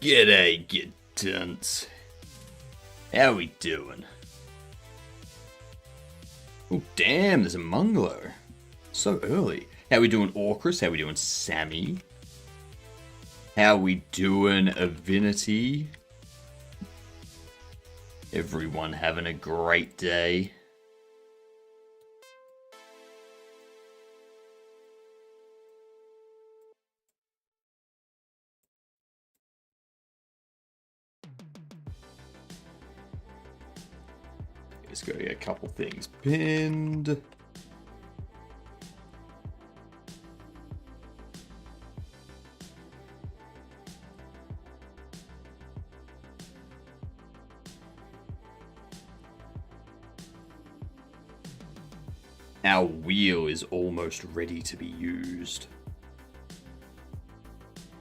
G'day, you dunce. How we doing? Oh, damn, there's a Munglo. So early. How we doing, Orcris? How we doing, Sammy? How we doing, Avinity? Everyone having a great day. Just gotta get a couple things pinned. Our wheel is almost ready to be used.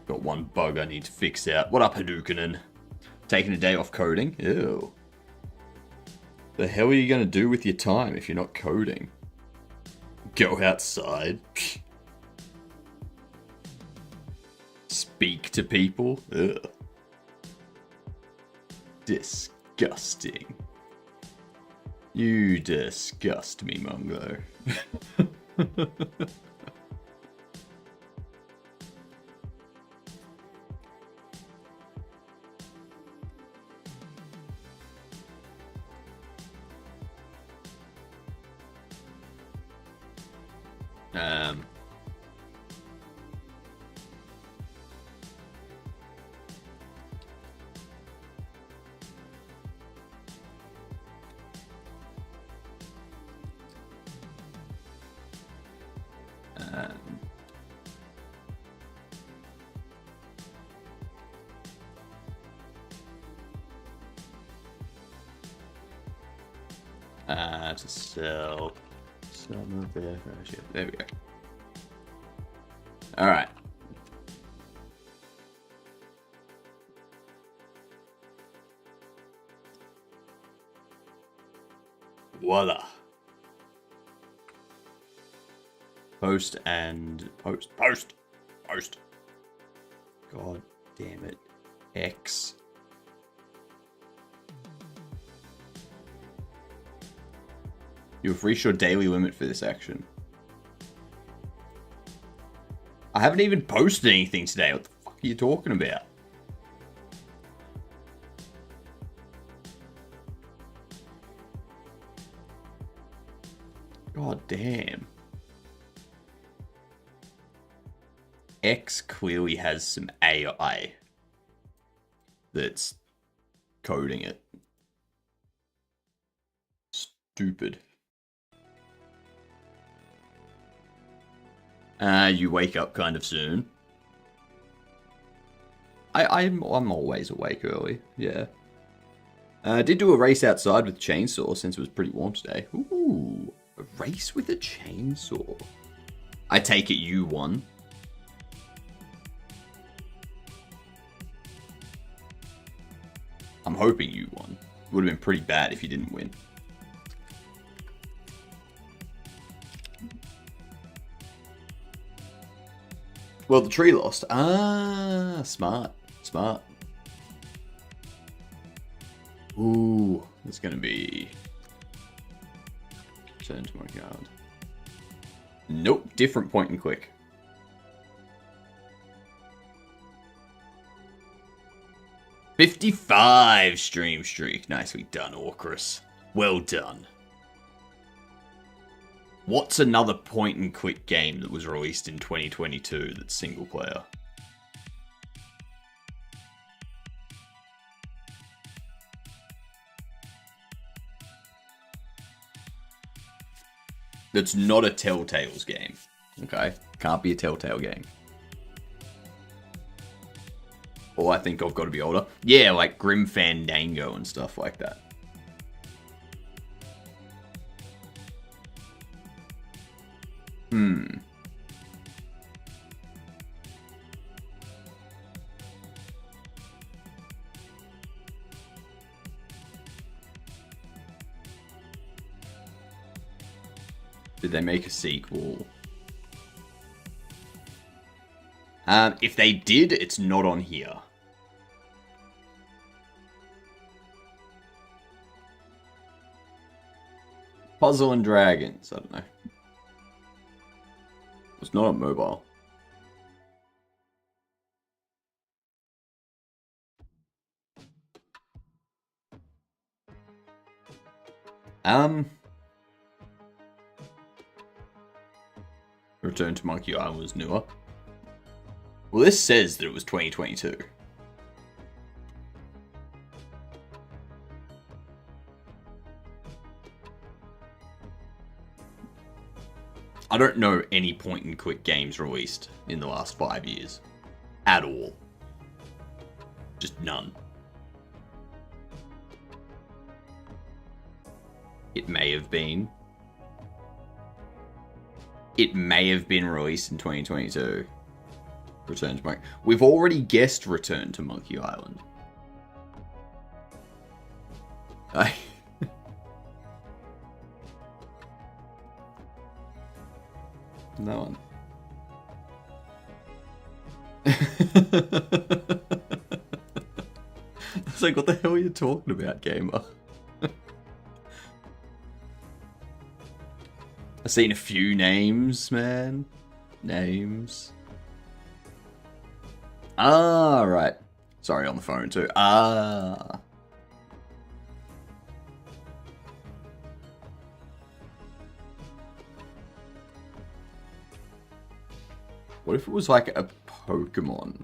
Got one bug I need to fix out. What up, Hadoukenin? Taking a day off coding? Ew. The hell are you going to do with your time if you're not coding? Go outside? Speak to people? Ugh. Disgusting. You disgust me, Mungo. To sell. There we go. Alright. Voila. Post and post. Post! Post! God damn it. X. You have reached your daily limit for this action. I haven't even posted anything today. What the fuck are you talking about? God damn. X clearly has some AI that's coding it. Stupid. You wake up kind of soon. I'm always awake early, yeah. Did do a race outside with chainsaw since it was pretty warm today. Ooh, a race with a chainsaw. I take it you won. I'm hoping you won. It would have been pretty bad if you didn't win. Well, the tree lost. Ah, smart. Smart. Ooh, it's going to be... Turn to my card. Nope, different point and click. $55 stream streak. Nicely done, Orcris. Well done. What's another point and click game that was released in 2022 that's single player? That's not a Telltale's game. Okay? Can't be a Telltale game. Or I think I've got to be older. Yeah, like Grim Fandango and stuff like that. Did they make a sequel? If they did, it's not on here. Puzzle and Dragons. I don't know. It's not on mobile. Return to Monkey Island was newer. Well, this says that it was 2022. I don't know any point-and-click games released in the last 5 years. At all. Just none. It may have been. It may have been released in 2022. Return to Monkey... We've already guessed Return to Monkey Island. No one. It's like, what the hell are you talking about, gamer? I've seen a few names, man. Names. Ah, right. Sorry, on the phone too. Ah. What if it was like a Pokemon?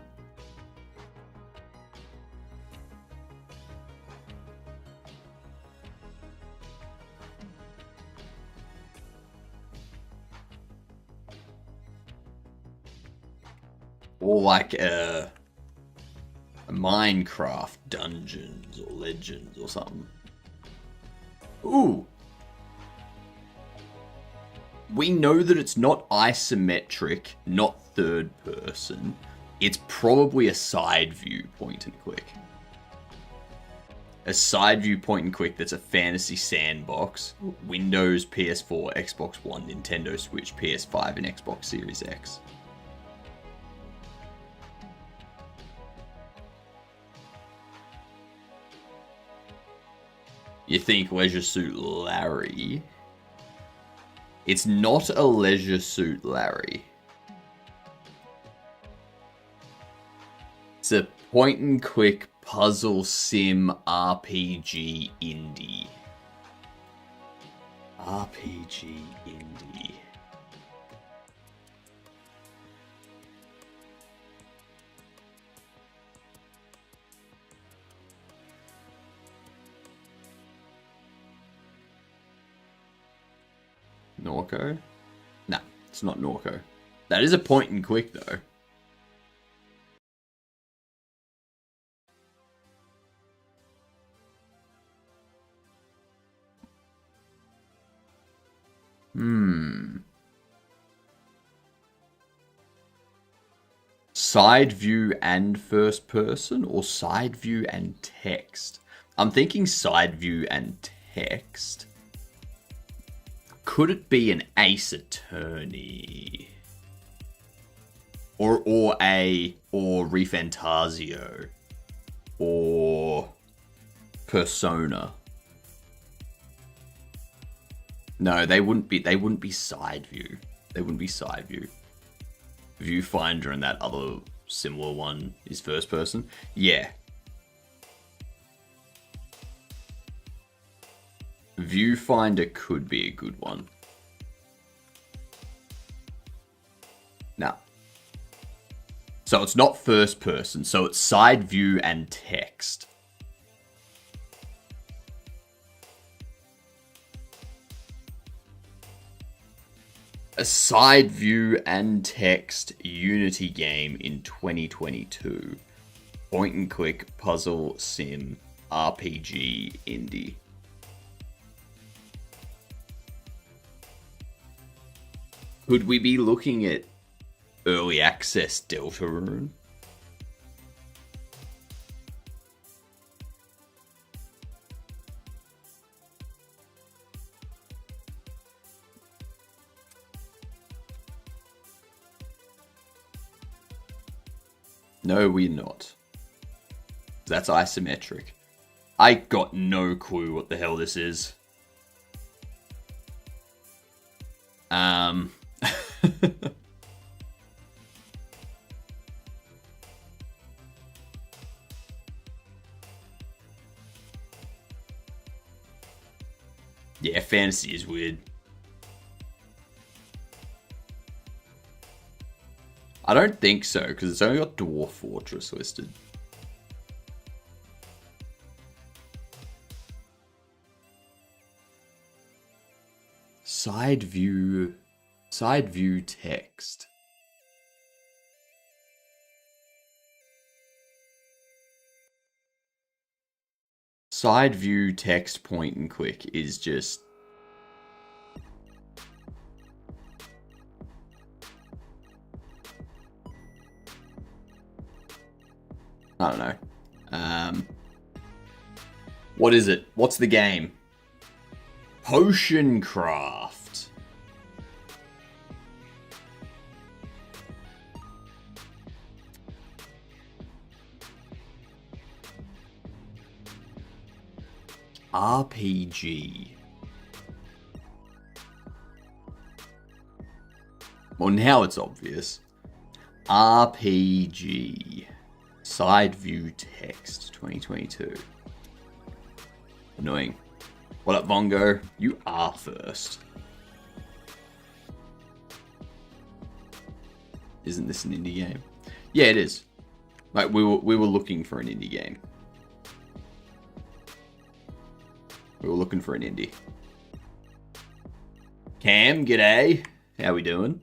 Or like a Minecraft Dungeons or Legends or something. Ooh. We know that it's not isometric, not third person. It's probably a side view point and click. A side view point and click that's a fantasy sandbox. Windows, PS4, Xbox One, Nintendo Switch, PS5, and Xbox Series X. You think Leisure Suit Larry? It's not a Leisure Suit Larry. It's a point-and-click puzzle sim RPG indie. RPG indie. Norco? Nah, it's not Norco. That is a point and click though. Side view and first person, or side view and text? I'm thinking side view and text. Could it be an Ace Attorney? Or Refantasio? Or Persona? No, they wouldn't be side view. They wouldn't be side view. Viewfinder and that other similar one is first person. Yeah. Viewfinder could be a good one. Now. So it's not first person, so it's side view and text. A side view and text Unity game in 2022. Point and click puzzle sim RPG indie. Could we be looking at early access Deltarune? No, we're not. That's isometric. I got no clue what the hell this is. Yeah, fantasy is weird. I don't think so, because it's only got Dwarf Fortress listed. Side view text. Side view text point and click is just... I don't know. What is it? What's the game? Potion Craft. RPG. Well, now it's obvious. RPG. Side view text 2022. Annoying. What up, Vongo? You are first. Isn't this an indie game? Yeah, it is. Like we were looking for an indie game. We were looking for an indie. Cam, g'day. How we doing?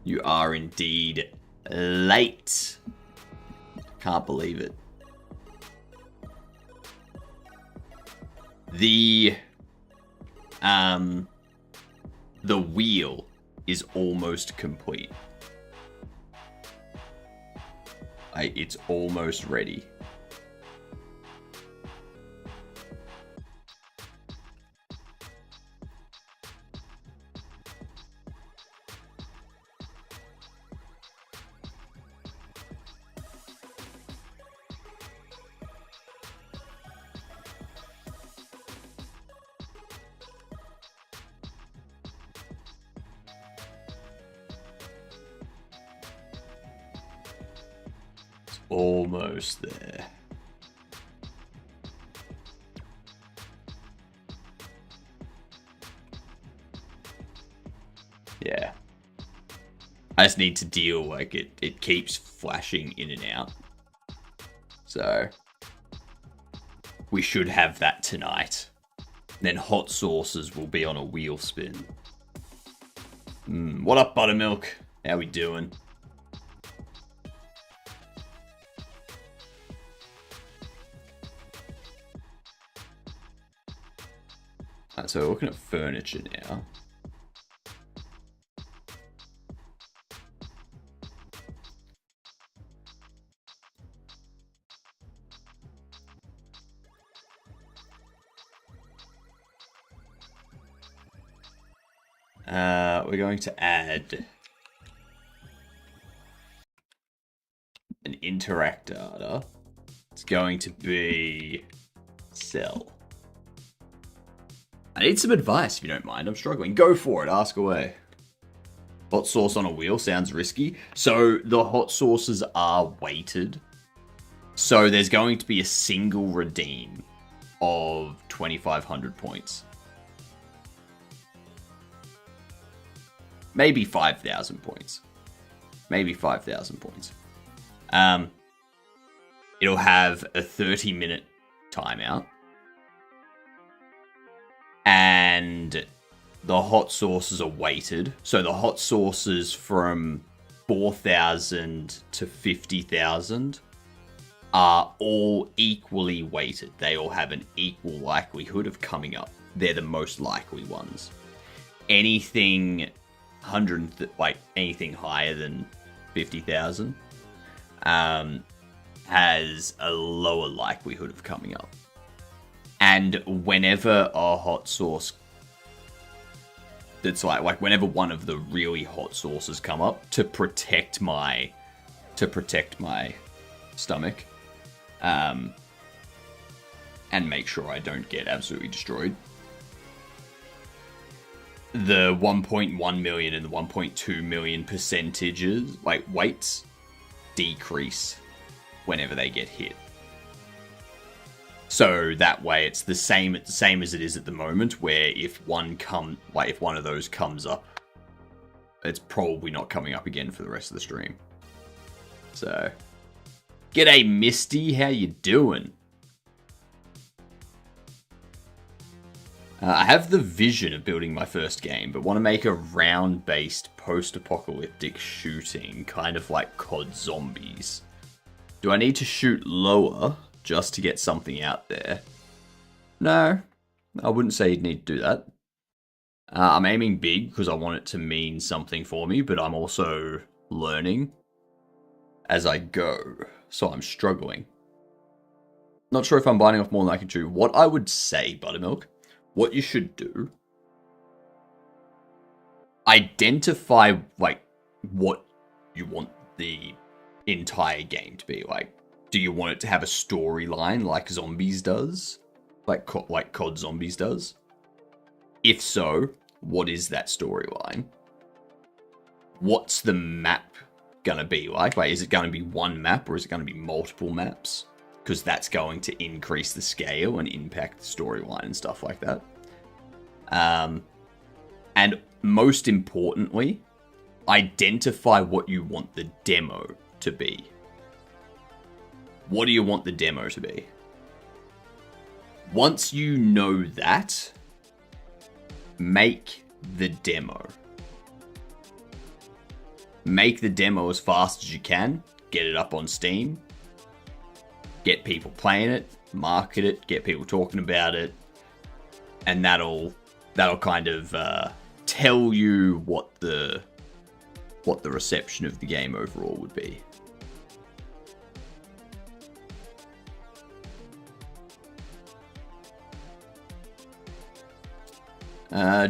You are indeed late. Can't believe it. The wheel is almost complete. It's almost ready. Almost there. Yeah. I just need to deal, like, it keeps flashing in and out. So, we should have that tonight. Then hot sauces will be on a wheel spin. What up, Buttermilk? How we doing? So we're looking at furniture now. We're going to add an interact data. It's going to be sell. I need some advice, if you don't mind. I'm struggling. Go for it. Ask away. Hot sauce on a wheel sounds risky. So the hot sauces are weighted. So there's going to be a single redeem of 2,500 points. Maybe 5,000 points. Maybe 5,000 points. It'll have a 30-minute timeout. And the hot sauces are weighted. So the hot sauces from 4,000 to 50,000 are all equally weighted. They all have an equal likelihood of coming up. They're the most likely ones. Anything anything higher than 50,000 has a lower likelihood of coming up. And whenever a hot sauce that's like whenever one of the really hot sauces come up to protect my stomach, and make sure I don't get absolutely destroyed, the 1.1 million and the 1.2 million percentages, like weights, decrease whenever they get hit. So that way it's the same as it is at the moment, where if one of those comes up, it's probably not coming up again for the rest of the stream. So, g'day Misty, how you doing? I have the vision of building my first game, but want to make a round-based post-apocalyptic shooting, kind of like COD Zombies. Do I need to shoot lower just to get something out there? No, I wouldn't say you'd need to do that. I'm aiming big because I want it to mean something for me, but I'm also learning as I go, so I'm struggling. Not sure if I'm biting off more than I can chew. What I would say, Buttermilk, what you should do, identify like what you want the entire game to be like. Do you want it to have a storyline like Zombies does? Like COD Zombies does? If so, what is that storyline? What's the map gonna be like? Like, is it gonna be one map or is it gonna be multiple maps? Because that's going to increase the scale and impact the storyline and stuff like that. And most importantly, identify what you want the demo to be. What do you want the demo to be? Once you know that, make the demo. Make the demo as fast as you can. Get it up on Steam. Get people playing it. Market it. Get people talking about it. And that'll kind of tell you what the reception of the game overall would be.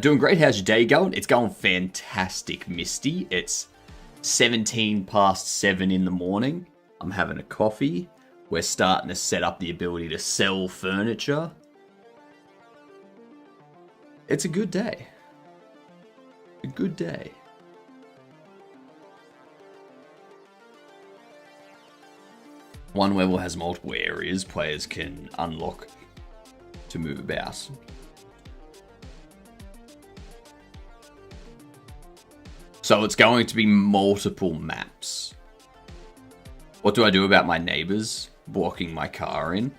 Doing great. How's your day going? It's going fantastic, Misty. It's 17 past 7 in the morning. I'm having a coffee. We're starting to set up the ability to sell furniture. It's a good day. A good day. One level has multiple areas players can unlock to move about. So it's going to be multiple maps. What do I do about my neighbors blocking my car in?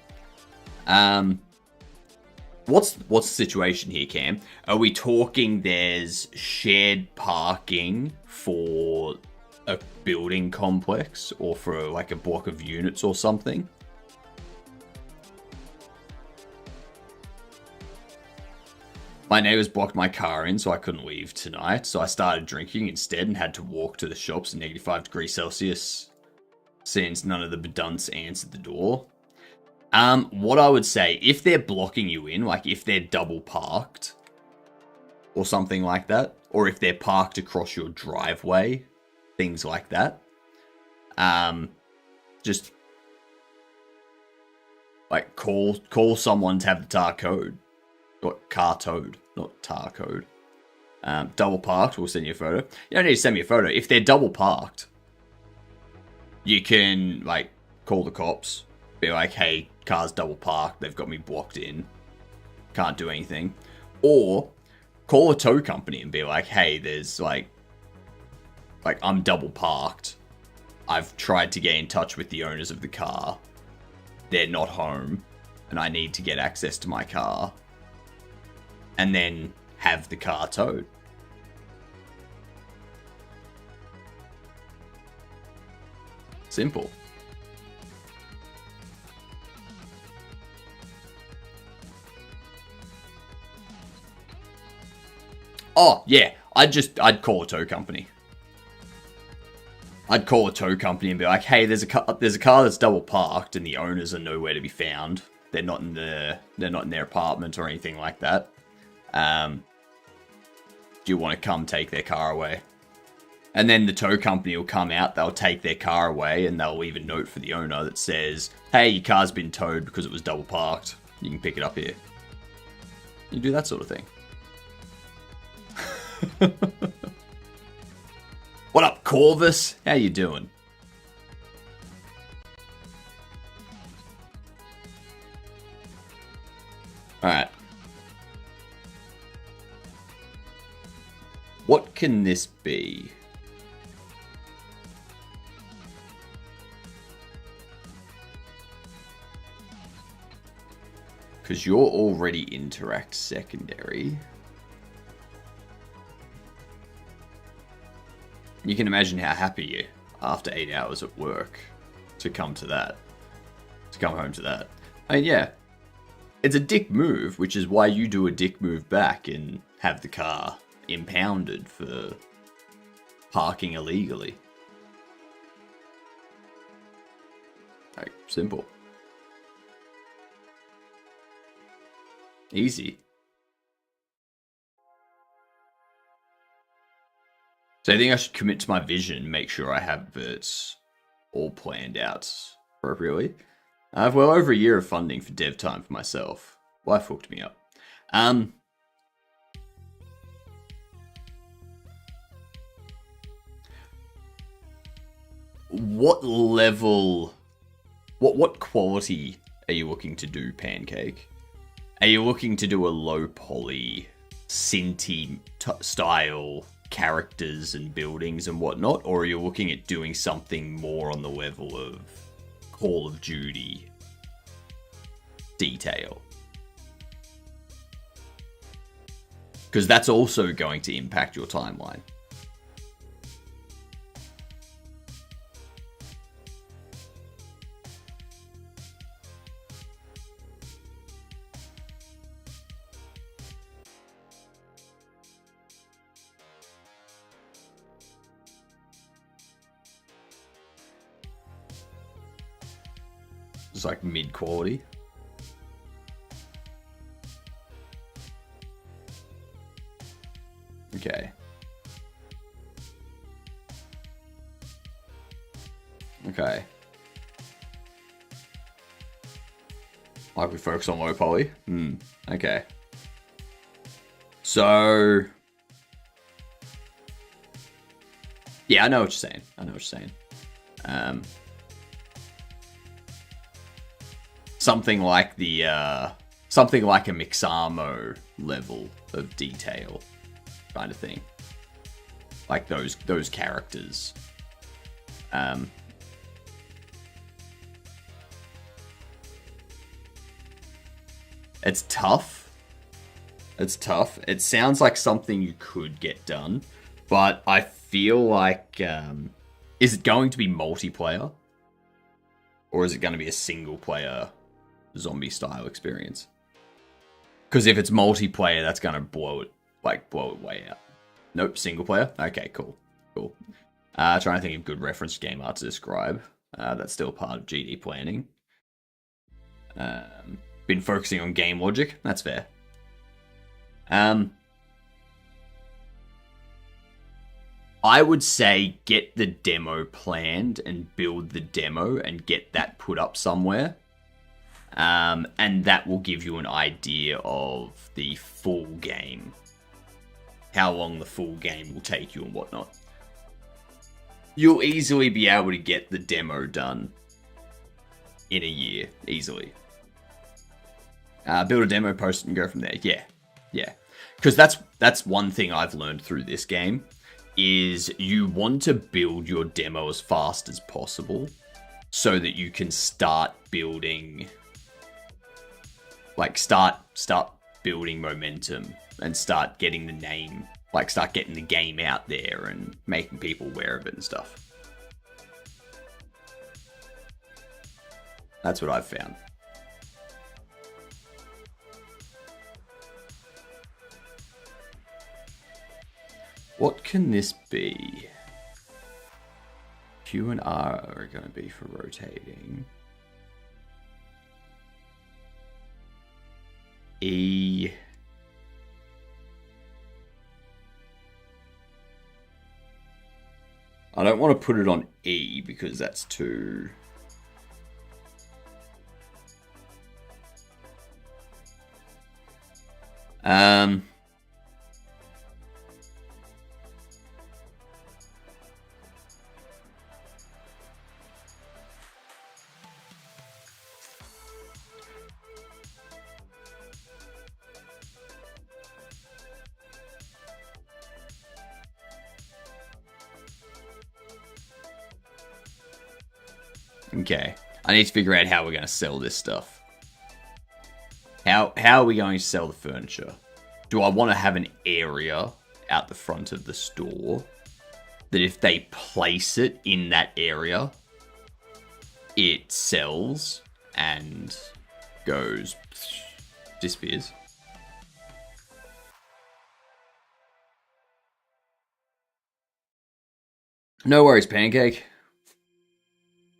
What's the situation here, Cam? Are we talking there's shared parking for a building complex or for like a block of units or something? My neighbors blocked my car in, so I couldn't leave tonight. So I started drinking instead and had to walk to the shops in -5°C since none of the bedunts answered the door. What I would say, if they're blocking you in, like if they're double parked or something like that, or if they're parked across your driveway, things like that, just like call someone to have the tar code. Or car towed, not tar code. Double parked, we'll send you a photo. You don't need to send me a photo. If they're double parked, you can like call the cops, be like, hey, car's double parked, they've got me blocked in, can't do anything. Or call a tow company and be like, hey, there's like I'm double parked. I've tried to get in touch with the owners of the car. They're not home, and I need to get access to my car. And then have the car towed. Simple. Oh, yeah. I'd call a tow company. I'd call a tow company and be like, hey, there's a car that's double parked and the owners are nowhere to be found. They're not in their apartment or anything like that. Do you want to come take their car away? And then the tow company will come out, they'll take their car away, and they'll leave a note for the owner that says, hey, your car's been towed because it was double parked. You can pick it up here. You do that sort of thing. What up, Corvus? How you doing? Alright. What can this be? Because you're already interact secondary. You can imagine how happy you after 8 hours at work to come to that. To come home to that. I mean, yeah. It's a dick move, which is why you do a dick move back and have the car impounded for parking illegally. Like, simple. Easy. So I think I should commit to my vision, make sure I have it all planned out appropriately. I have well over a year of funding for dev time for myself. Wife hooked me up. What level, what quality are you looking to do, Pancake? Are you looking to do a low poly, Cinti style characters and buildings and whatnot, or are you looking at doing something more on the level of Call of Duty detail? Because that's also going to impact your timeline. It's like mid-quality. Okay. Okay. Like we focus on low poly? Okay. So... yeah, I know what you're saying. Something like the, something like a Mixamo level of detail kind of thing. Like those characters. It's tough. It sounds like something you could get done, but I feel like, is it going to be multiplayer? Or is it going to be a single player zombie style experience? Because if it's multiplayer, that's going to blow it way out. Nope, single player. Okay, cool. Trying to think of good reference game art to describe. That's still part of GD planning. Been focusing on game logic. That's fair. I would say get the demo planned and build the demo and get that put up somewhere. And that will give you an idea of the full game. How long the full game will take you and whatnot. You'll easily be able to get the demo done in a year, easily. Build a demo, post it, and go from there. Yeah. Because that's one thing I've learned through this game, is you want to build your demo as fast as possible so that you can start building, like, start building momentum and start getting the name, like, start getting the game out there and making people aware of it and stuff. That's what I've found. What can this be? Q and R are going to be for rotating. E. I don't want to put it on E because that's too... Okay. I need to figure out how we're going to sell this stuff. How are we going to sell the furniture? Do I want to have an area out the front of the store that if they place it in that area, it sells and goes, disappears? No worries, Pancake.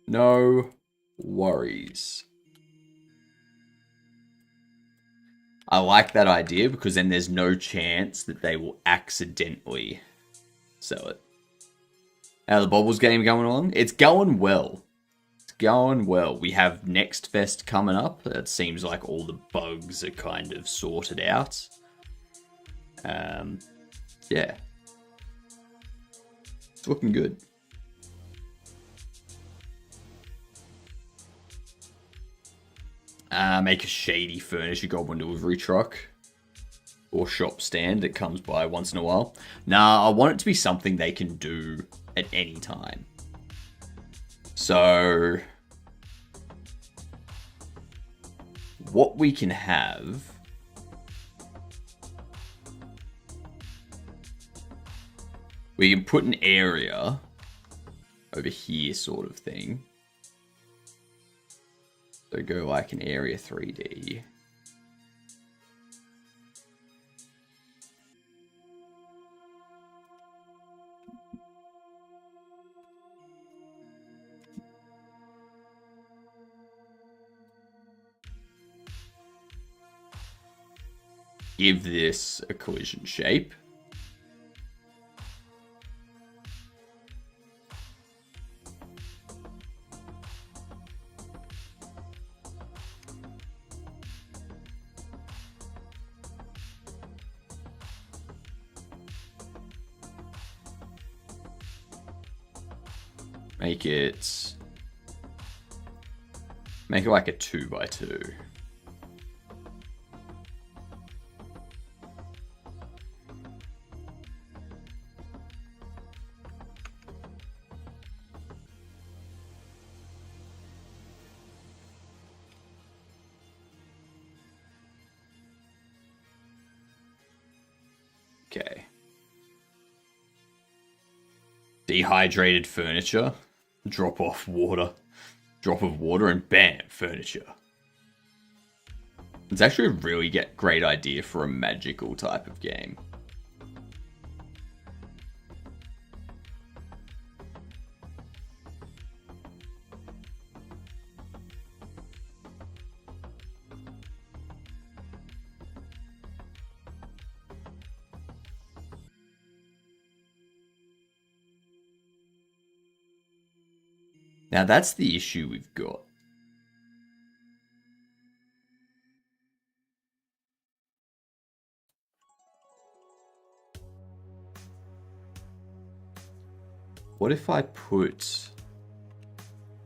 No worries. I like that idea because then there's no chance that they will accidentally sell it. How the Bobbles game going along? It's going well. It's going well. We have Next Fest coming up. It seems like all the bugs are kind of sorted out. Yeah. It's looking good. Make a shady furniture goblin delivery truck or shop stand that comes by once in a while. Nah, I want it to be something they can do at any time. So what we can have, we can put an area over here sort of thing. So go like an area 3D. Give this a collision shape. Make it like a 2x2. Okay. Dehydrated furniture. Drop of water, and bam, furniture. It's actually a really great idea for a magical type of game. Now that's the issue we've got. What if I put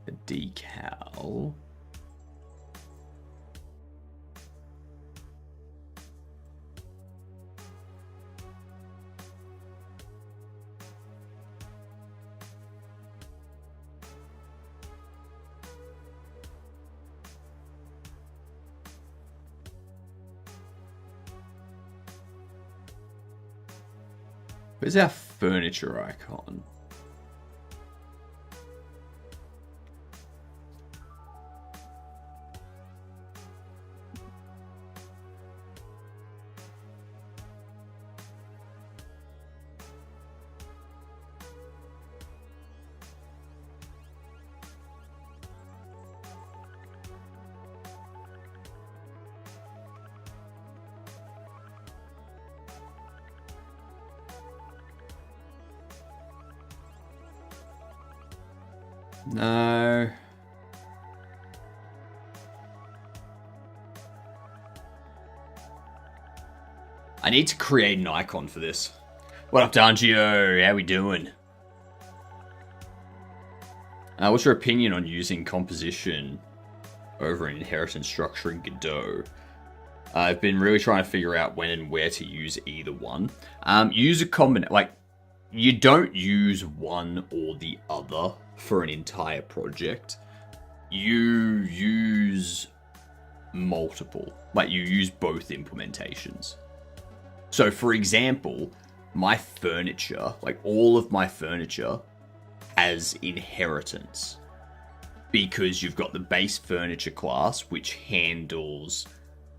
a decal? Where's our furniture icon? No. I need to create an icon for this. What up, Dangio? How we doing? What's your opinion on using composition over an inheritance structure in Godot? I've been really trying to figure out when and where to use either one. Use a combination. Like, you don't use one or the other for an entire project. you use multiple, like you use both implementations. So for example, my furniture, like all of my furniture has inheritance, because you've got the base furniture class, which handles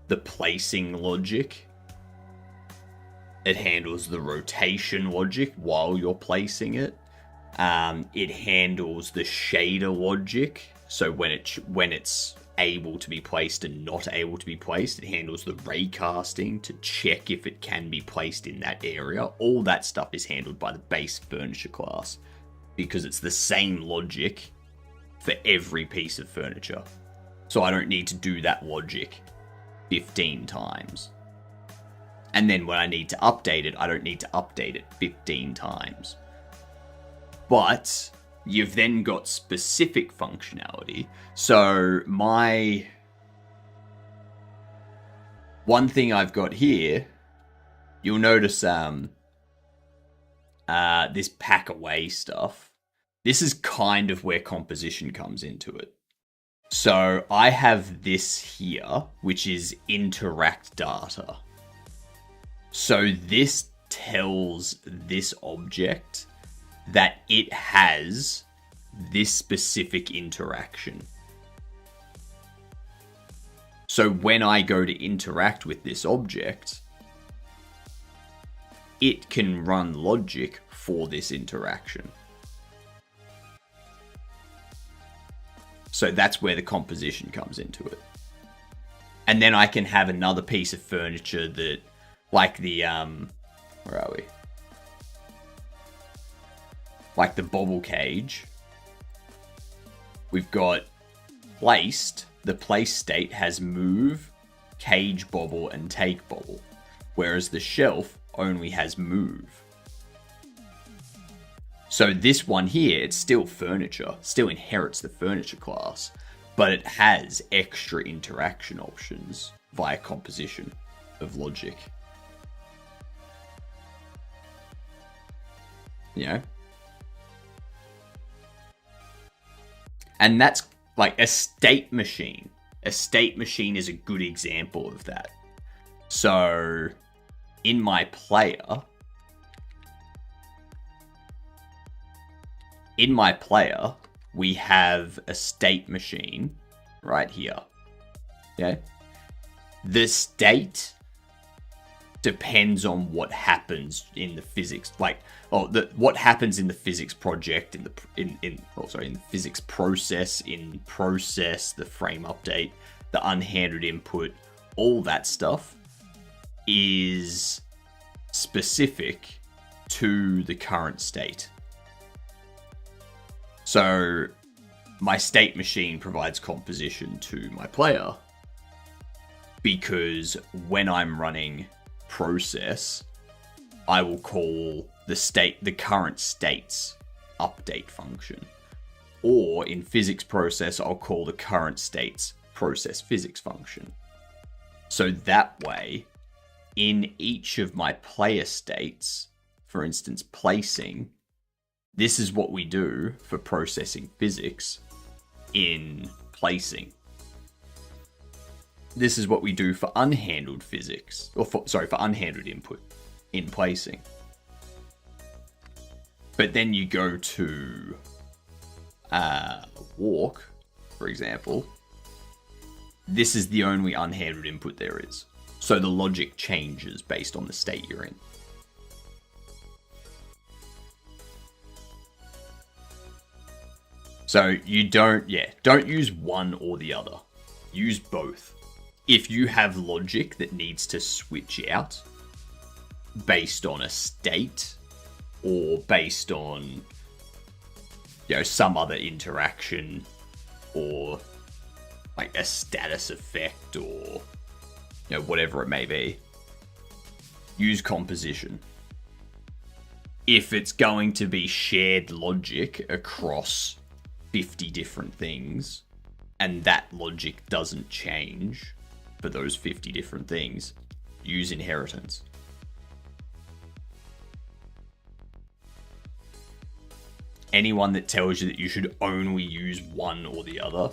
the placing logic. It handles the rotation logic while you're placing it. It handles the shader logic. So when it's able to be placed and not able to be placed, it handles the raycasting to check if it can be placed in that area. All that stuff is handled by the base furniture class, because it's the same logic for every piece of furniture. So I don't need to do that logic 15 times. And then when I need to update it, I don't need to update it 15 times. But you've then got specific functionality. So one thing I've got here, you'll notice this pack away stuff. This is kind of where composition comes into it. So I have this here, which is interact data. So this tells this object that it has this specific interaction. So when I go to interact with this object, it can run logic for this interaction. So that's where the composition comes into it. And then I can have another piece of furniture that, like the, where are we? Like the bobble cage. We've got placed. The place state has move, cage bobble, and take bobble. Whereas the shelf only has move. So this one here, it's still furniture, still inherits the furniture class, but it has extra interaction options via composition of logic. You know? And that's like a state machine. A state machine is a good example of that. So in my player, we have a state machine right here. Okay? The state depends on what happens in the physics, what happens in the physics project, in the physics process, the frame update, the unhandled input, all that stuff is specific to the current state. So my state machine provides composition to my player, because when I'm running process, I will call the current state's update function. Or in physics process, I'll call the current state's process physics function. So that way, in each of my player states, for instance, placing, this is what we do for processing physics in placing. This is what we do for unhandled physics, for unhandled input in placing. But then you go to walk, for example. This is the only unhandled input there is. So the logic changes based on the state you're in. So you don't use one or the other. Use both. If you have logic that needs to switch out based on a state or based on, some other interaction or like a status effect or, whatever it may be, use composition. If it's going to be shared logic across 50 different things and that logic doesn't change for those 50 different things, use inheritance. Anyone that tells you that you should only use one or the other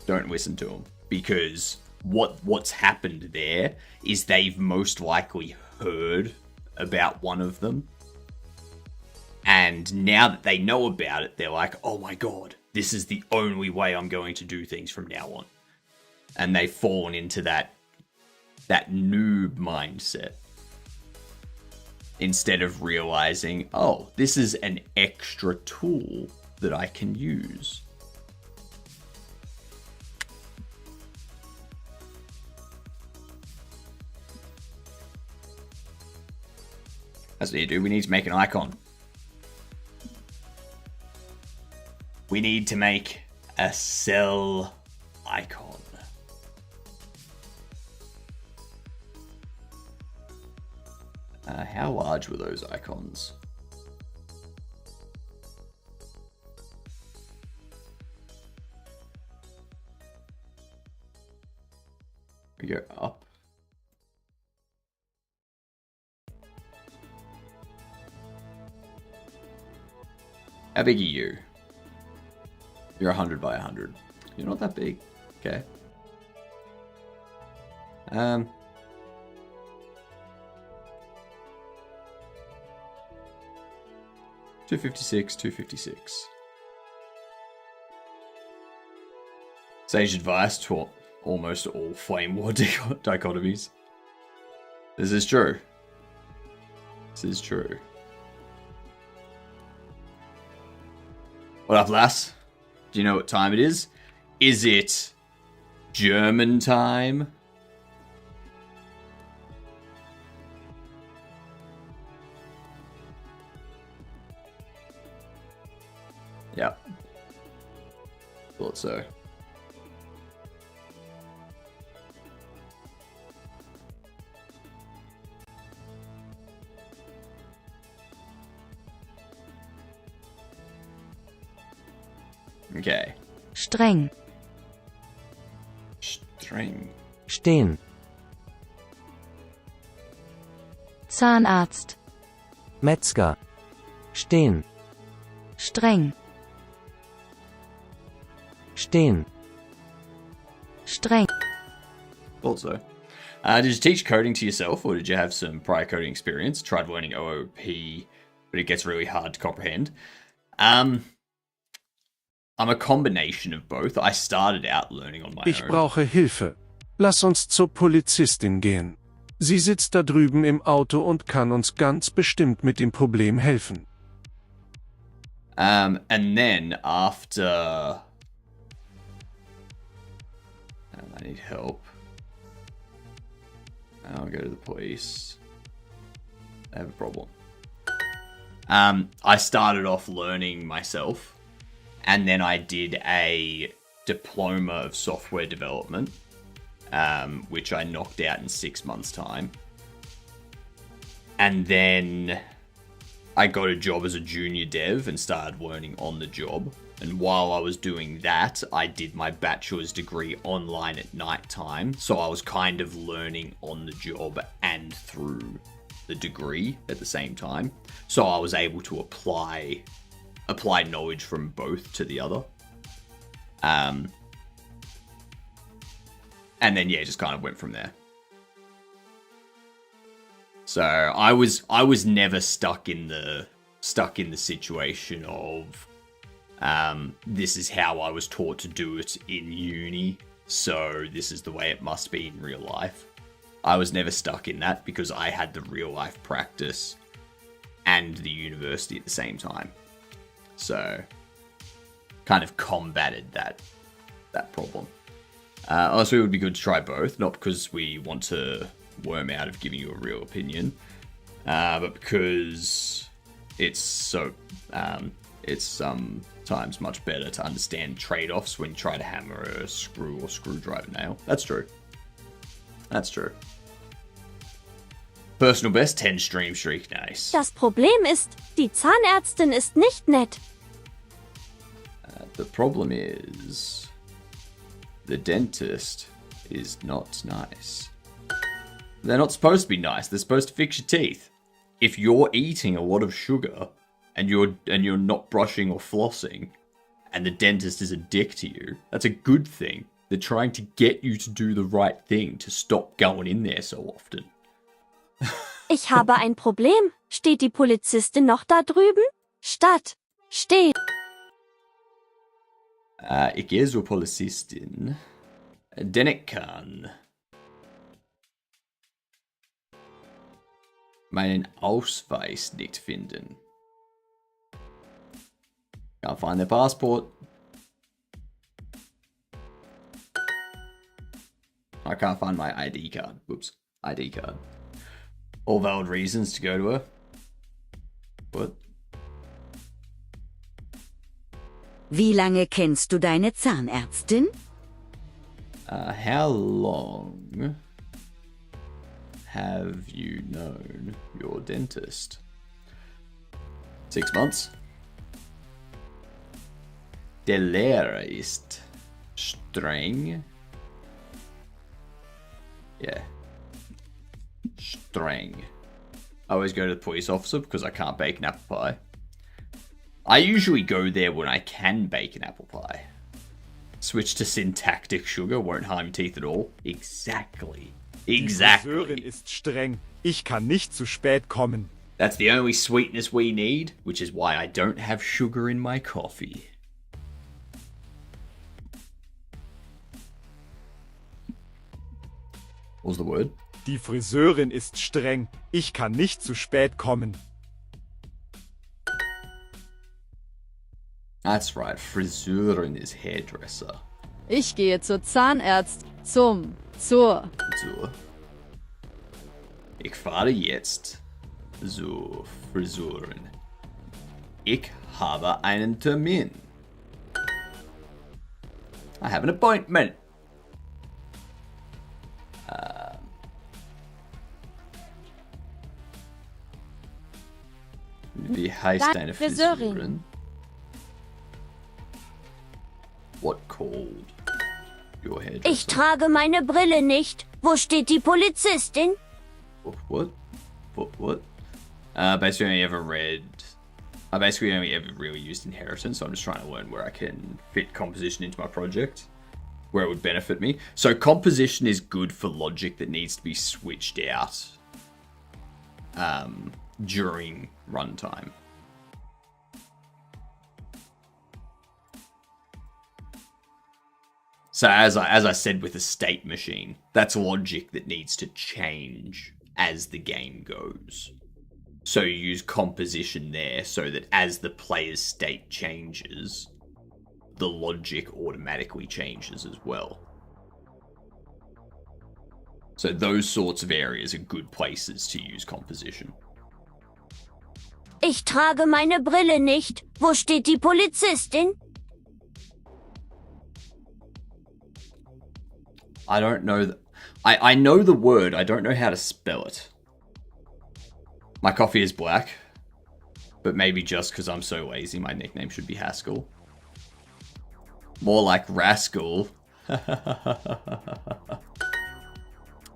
don't listen to them, because what's happened there is they've most likely heard about one of them, and now that they know about it, they're like, oh my god, this is the only way I'm going to do things from now on. And they've fallen into that noob mindset, instead of realizing, oh, this is an extra tool that I can use. That's what you do. We need to make an icon. We need to make a cell icon. How large were those icons? We go up. How big are you? You're 100 by 100. You're not that big. Okay. 256, 256. Sage advice to almost all flame war dichotomies. This is true. This is true. What up, lass? Do you know what time it is? Is it German time? Yep. Thought so. Okay. Streng. Streng. Stehen. Zahnarzt. Metzger. Stehen. Streng. Stehen. Streng. Thought so. Did you teach coding to yourself, or did you have some prior coding experience? Tried learning OOP, but it gets really hard to comprehend. I'm a combination of both. I started out learning on my Ich own. brauche Hilfe. Lass uns zur Polizistin gehen. Sie sitzt da drüben im Auto und kann uns ganz bestimmt mit dem Problem helfen. And then after... I need help. I'll go to the police. I have a problem. I started off learning myself, and then I did a diploma of software development, which I knocked out in 6 months' time. And then I got a job as a junior dev and started learning on the job. And while I was doing that, I did my bachelor's degree online at night time. So I was kind of learning on the job and through the degree at the same time. So I was able to apply knowledge from both to the other. And then yeah, just kind of went from there. So I was never stuck in the situation of this is how I was taught to do it in uni, so this is the way it must be in real life. I was never stuck in that because I had the real life practice and the university at the same time. So kind of combated that problem. Also, it would be good to try both, not because we want to worm out of giving you a real opinion, but because it's sometimes much better to understand trade-offs when you try to hammer a screw or screwdriver nail. That's true. That's true. Personal best 10 stream streak, nice. Das Problem ist, die Zahnärztin ist nicht nett. The problem is, the dentist is not nice. They're not supposed to be nice. They're supposed to fix your teeth. If you're eating a lot of sugar and you're not brushing or flossing, and the dentist is a dick to you, that's a good thing. They're trying to get you to do the right thing, to stop going in there so often. Ich habe ein Problem. Steht die Polizistin noch da drüben? Statt. Steht. Ich gehe zur Polizistin. Denn ich kann meinen Ausweis nicht finden. Can't find their passport. I can't find my ID card. Whoops. ID card. All valid reasons to go to her. What? Wie lange kennst du deine Zahnärztin? How long have you known your dentist? 6 months. Der Lehrer ist streng. Yeah. Streng. I always go to the police officer because I can't bake an apple pie. I usually go there when I can bake an apple pie. Switch to syntactic sugar, won't harm teeth at all. Exactly. Die Friseurin ist streng. Ich kann nicht zu spät kommen. That's the only sweetness we need, which is why I don't have sugar in my coffee. What was the word? Die Friseurin ist streng. Ich kann nicht zu spät kommen. That's right, Friseurin is hairdresser. Ich gehe zur Zahnärztin. Zur. So. Ich fahre jetzt zur Friseurin. Ich habe einen Termin. I have an appointment. Wie heißt deine Friseurin? What called your hairdresser? Ich trage meine Brille nicht. Wo steht die Polizistin? What? Basically, I basically only ever really used inheritance, so I'm just trying to learn where I can fit composition into my project, where it would benefit me. So composition is good for logic that needs to be switched out during runtime. So as I said with a state machine, that's logic that needs to change as the game goes. So you use composition there so that as the player's state changes, the logic automatically changes as well. So those sorts of areas are good places to use composition. Ich trage meine Brille nicht. Wo steht die Polizistin? I don't know. I know the word. I don't know how to spell it. My coffee is black. But maybe just because I'm so lazy, my nickname should be Haskell. More like Rascal.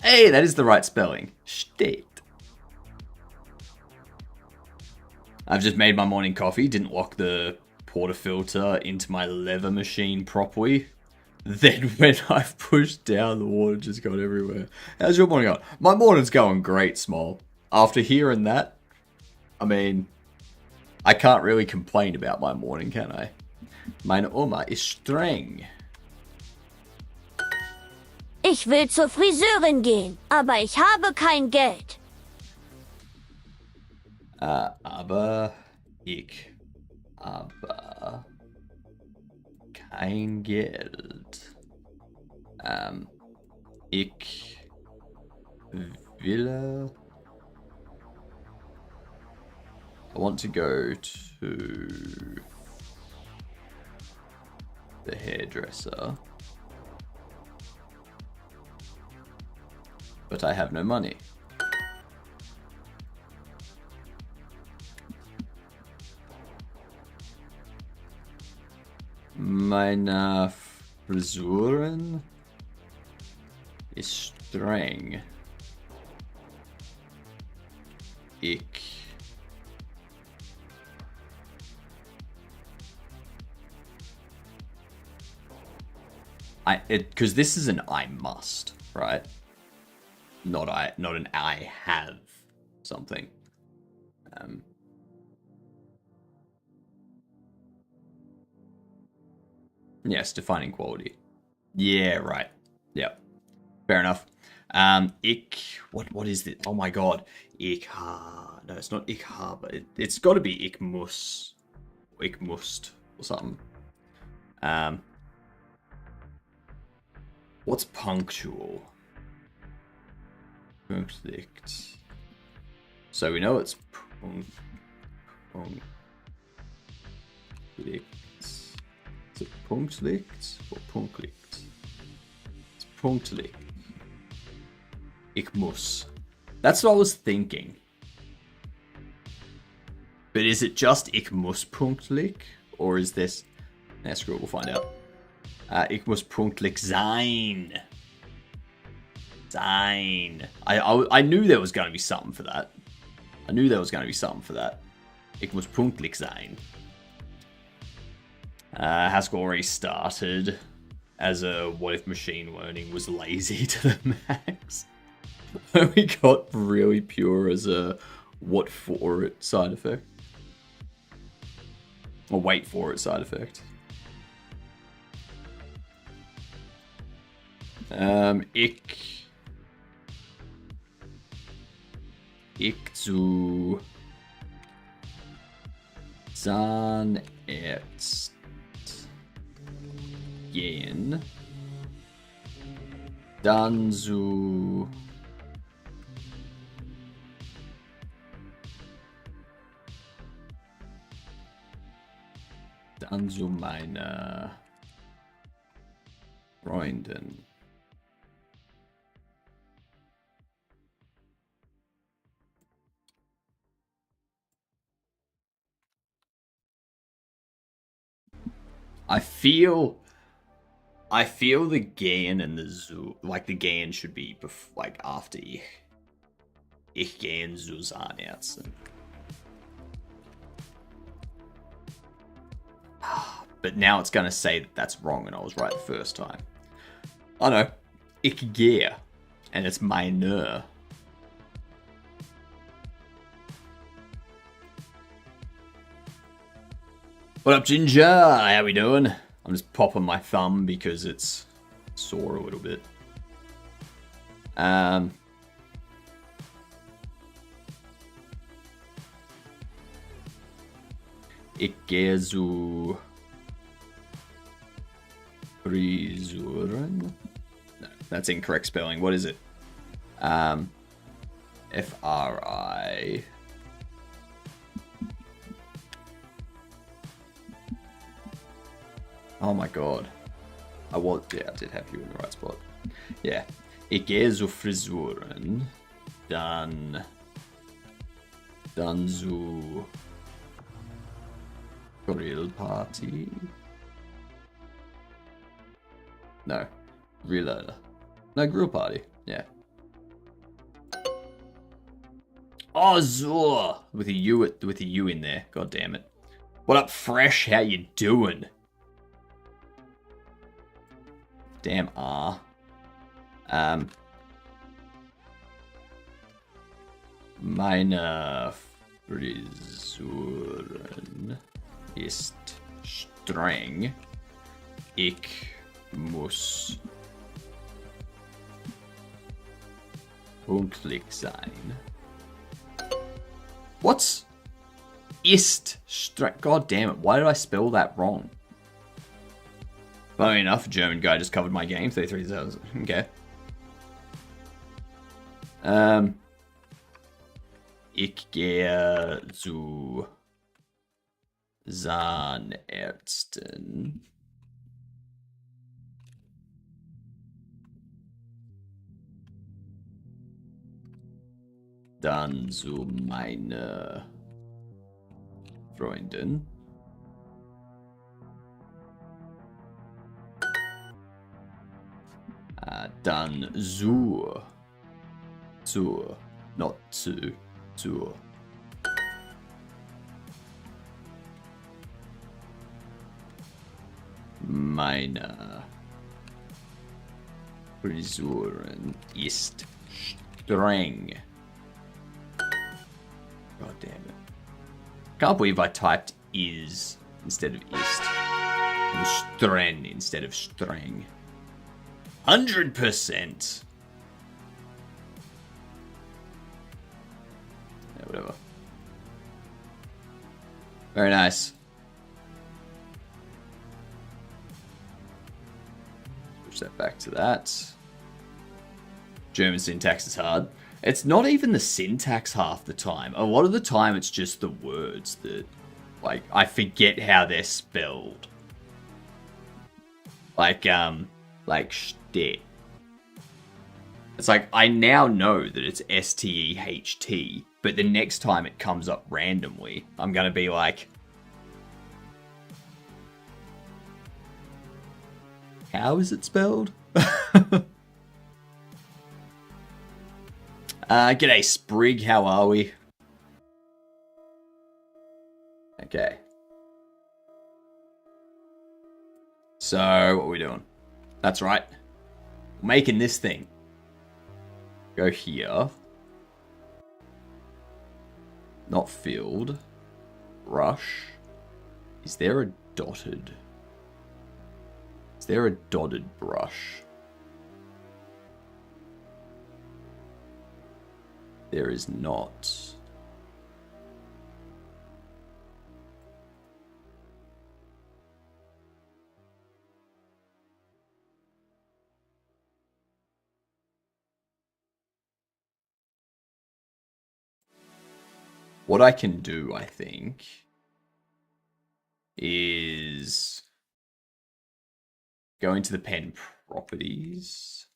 Hey, that is the right spelling. Shit. I've just made my morning coffee. Didn't lock the portafilter into my leather machine properly. Then when I've pushed down, the water just got everywhere. How's your morning going? My morning's going great, Small. After hearing that, I mean, I can't really complain about my morning, can I? Meine Oma ist streng. Ich will zur Friseurin gehen, aber ich habe kein Geld. Aber kein Geld. Ich will. I want to go to the hairdresser, but I have no money. Meine Friseurin ist streng. Ich Because this is an I must, right? Not an I have something. Yes, defining quality. Yeah, right. Yep. Fair enough. What is it? Oh my god. Ich ha. No, it's not ich habe. It's got to be ich muss. Ich must or something. What's punctual? Punktlicht. So we know it's punktlicht. Is it punktlicht or punktlicht? It's punktlicht. Ich muss. That's what I was thinking. But is it just ich muss punktlich? Or is this... Nah, screw it, we'll find out. Ich muss punktlich sein. Sein. I knew there was going to be something for that. Ich muss punktlich sein. Haskell already started as a what if machine learning was lazy to the max. We got really pure as a what for it side effect. Or wait for it side effect. Ich zu Zahnarzt gehen, dann zu meiner Freundin. I feel the gehen and the zu, like the gehen should be like after ich gehen zu Zahnärztin. But now it's gonna say that that's wrong and I was right the first time. Oh no, ich gehe, and it's meine. What up, Ginger? How we doing? I'm just popping my thumb because it's sore a little bit. Ich gehe zu Frisuren. No, that's incorrect spelling. What is it? F-R-I... Oh my god. I did have you in the right spot. Yeah. Ich gehe zu Frisuren. Dann zu Grillparty. No. No, grill party. Yeah. Oh, Zur! With a U in there. God damn it. What up, Fresh? How you doing? Damn R. Meine Frisuren ist streng. Ich muss punktlich sein. What's ist streng? God damn it, why did I spell that wrong? Funny enough, a German guy just covered my game, 33,000. Okay. Ich gehe zu Zahnärztin. Dann zu meiner Freundin. Dann zur, not zu, zur. Meiner Frisuren ist streng. God damn it. Can't believe I typed is instead of ist. And streng instead of streng. 100%. Yeah, whatever. Very nice. Switch that back to that. German syntax is hard. It's not even the syntax half the time. A lot of the time it's just the words that, like, I forget how they're spelled. Like shit. It's like, I now know that it's S-T-E-H-T, but the next time it comes up randomly, I'm gonna be like, how is it spelled? G'day, Sprig, how are we? Okay. So, what are we doing? That's right. Making this thing. Go here. Not filled. Brush. Is there a dotted? Is there a dotted brush? There is not. What I can do, I think, is go into the pen properties.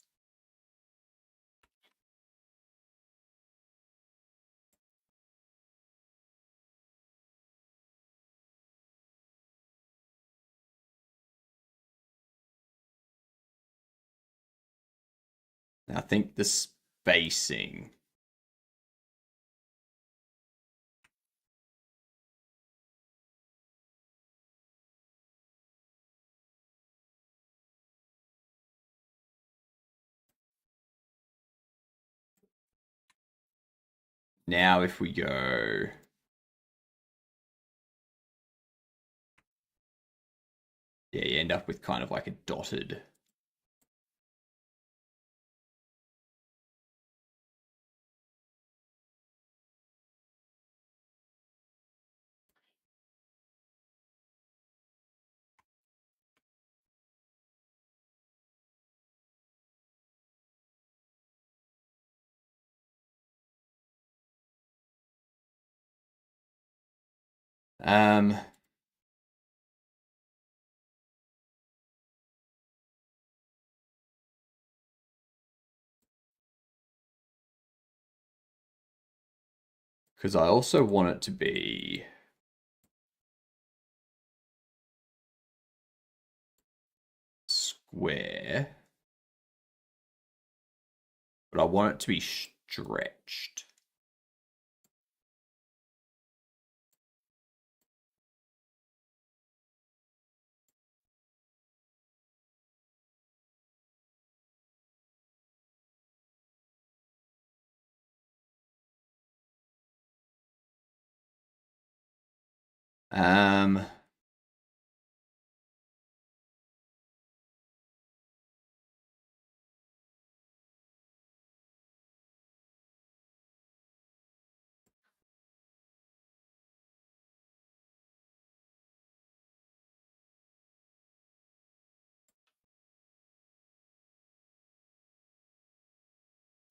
I think the spacing. Now if we go... Yeah, you end up with kind of like a dotted... Because I also want it to be... square. But I want it to be stretched.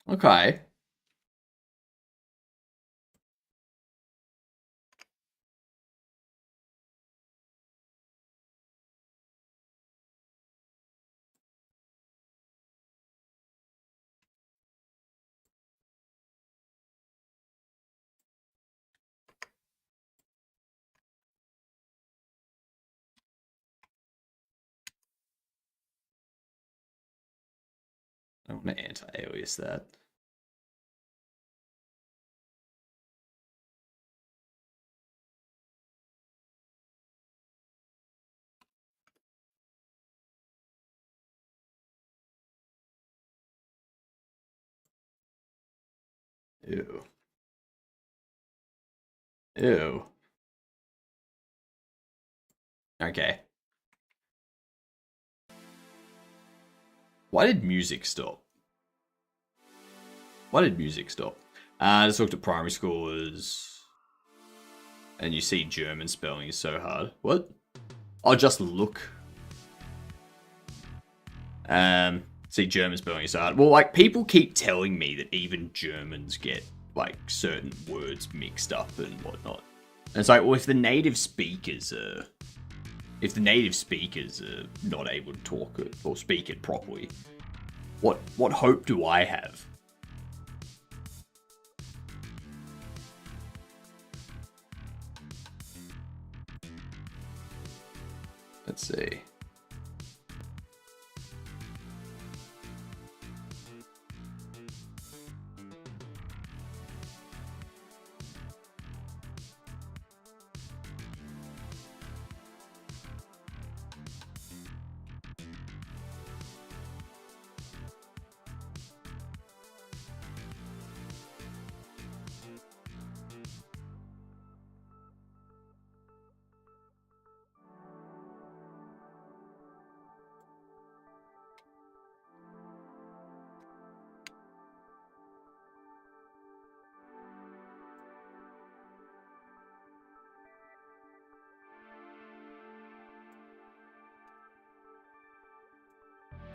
Okay. I want to anti-alias that. Ew. Ew. Okay. Why did music stop? Why did music stop? I just looked at primary schoolers. And you see German spelling is so hard. What? I'll just look. See German spelling is hard. Well, like, people keep telling me that even Germans get, like, certain words mixed up and whatnot. And it's like, well, if the native speakers are not able to talk it or speak it properly, what hope do I have? Let's see.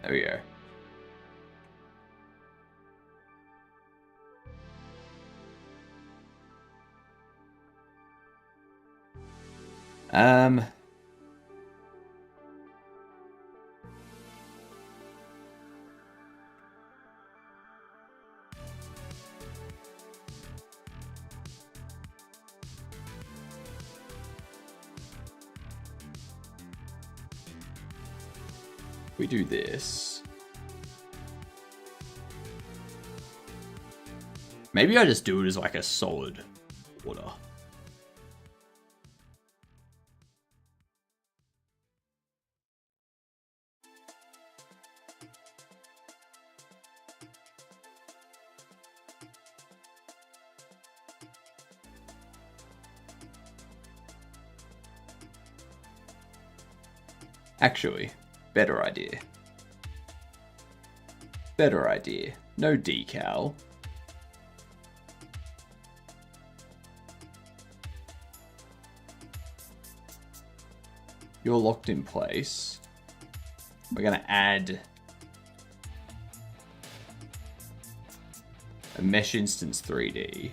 There we go. We do this. Maybe I just do it as like a solid order. Actually, better idea. Better idea. No decal. You're locked in place. We're going to add a mesh instance 3D.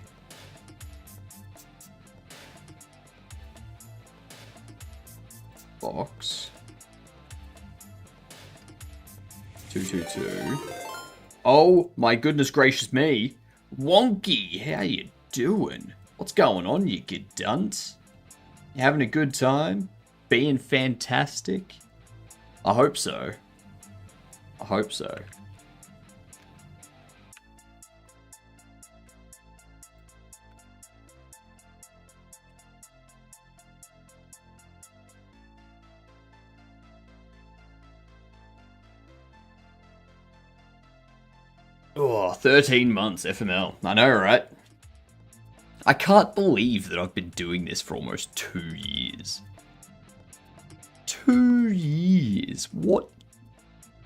Box. 222. Oh my goodness gracious me. Wonky, how you doing? What's going on, you good dunce? You having a good time? Being fantastic? I hope so. I hope so. Oh, 13 months FML. I know, right? I can't believe that I've been doing this for almost 2 years. 2 years? What?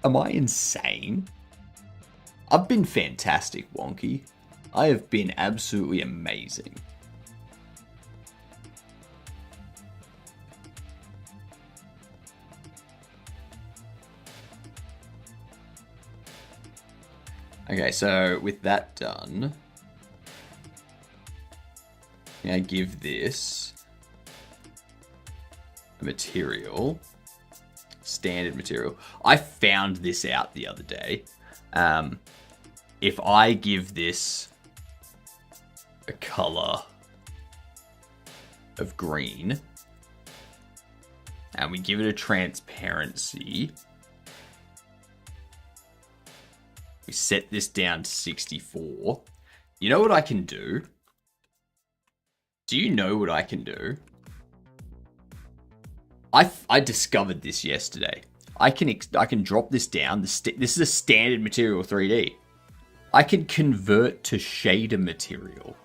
Am I insane? I've been fantastic, Wonky. I have been absolutely amazing. Okay, so with that done, I give this a material, standard material. I found this out the other day. If I give this a color of green and we give it a transparency, we set this down to 64. You know what I can do? Do you know what I can do? I discovered this yesterday. I can drop this down. This is a standard material 3D. I can convert to shader material.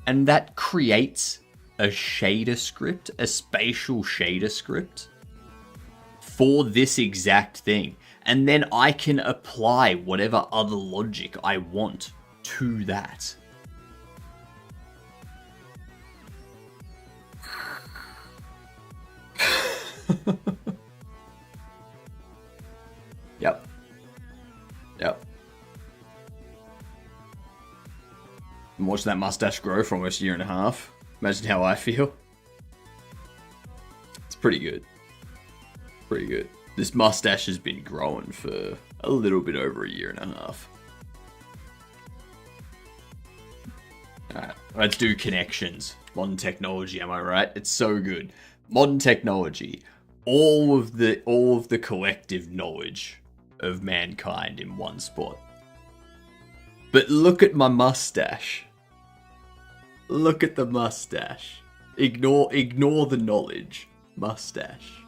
And that creates a shader script, a spatial shader script for this exact thing. And then I can apply whatever other logic I want to that. Yep. Yep. I'm watching that mustache grow for almost a year and a half. Imagine how I feel. It's pretty good. Pretty good. This mustache has been growing for a little bit over a year and a half. Alright, let's do connections. Modern technology, am I right? It's so good. Modern technology. All of the collective knowledge of mankind in one spot. But look at my mustache. Look at the mustache. Ignore the knowledge. Mustache.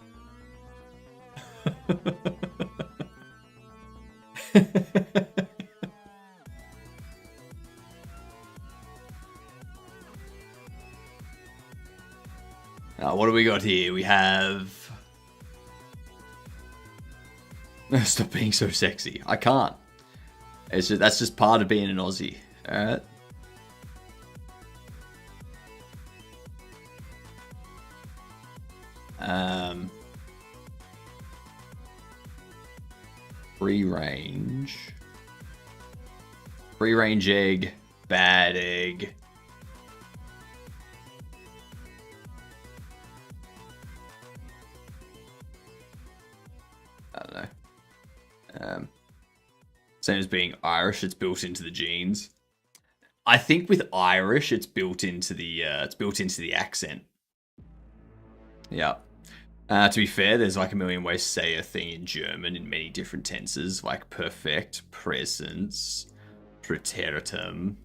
What do we got here? We have... Stop being so sexy. I can't. That's just part of being an Aussie. Alright. Free range. Free range egg. Bad egg. I don't know. Same as being Irish, it's built into the genes. I think with Irish, it's built into the accent. Yeah. To be fair, there's like a million ways to say a thing in German in many different tenses, like perfect, presens, praeteritum,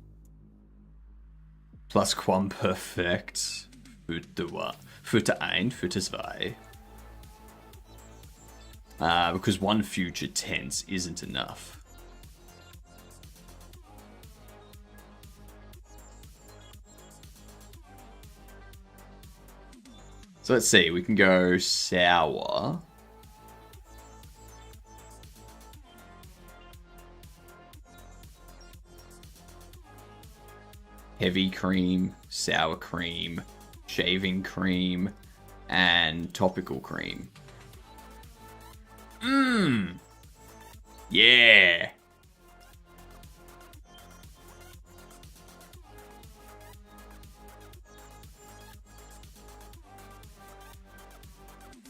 plusquamperfekt, für ein, für zwei. Because one future tense isn't enough. So let's see, we can go sour. Heavy cream, sour cream, shaving cream, and topical cream. Mmm. Yeah.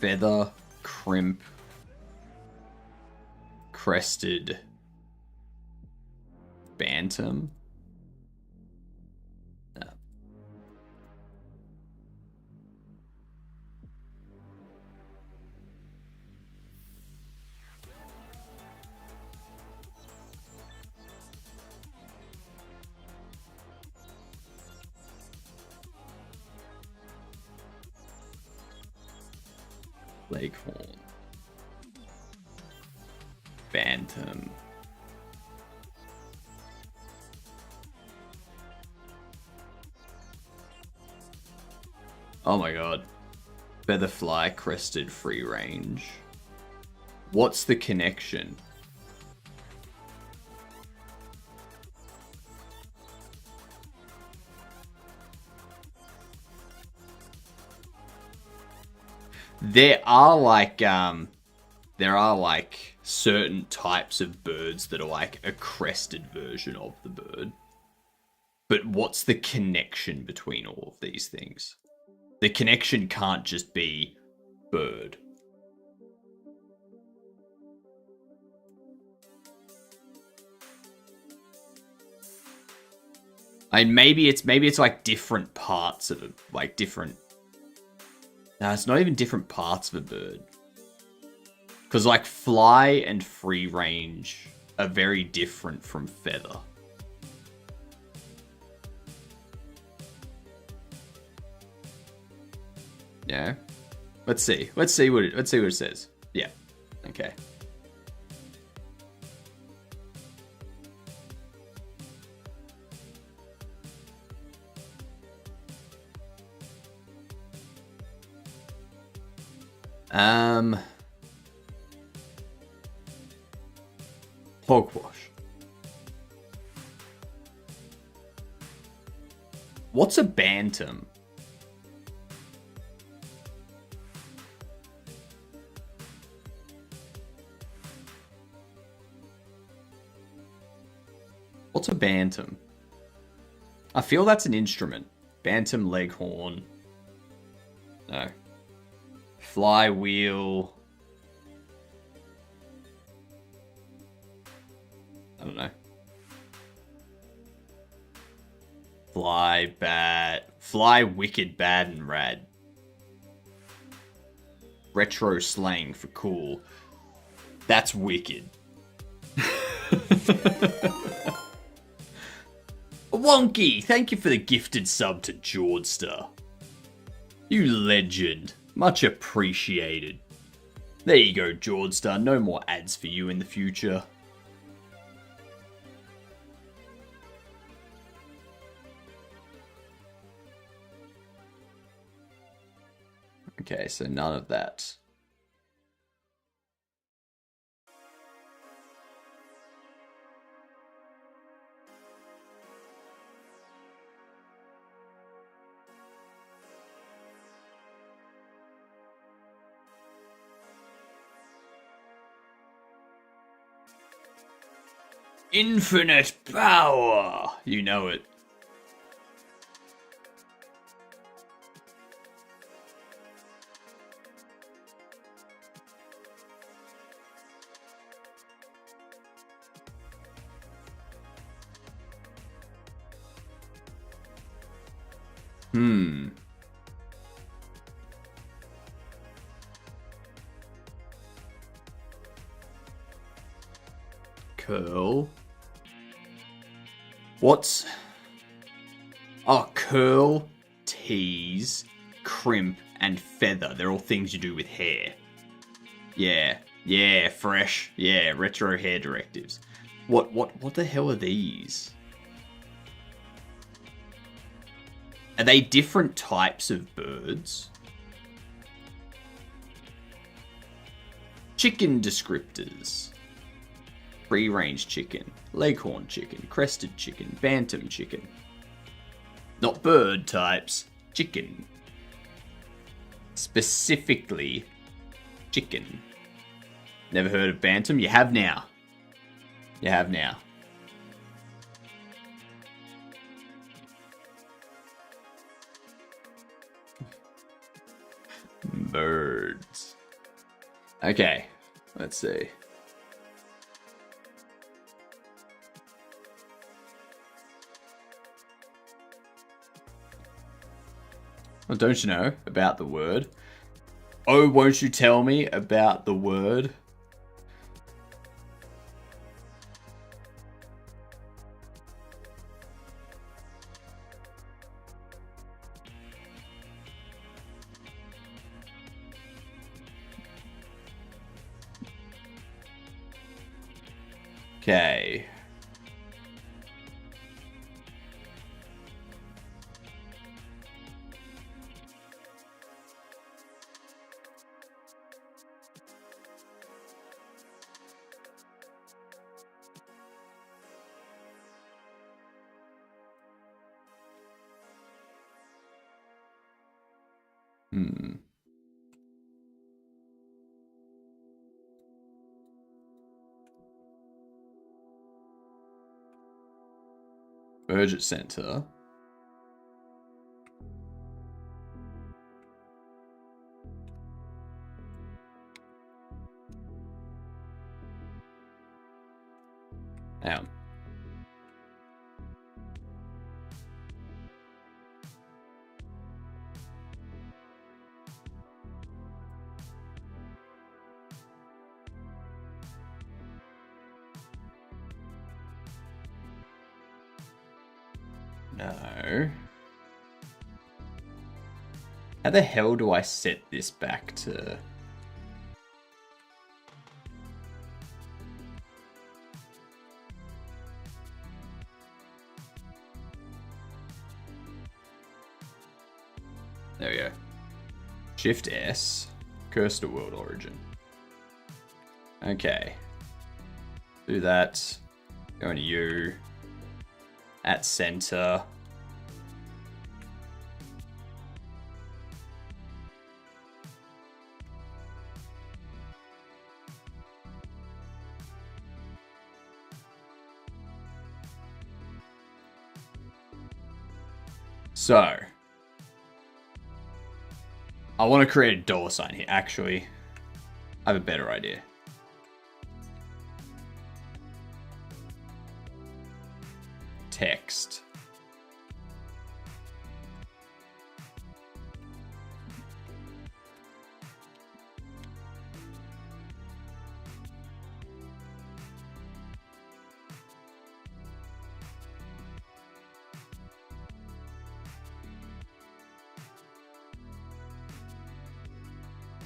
Feather, crimp, crested, bantam. No. Leghorn, bantam, oh my god, featherfly, crested, free range. What's the connection? There are like certain types of birds that are like a crested version of the bird. But what's the connection between all of these things? The connection can't just be bird. And maybe it's like different parts of it, like different. No, it's not even different parts of a bird. Because, like, fly and free range are very different from feather. Yeah. Let's see. Let's see what it says. Yeah. Okay. Hogwash. What's a bantam? What's a bantam? I feel that's an instrument. Bantam leghorn. No. Flywheel. I don't know. Fly bad. Fly wicked bad and rad. Retro slang for cool. That's wicked. Wonky, thank you for the gifted sub to Jordster. You legend. Much appreciated. There you go, Jordster. No more ads for you in the future. Okay, so none of that. Infinite power! You know it. Curl. What's... Oh, curl, tease, crimp, and feather. They're all things you do with hair. Yeah, fresh. Yeah, retro hair directives. What the hell are these? Are they different types of birds? Chicken descriptors. Free-range chicken, leghorn chicken, crested chicken, bantam chicken. Not bird types, chicken. Specifically, chicken. Never heard of bantam? You have now. You have now. Birds. Okay, let's see. Well, don't you know about the word? Oh, won't you tell me about the word? Okay. Urgent Center. Now. No. How the hell do I set this back to... There we go. Shift S. Curse to world origin. Okay. Do that. Go into you. At center. So, I want to create a dollar sign here. Actually, I have a better idea. Text.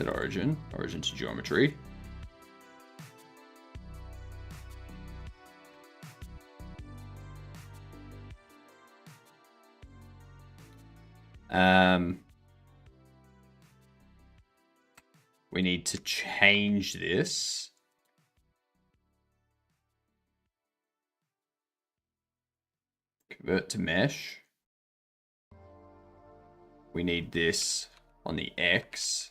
At origin to geometry. We need to change this. Convert to mesh. We need this on the X.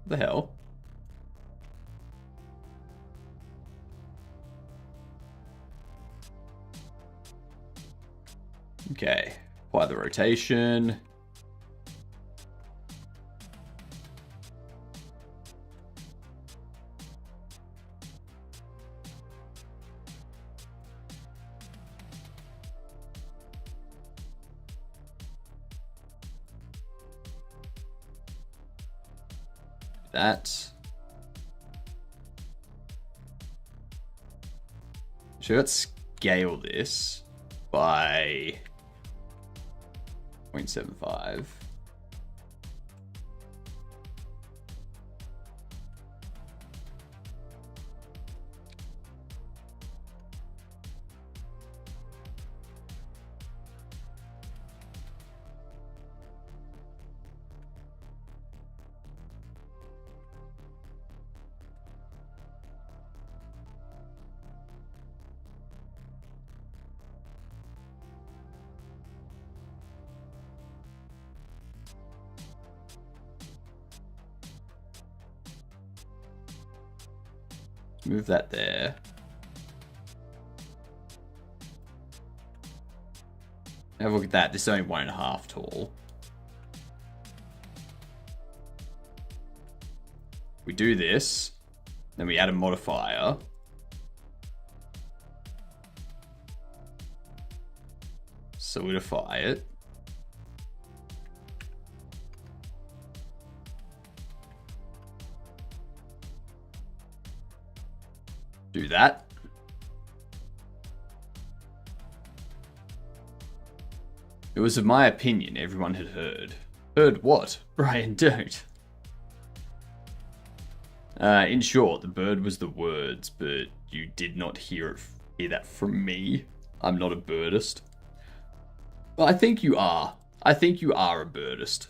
The hell? Okay, apply the rotation. That. So let's scale this by 0.75. Move that there. Have a look at that. This is only 1.5 tall. We do this, then we add a modifier. Solidify it. Do that. It was of my opinion everyone had heard. Heard what? Brian, don't. In short, the bird was the words, but you did not hear that from me. I'm not a birdist. Well, I think you are. I think you are a birdist.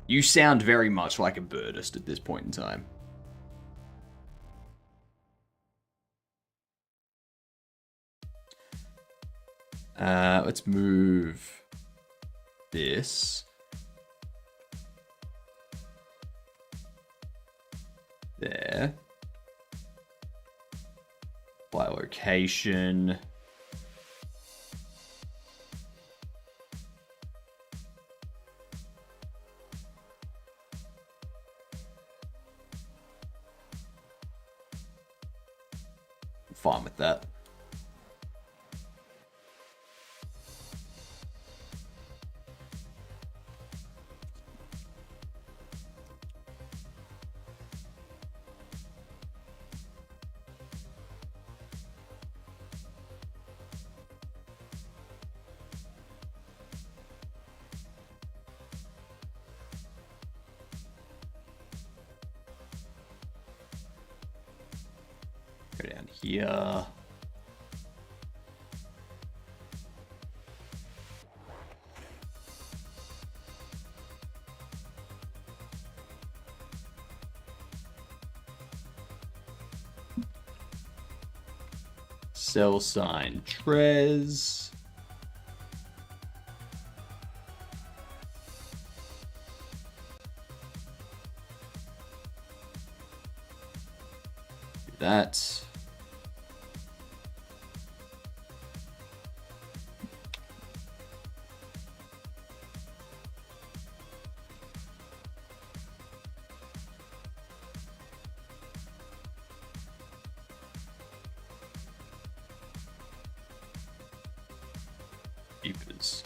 You sound very much like a birdist at this point in time. Let's move this there. By location. I'm fine with that. Go down here. Cell sign Trez. Do that. Keepers.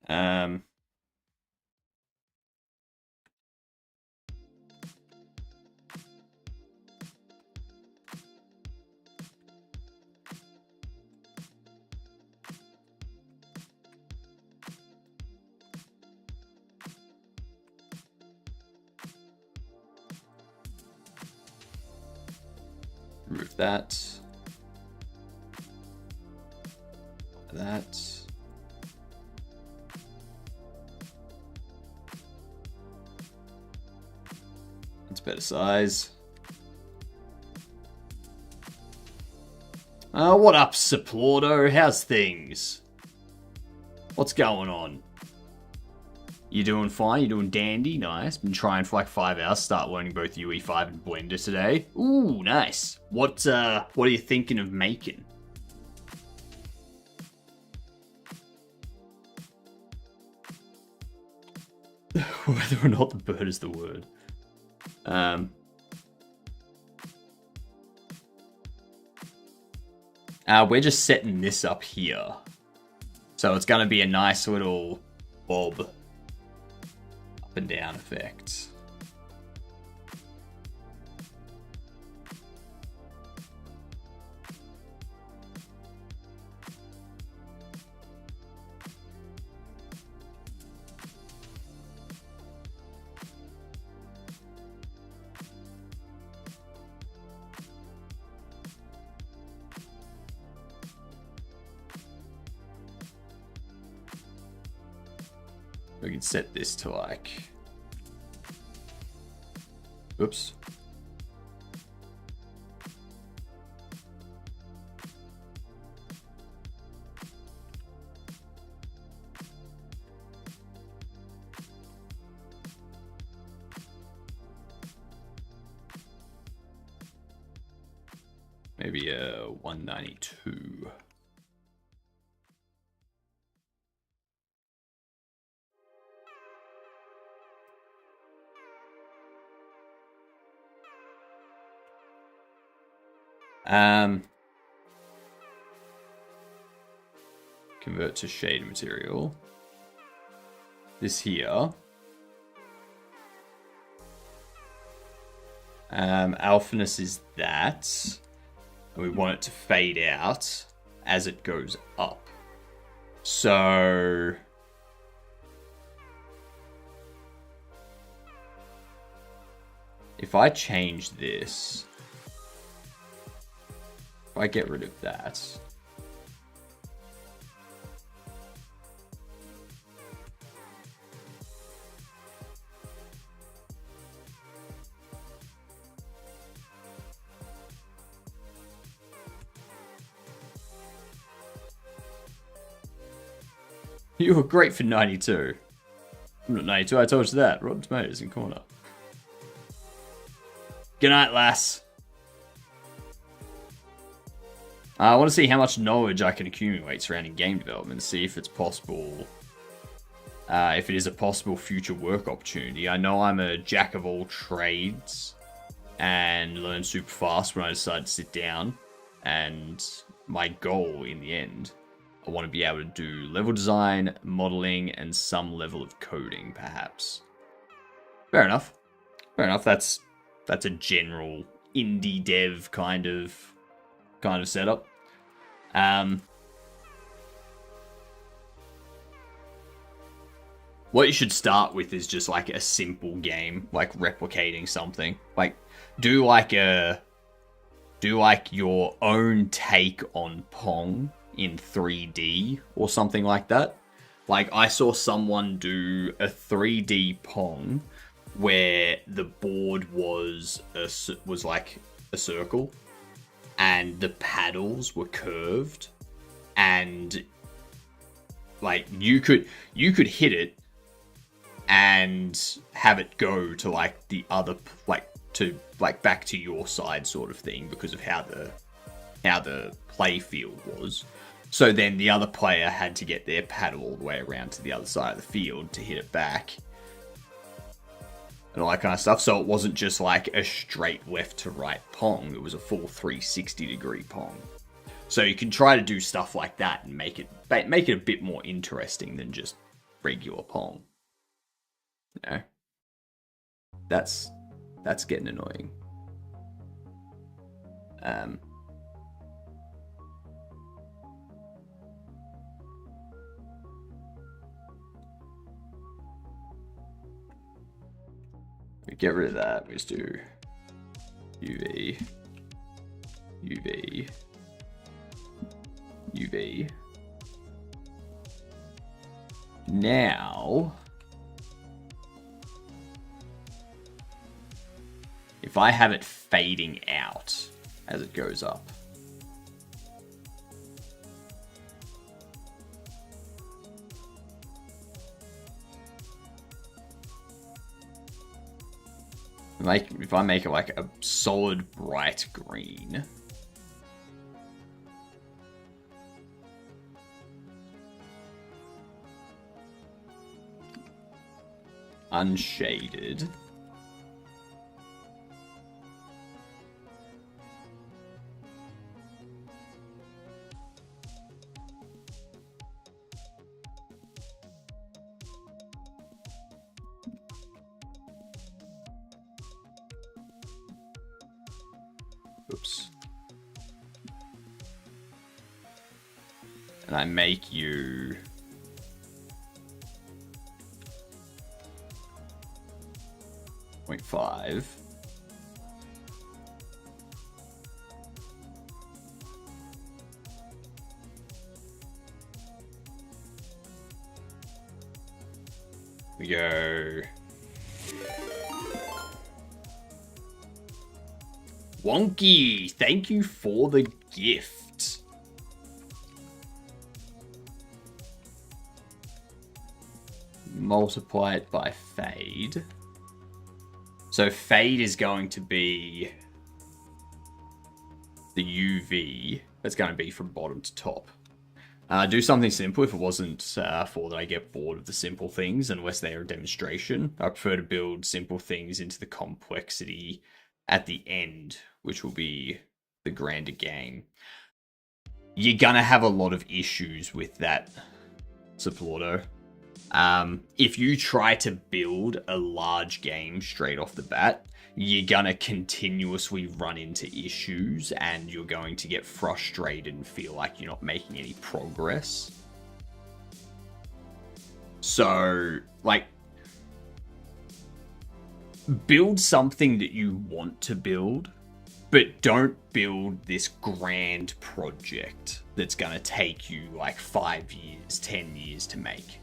Um, remove that. That. That's better size. What up, Saplordo? How's things? What's going on? You doing fine? You doing dandy? Nice. Been trying for like 5 hours. Start learning both UE5 and Blender today. Ooh, nice. What are you thinking of making? Whether or not the bird is the word. We're just setting this up here. So it's going to be a nice little bob up and down effect. We can set this to like, oops. Maybe a 192. Convert to shade material. This here. Alphaness is that. And we want it to fade out as it goes up. So if I change this, if I get rid of that, you were great for 92. I'm not 92, I told you that. Rotten Tomatoes in corner. Good night, lass. I want to see how much knowledge I can accumulate surrounding game development, see if it's possible, if it is a possible future work opportunity. I know I'm a jack of all trades and learn super fast when I decide to sit down, and my goal in the end, I want to be able to do level design, modeling, and some level of coding, perhaps. Fair enough. Fair enough. That's a general indie dev kind of setup. What you should start with is just like a simple game, like replicating something. Like do like your own take on Pong in 3D or something like that. Like I saw someone do a 3D Pong where the board was like a circle and the paddles were curved, and like you could hit it and have it go to like the other, like to like back to your side sort of thing, because of how the play field was. So then the other player had to get their paddle all the way around to the other side of the field to hit it back, and all that kind of stuff. So it wasn't just like a straight left to right Pong, it was a full 360 degree Pong. So you can try to do stuff like that and make it a bit more interesting than just regular Pong. You know? That's getting annoying. We get rid of that. We just do UV, UV, UV. Now, if I have it fading out as it goes up, if I make it like a solid bright green, unshaded, oops, and I make you 0.5. We go Wonky, thank you for the gift. Multiply it by fade. So fade is going to be the UV. That's going to be from bottom to top. Do something simple if it wasn't for that I get bored of the simple things unless they are a demonstration. I prefer to build simple things into the complexity at the end, which will be the grander game. You're going to have a lot of issues with that, Supporto. If you try to build a large game straight off the bat, you're gonna continuously run into issues and you're going to get frustrated and feel like you're not making any progress. So, like, build something that you want to build, but don't build this grand project that's gonna take you like 5 years, 10 years to make.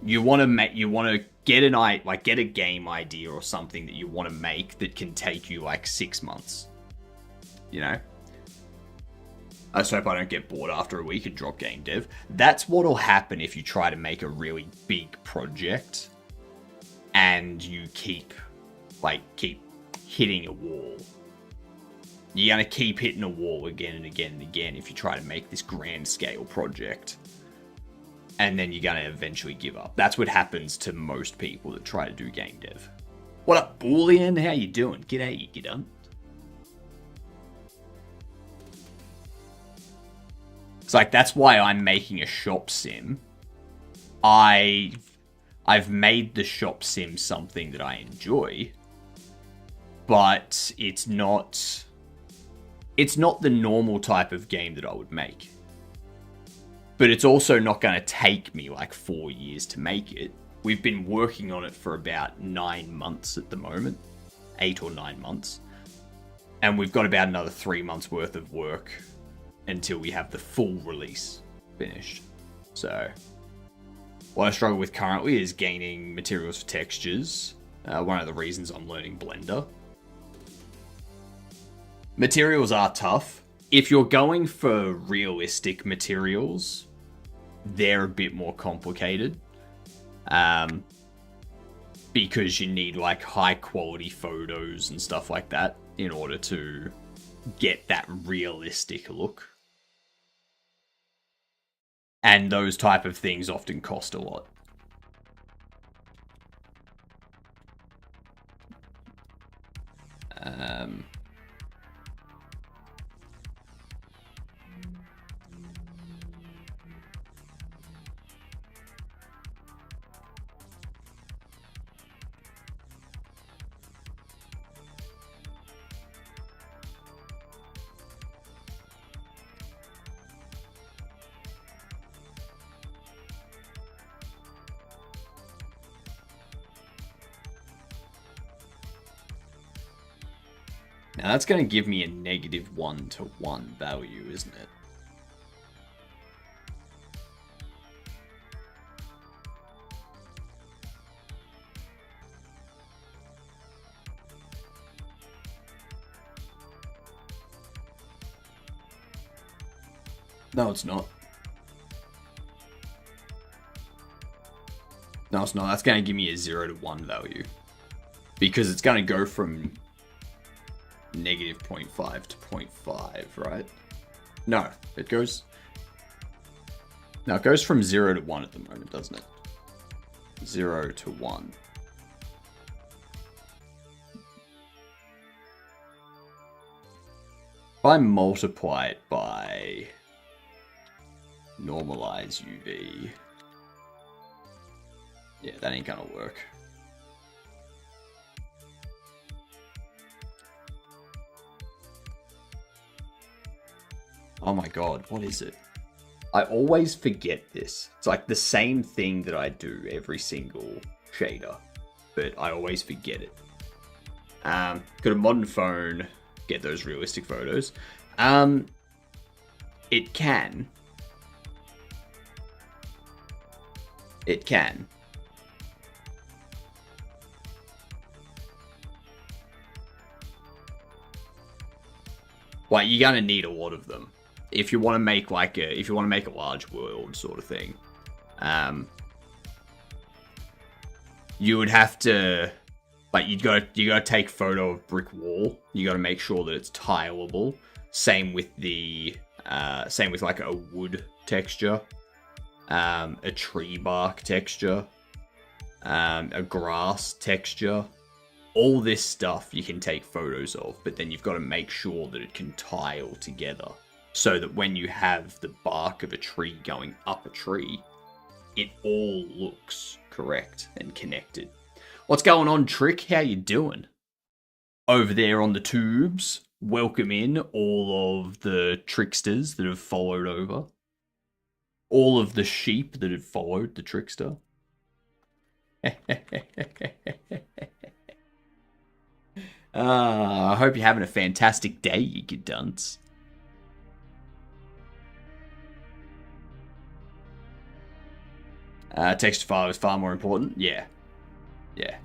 You want to get a game idea or something that you want to make that can take you like 6 months. You know? I just hope I don't get bored after a week and drop game dev. That's what'll happen if you try to make a really big project and you keep hitting a wall. You're going to keep hitting a wall again and again and again if you try to make this grand scale project. And then you're going to eventually give up. That's what happens to most people that try to do game dev. What up, Boolean? How you doing? G'day, you gidon. It's like, that's why I'm making a shop sim. I I've made the shop sim something that I enjoy, but it's not the normal type of game that I would make. But it's also not going to take me like 4 years to make it. We've been working on it for about 9 months at the moment. 8 or 9 months. And we've got about another 3 months worth of work until we have the full release finished. So, what I struggle with currently is gaining materials for textures. One of the reasons I'm learning Blender. Materials are tough. If you're going for realistic materials, they're a bit more complicated. Because you need like high quality photos and stuff like that in order to get that realistic look. And those type of things often cost a lot. Now that's going to give me a negative 1-to-1 value, isn't it? No, it's not. No, it's not. That's going to give me a 0-to-1 value. Because it's going to go from negative 0.5 to 0.5, right? No, it goes... No, it goes from 0 to 1 at the moment, doesn't it? 0 to 1. If I multiply it by normalize UV... Yeah, that ain't gonna work. Oh my god, what is it? I always forget this. It's like the same thing that I do every single shader, but I always forget it. Got a modern phone, get those realistic photos. It can. It can. Like, you're gonna need a lot of them if you want to make like a large world sort of thing. You would have to, like, you gotta take photo of brick wall. You gotta make sure that it's tileable. Same with like a wood texture, a tree bark texture, a grass texture. All this stuff you can take photos of, but then you've got to make sure that it can tile together so that when you have the bark of a tree going up a tree, it all looks correct and connected. What's going on, Trick? How you doing? Over there on the tubes, welcome in all of the tricksters that have followed over. All of the sheep that have followed the trickster. I hope you're having a fantastic day, you good dunce. Text file is far more important. Yeah. Yeah.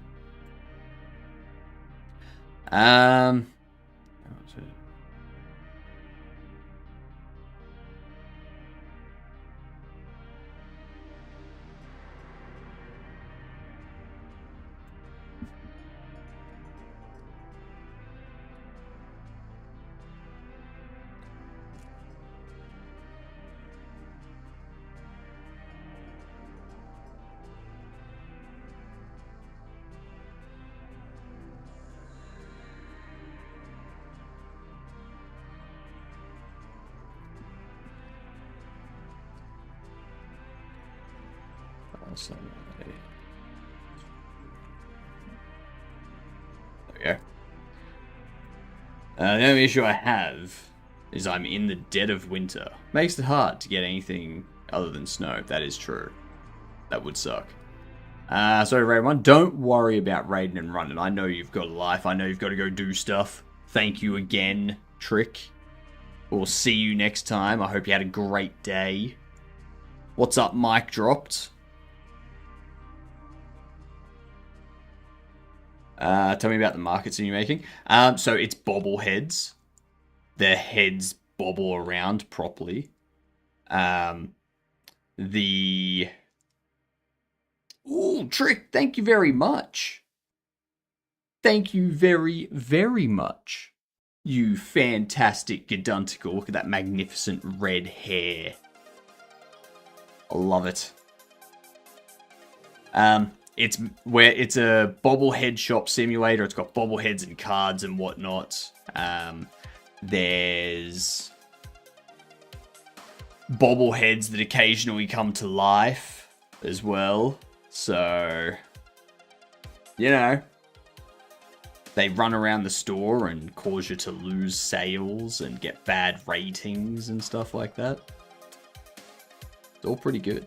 The only issue I have is I'm in the dead of winter. Makes it hard to get anything other than snow. That is true. That would suck. So Raid 1, don't worry about raiding and running. I know you've got a life. I know you've got to go do stuff. Thank you again, Trick. We'll see you next time. I hope you had a great day. What's up, Mike Dropped? Tell me about the markets that you're making. So it's bobbleheads. The heads bobble around properly. Ooh, Trick, thank you very much. Thank you very, very much. You fantastic Gaduntical. Look at that magnificent red hair. I love it. It's a bobblehead shop simulator. It's got bobbleheads and cards and whatnot. There's bobbleheads that occasionally come to life as well. So, you know, they run around the store and cause you to lose sales and get bad ratings and stuff like that. It's all pretty good.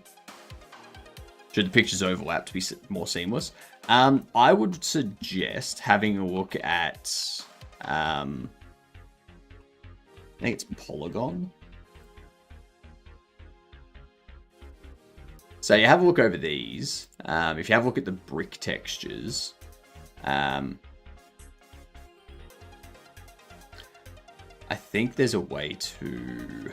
Should the pictures overlap to be more seamless? I would suggest having a look at, I think it's Polygon. So you have a look over these. If you have a look at the brick textures, I think there's a way to...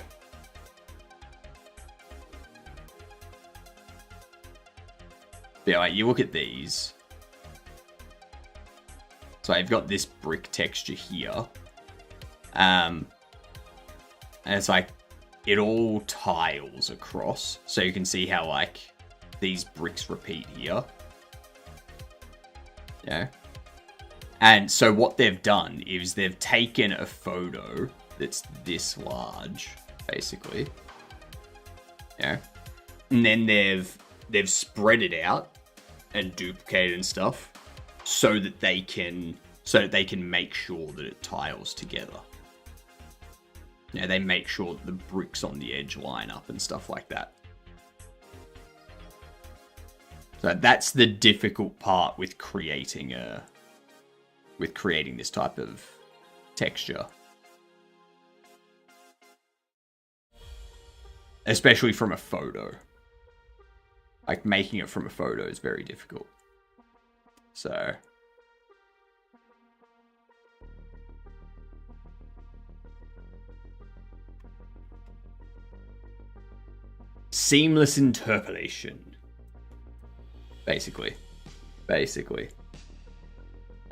Yeah, like, you look at these. So I've got this brick texture here. And it's like, it all tiles across. So you can see how, like, these bricks repeat here. Yeah. And so what they've done is they've taken a photo that's this large, basically. Yeah. And then they've spread it out and duplicated and stuff so that they can make sure that it tiles together. Yeah, they make sure that the bricks on the edge line up and stuff like that. So that's the difficult part with creating this type of texture. Especially from a photo. Like, making it from a photo is very difficult. So... seamless interpolation. Basically.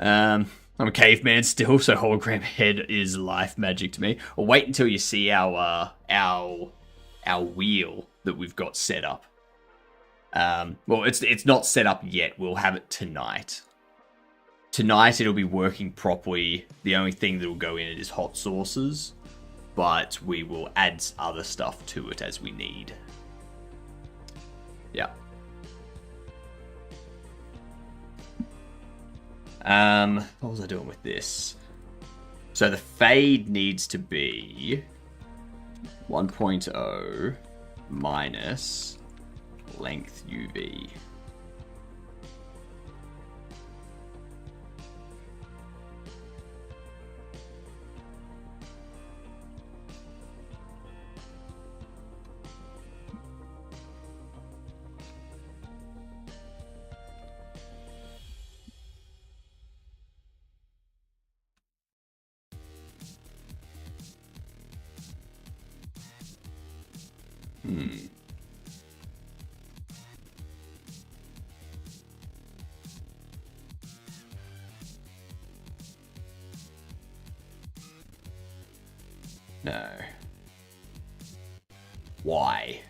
I'm a caveman still, so hologram head is life magic to me. Or wait until you see our wheel that we've got set up. Well, it's not set up yet. We'll have it tonight. Tonight it'll be working properly. The only thing that will go in it is hot sauces, but we will add other stuff to it as we need. Yeah. What was I doing with this? So the fade needs to be 1.0 minus length UV. No. Y.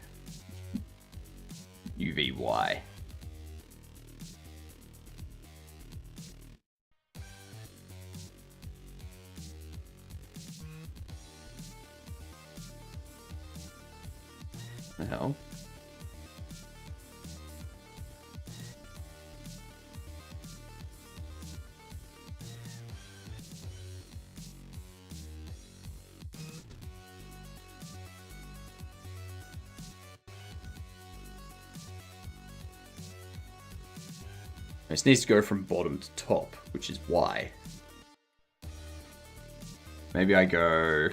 UVY. The hell? This needs to go from bottom to top, which is why. Maybe I go...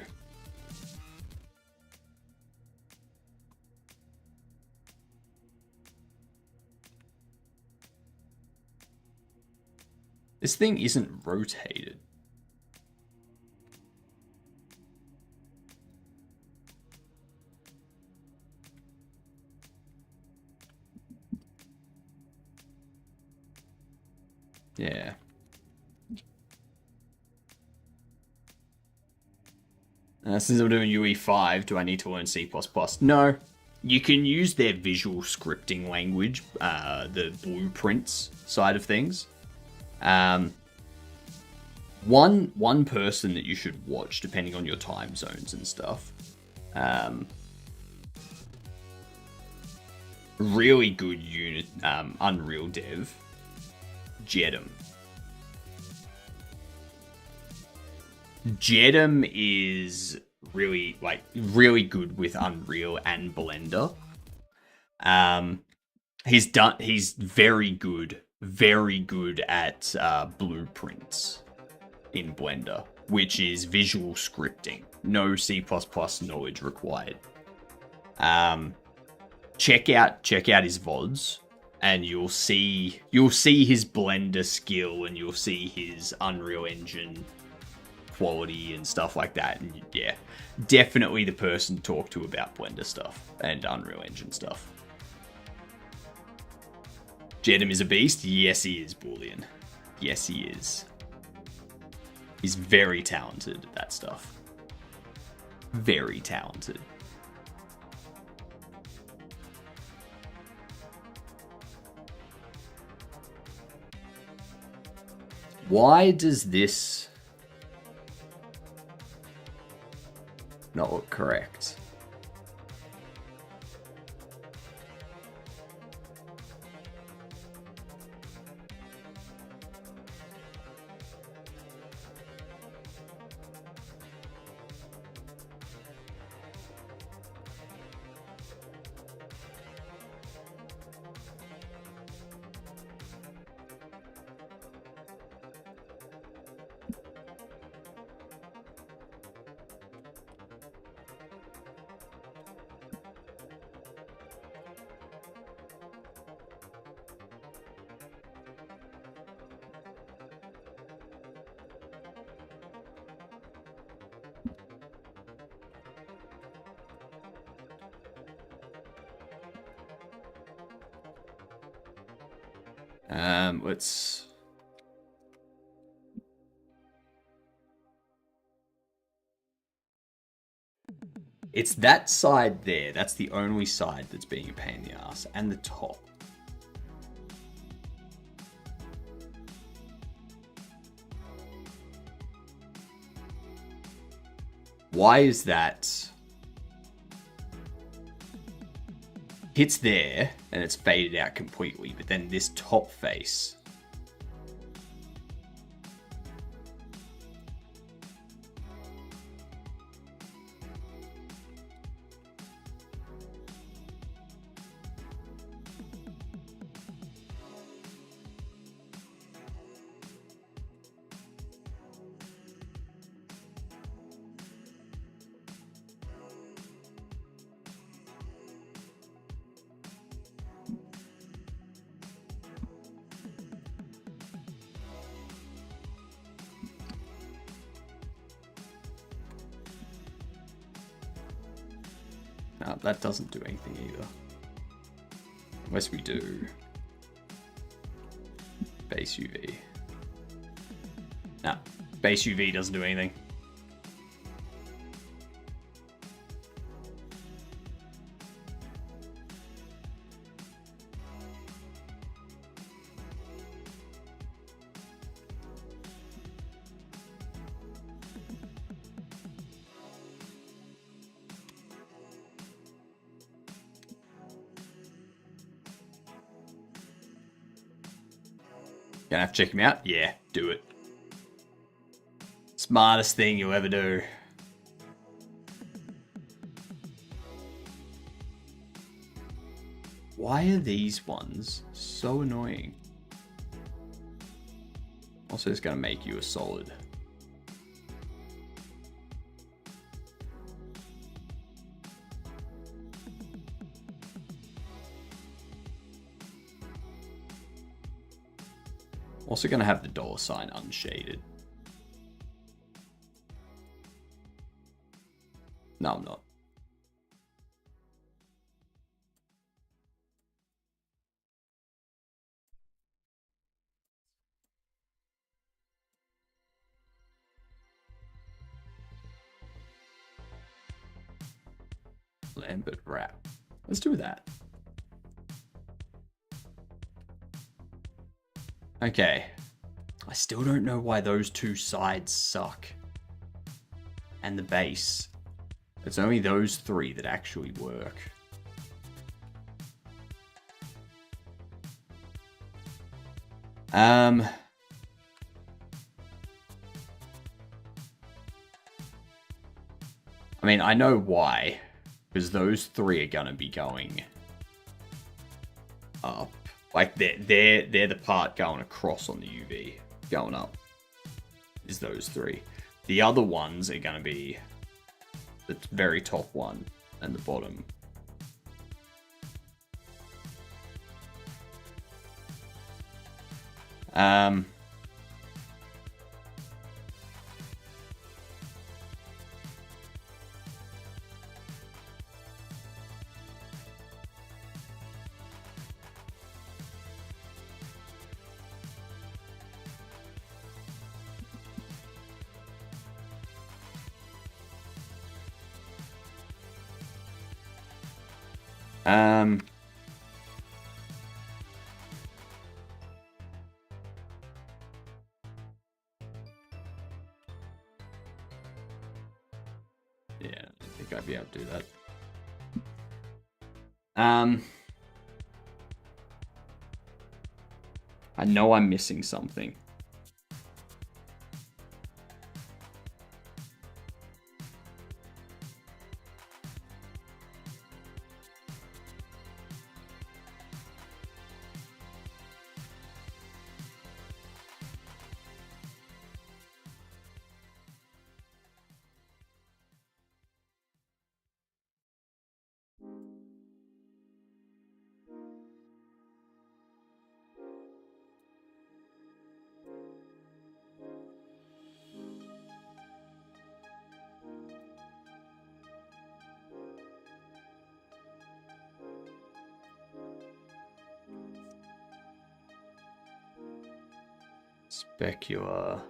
This thing isn't rotated. Yeah. Since I'm doing UE5, do I need to learn C++? No. You can use their visual scripting language, the blueprints side of things. One person that you should watch, depending on your time zones and stuff. Really good unit, Unreal dev. Jedem. Jedem is really good with Unreal and Blender. He's very good at blueprints in Blender, which is visual scripting. No C++ knowledge required. Check out his VODs. And you'll see his Blender skill, and you'll see his Unreal Engine quality and stuff like that. And yeah, definitely the person to talk to about Blender stuff and Unreal Engine stuff. Jedem is a beast? Yes, he is, Boolean. Yes, he is. He's very talented at that stuff. Very talented. Why does this not look correct? Let's... It's that side there. That's the only side that's being a pain in the ass. And the top. Why is that? Hits there, and it's faded out completely. But then this top face... No, that doesn't do anything either. Unless we do base UV. No, base UV doesn't do anything. Gonna have to check him out? Yeah, do it. Smartest thing you'll ever do. Why are these ones so annoying? Also, it's going to make you a solid. Also going to have the $ unshaded. No, I'm not. Lambert wrap. Let's do that. Okay. I still don't know why those two sides suck. And the base. It's only those three that actually work. I mean, I know why. Because those three are gonna be going up. Like, they're the part going across on the UV. Going up. Is those three. The other ones are gonna be the very top one and the bottom. Yeah, I think I'd be able to do that. I know I'm missing something. Specular.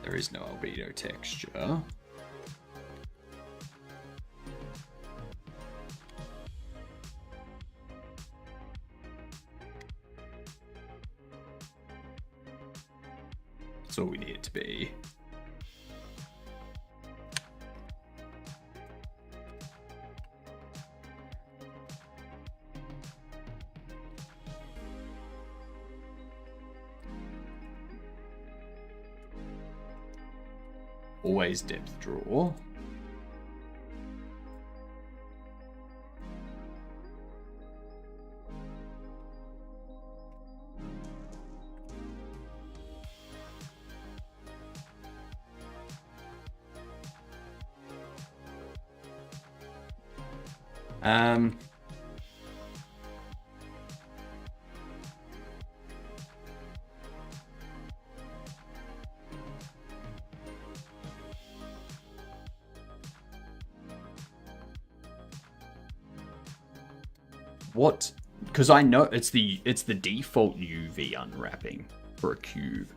There is no albedo texture. That's all we need it to be. Always depth draw. What? Because I know it's the default UV unwrapping for a cube.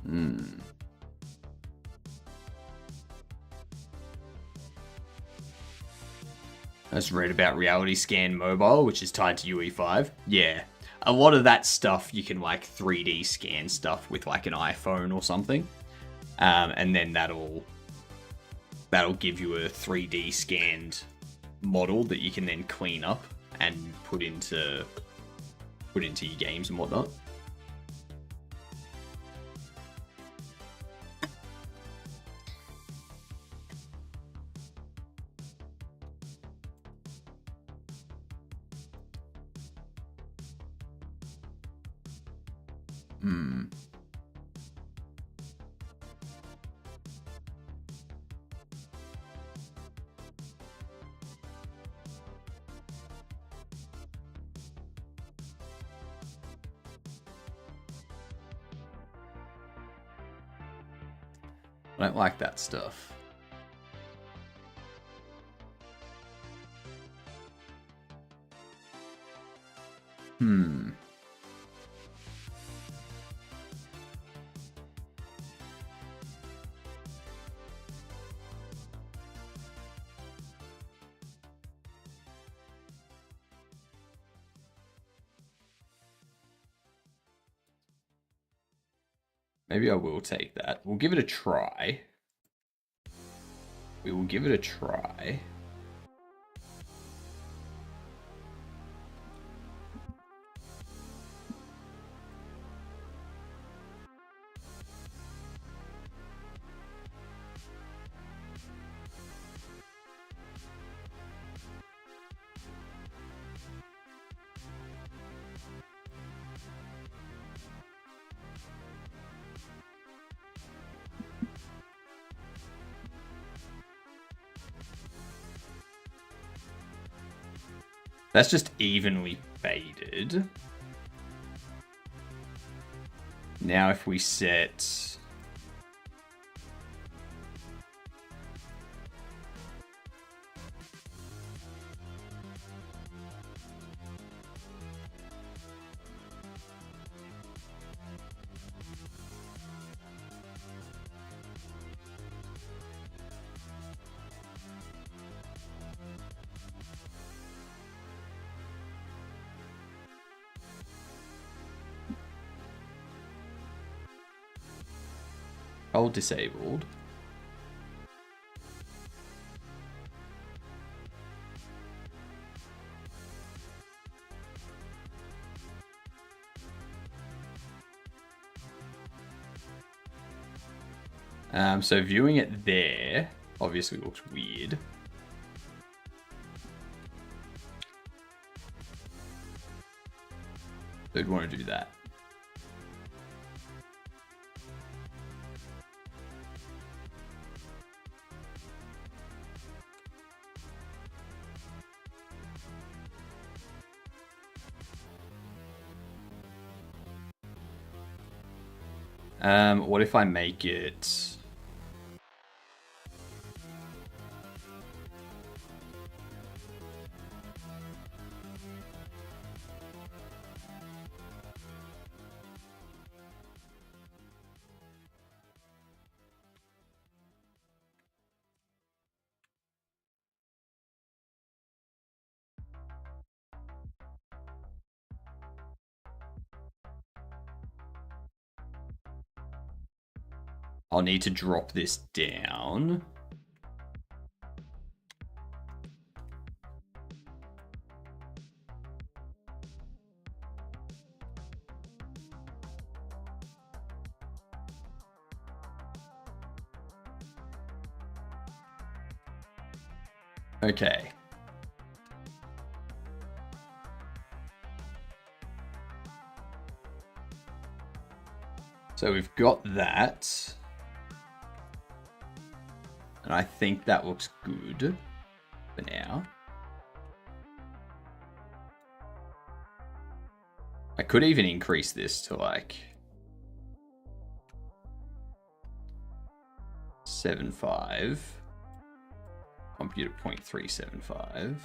I just read about Reality Scan Mobile, which is tied to UE5. Yeah, a lot of that stuff you can like 3D scan stuff with like an iPhone or something, and then that'll give you a 3D scanned model that you can then clean up and put into your games and whatnot. I don't like that stuff. Maybe I will take that. We'll give it a try. We will give it a try. That's just evenly faded. Now if we set... Hold disabled. So viewing it there obviously looks weird. They'd want to do that. What if I make it... I'll need to drop this down. Okay. So we've got that. And I think that looks good for now. I could even increase this to like 7.5. Computer 0.375.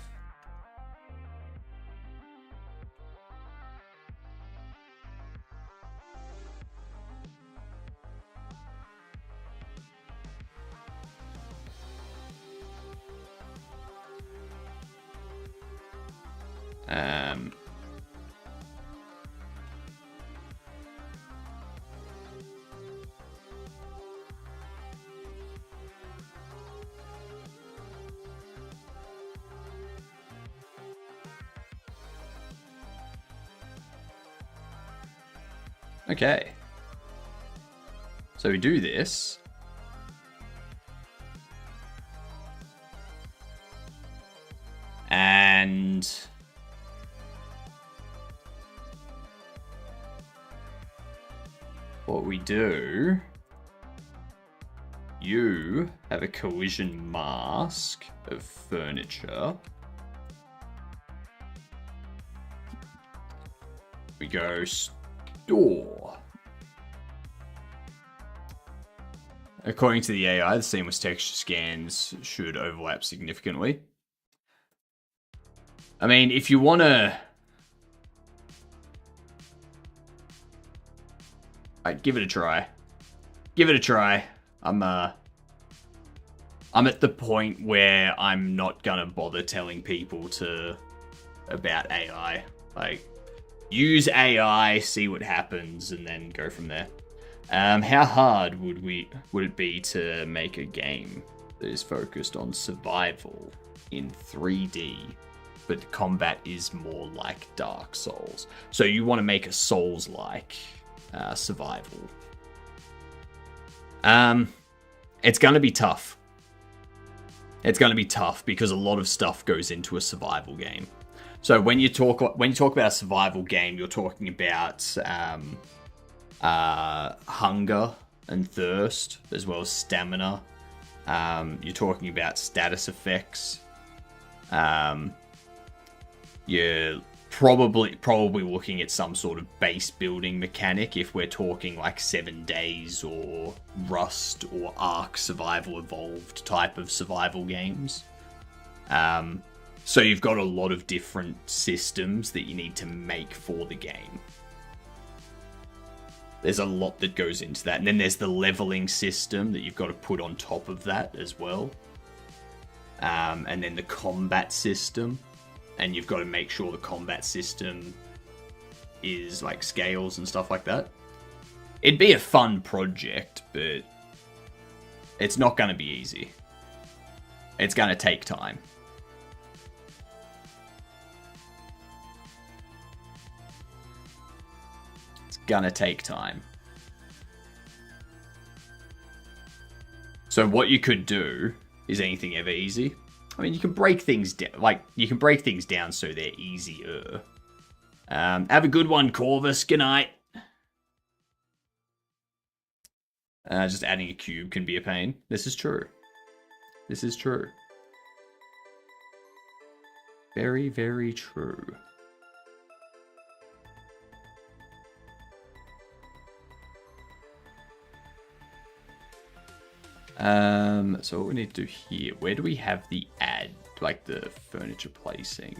Um, okay. So we do this. And what we do, you have a collision mask of furniture. We go store. According to the AI, the seamless texture scans should overlap significantly. I mean, if you want to... Alright, give it a try. Give it a try. I'm at the point where I'm not gonna bother telling people about AI. Like, use AI, see what happens, and then go from there. How hard would it be to make a game that is focused on survival in 3D, but the combat is more like Dark Souls? So you want to make a Souls-like survival. It's going to be tough. It's going to be tough because a lot of stuff goes into a survival game. So when you talk about a survival game, you're talking about hunger and thirst, as well as stamina. You're talking about status effects. You're probably looking at some sort of base building mechanic if we're talking like 7 Days or Rust or Ark Survival Evolved type of survival games. So you've got a lot of different systems that you need to make for the game. There's a lot that goes into that. And then there's the leveling system that you've got to put on top of that as well. And then the combat system. And you've got to make sure the combat system is like scales and stuff like that. It'd be a fun project, but it's not going to be easy. It's going to take time. It's going to take time. So what you could do, is anything ever easy? I mean, you can break things down, so they're easier. Have a good one, Corvus. Good night. Just adding a cube can be a pain. This is true. This is true. Very, very true. So what we need to do here, where do we have the ad, like the furniture placing?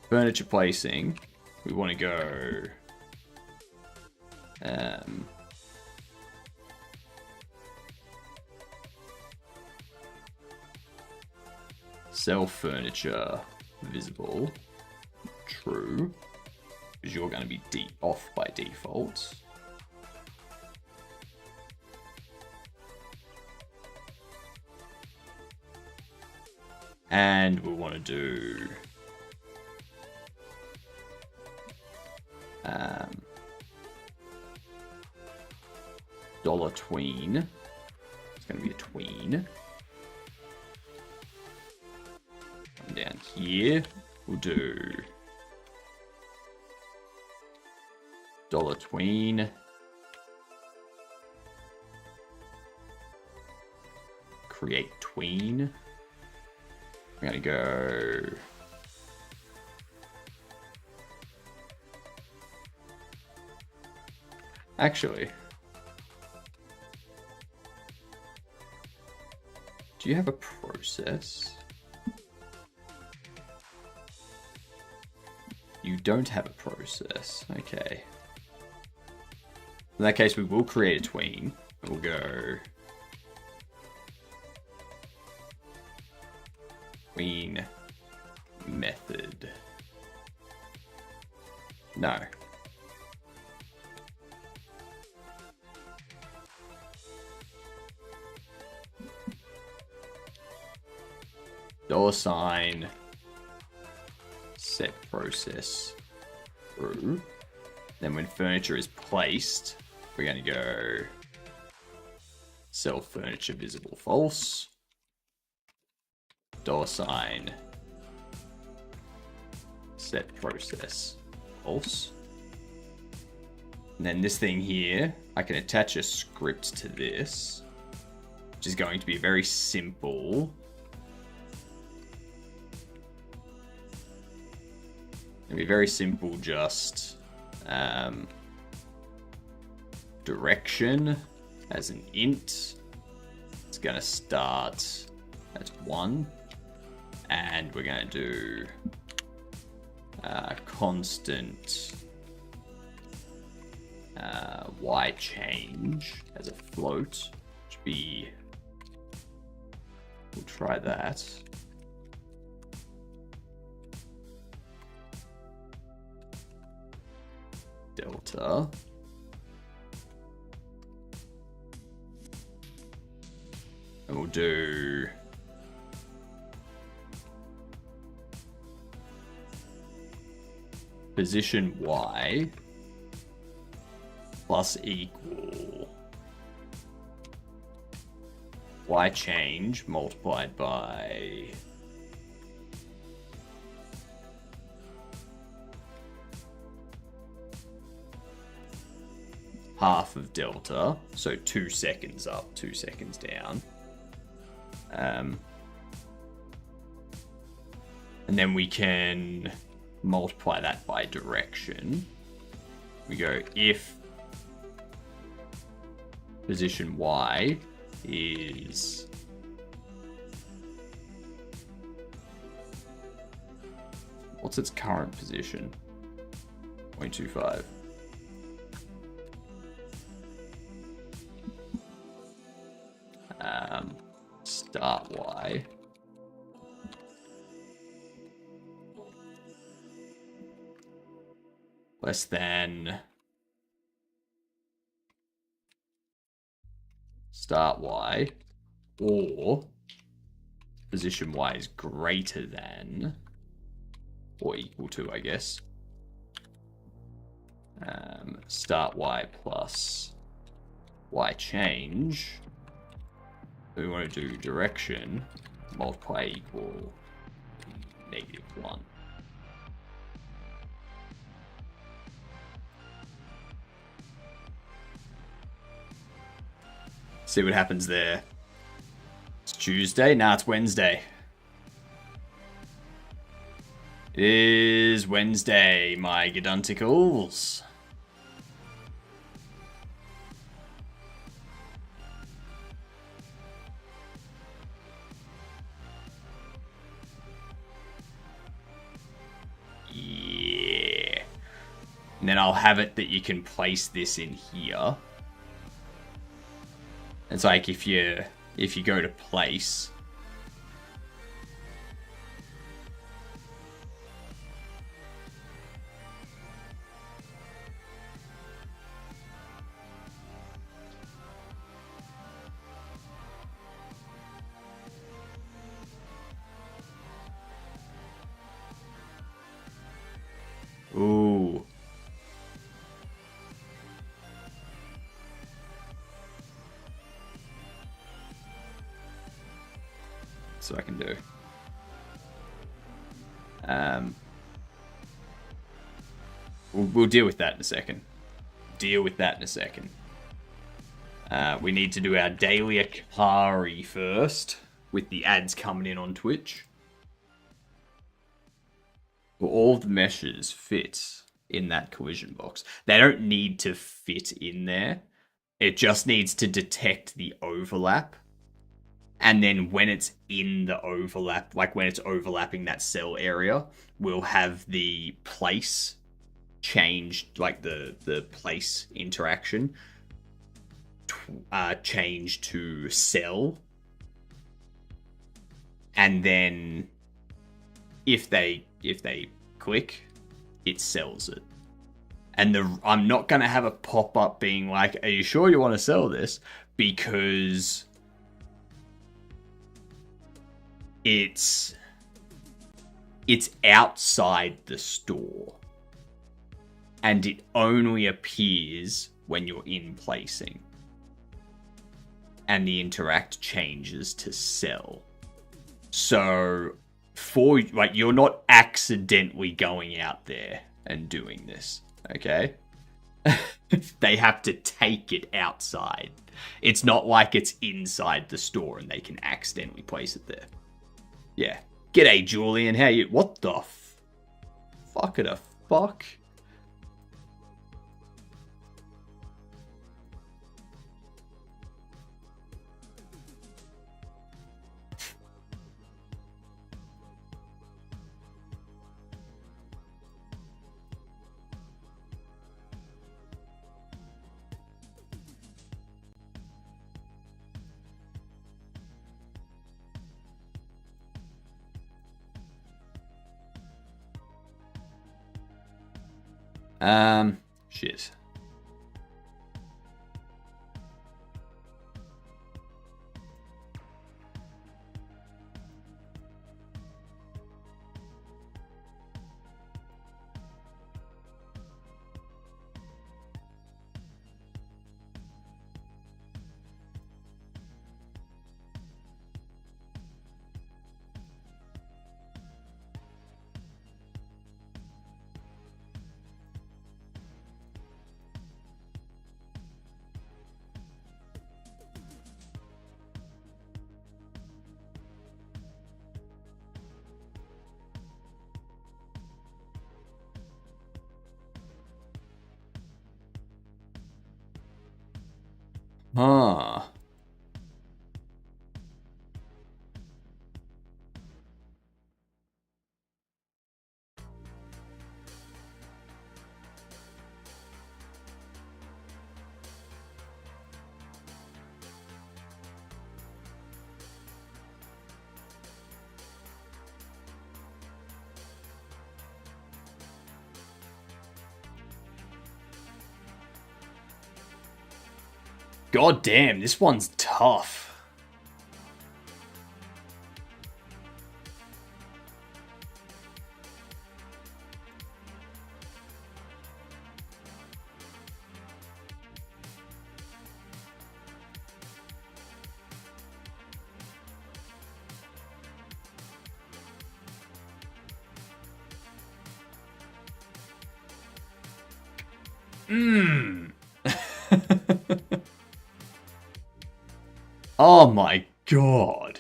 Furniture placing, we want to go, sell furniture, visible, true. Because you're going to be off by default. And we want to do dollar tween. It's going to be a tween. Come down here. We'll do dollar tween. Create tween. We're gonna go actually, do you have a process? You don't have a process. Okay. In that case, we will create a tween. We'll go Queen method. No. $sign set process through. Then when furniture is placed, we're going to go sell furniture visible false. $sign set process false. And then this thing here, I can attach a script to this, which is going to be very simple. It'll be very simple, just direction as an int. It's going to start at 1. And we're going to do constant y change as a float, which be, we'll try that. Delta. And we'll do position y plus equal y change multiplied by half of delta, so 2 seconds up, 2 seconds down. And then we can multiply that by direction. We go if position y is what's its current position? 0.25. Start y less than start y, or position y is greater than or equal to, I guess, start y plus y change. We want to do direction multiply equal -1. See what happens there. It's Tuesday? Nah, it's Wednesday. It is Wednesday, my Gedunticles. Yeah. And then I'll have it that you can place this in here. It's like if you go to place, ooh. So I can do. We'll deal with that in a second. We need to do our daily Akari first, with the ads coming in on Twitch. Will all the meshes fit in that collision box? They don't need to fit in there. It just needs to detect the overlap. And then when it's in the overlap, like when it's overlapping that cell area, we'll have the place changed, like the place interaction change to cell. And then if they click, it sells it. And I'm not gonna have a pop-up being like, "Are you sure you want to sell this?" Because it's outside the store, and it only appears when you're in placing, and the interact changes to sell. So you're not accidentally going out there and doing this, okay? They have to take it outside. It's not like it's inside the store and they can accidentally place it there. Yeah. G'day, Julian. How you? What the fuck it a fuck? Shit. Huh. God damn, this one's tough. Oh my god.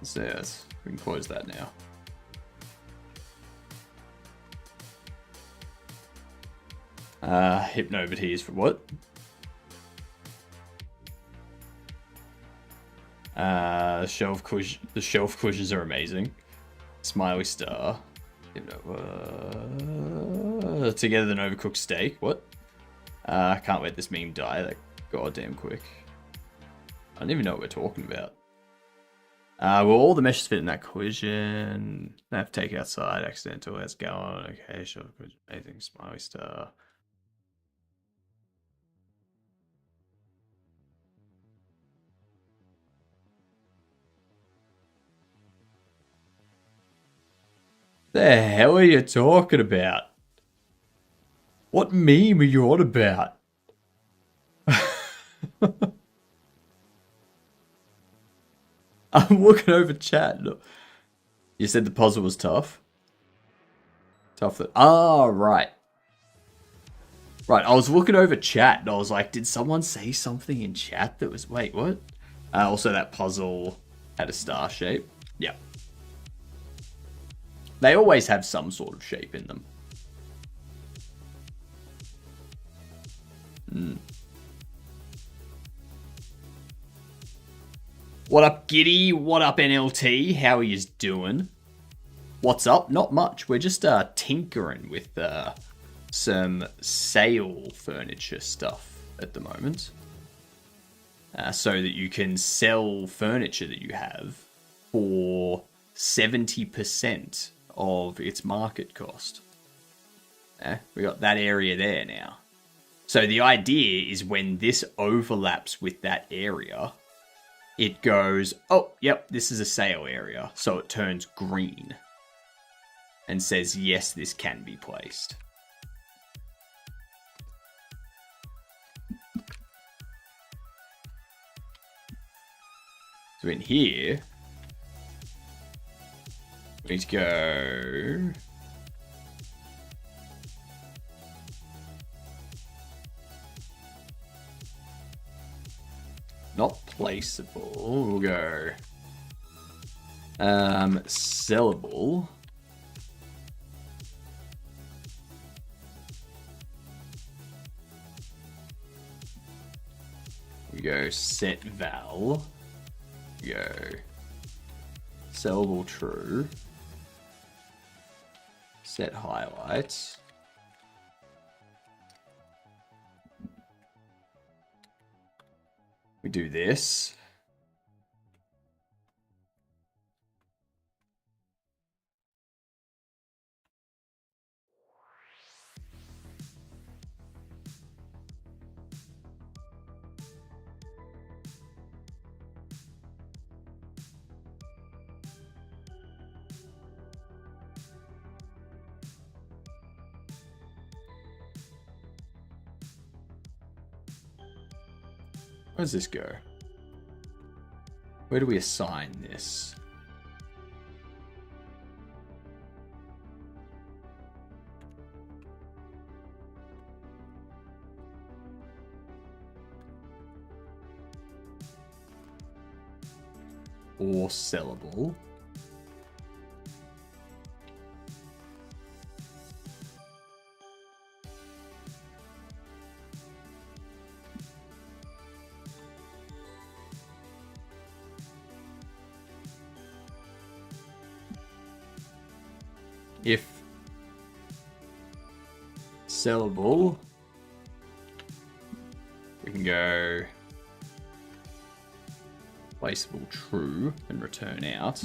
So yes, we can close that now. Hypnobity is for what? The shelf cushions are amazing. Smiley star. Together the overcooked steak. What? I can't let this meme die that goddamn quick. I don't even know what we're talking about. Will all the meshes fit in that collision? I have to take it outside. Accidental. Let's go on. Okay, sure. Amazing. Smiley star. The hell are you talking about? What meme are you on about? I'm looking over chat. You said the puzzle was tough? Tough that. Ah, right. Right, I was looking over chat and I was like, did someone say something in chat that was... Wait, what? Also, that puzzle had a star shape. Yeah. They always have some sort of shape in them. What up, Giddy? What up, NLT? How are you doing? What's up? Not much. We're just tinkering with some sale furniture stuff at the moment. So that you can sell furniture that you have for 70% of its market cost. We got that area there now. So the idea is when this overlaps with that area, it goes, oh, yep, this is a sale area. So it turns green and says, yes, this can be placed. So in here, we need to go... Not placeable. We'll go sellable. We go set val. We go sellable true. Set highlights. We do this. Where does this go? Where do we assign this? Or sellable. If sellable, we can go placeable true and return out.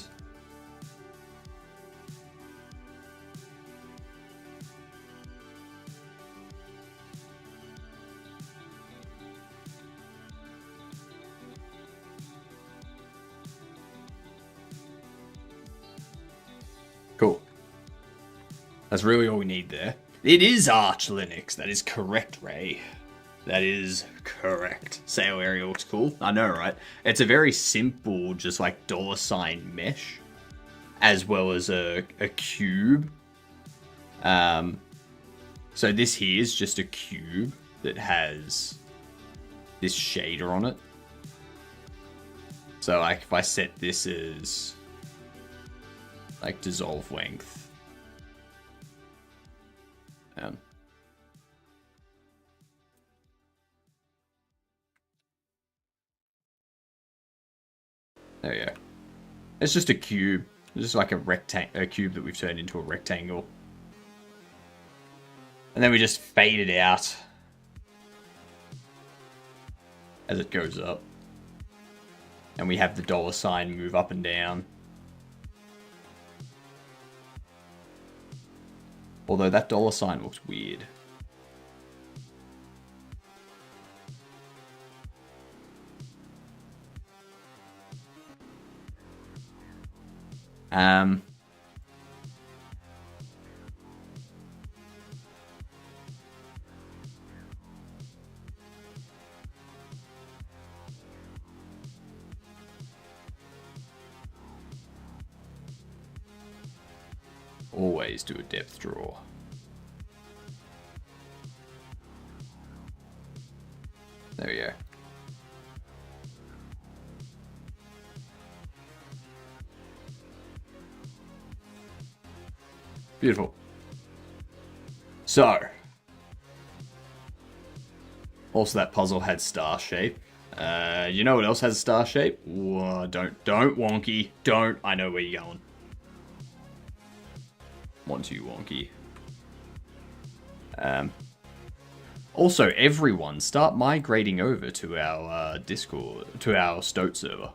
Cool. That's really all we need there. It is Arch Linux. That is correct, Ray. That is correct. Sale area looks cool. I know, right? It's a very simple, just like $ mesh, as well as a cube. So this here is just a cube that has this shader on it. So like if I set this as like dissolve length. There we go. It's just a cube. It's just like a cube that we've turned into a rectangle. And then we just fade it out as it goes up. And we have the $ move up and down. Although that $ looks weird. Always do a depth draw. There we go. Beautiful. So, also that puzzle had star shape. You know what else has a star shape? Whoa, don't, Wonky. Don't. I know where you're going. Want to, Wonky. Also, everyone, start migrating over to our Discord, to our Stoat server.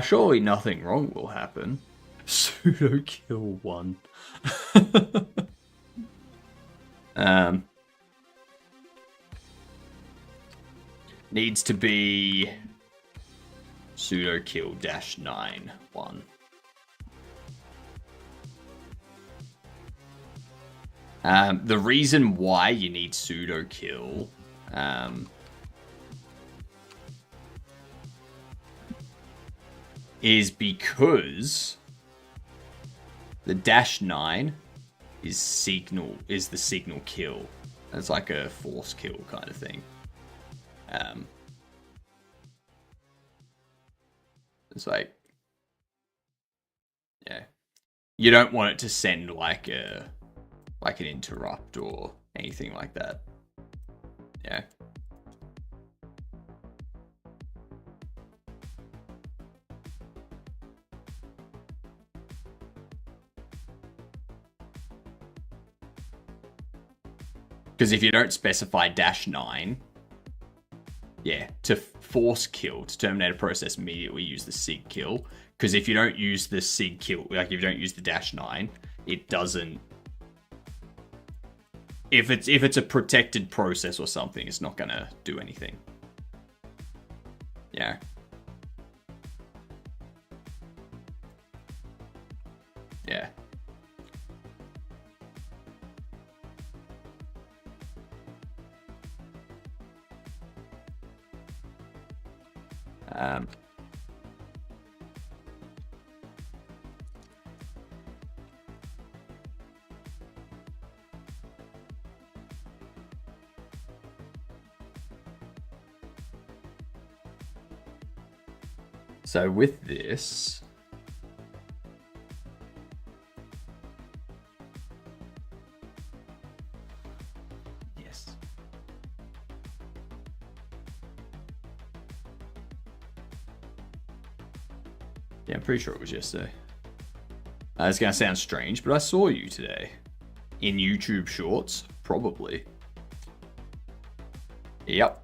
Surely nothing wrong will happen. Pseudo kill 1. Needs to be pseudo kill -9 1. The reason why you need pseudo kill is because the -9 is the signal kill. It's like a force kill kind of thing. It's like, yeah, you don't want it to send like an interrupt or anything like that. Yeah. Because if you don't specify -9, yeah, to force kill, to terminate a process immediately, use the sig kill. Because if you don't use the sig kill, like if you don't use the -9, it doesn't. If it's a protected process or something, it's not gonna do anything. Yeah. Yeah. So with this, yes. Yeah, I'm pretty sure it was yesterday. It's going to sound strange, but I saw you today. In YouTube Shorts, probably. Yep.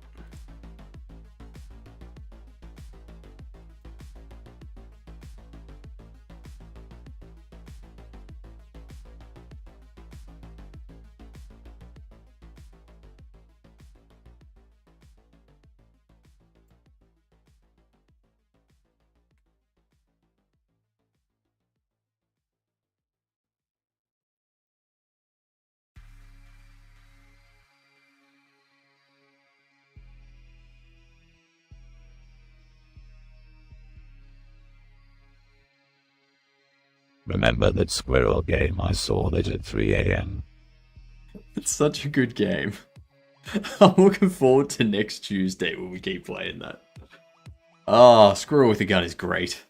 Remember that squirrel game? I saw that at 3 a.m. It's such a good game. I'm looking forward to next Tuesday when we keep playing that. Ah, Squirrel with a Gun is great.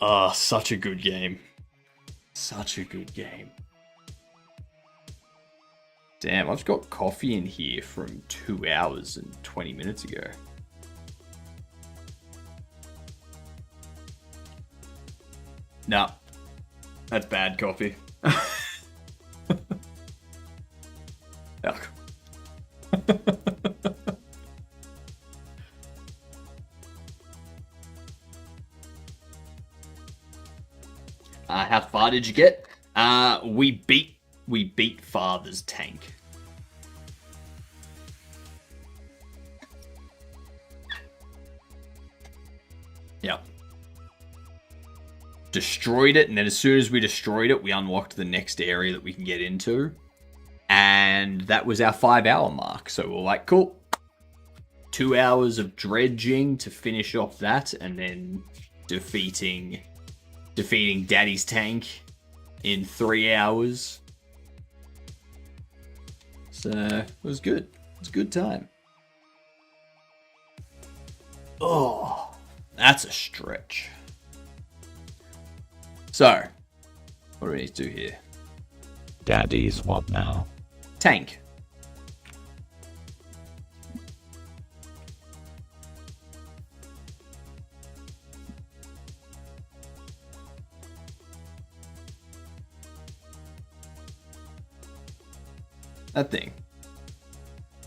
Ah, such a good game. Such a good game. Damn, I've got coffee in here from 2 hours and 20 minutes ago. Nah, that's bad coffee. Yuck. How far did you get? We beat Father's tank. Yep. Destroyed it, and then as soon as we destroyed it, we unlocked the next area that we can get into. And that was our 5-hour mark. So we're like, cool. 2 hours of dredging to finish off that, and then defeating Daddy's tank in 3 hours. So it was good. It was a good time. Oh, that's a stretch. So, what do we need to do here? Daddy's what now? Tank. That thing.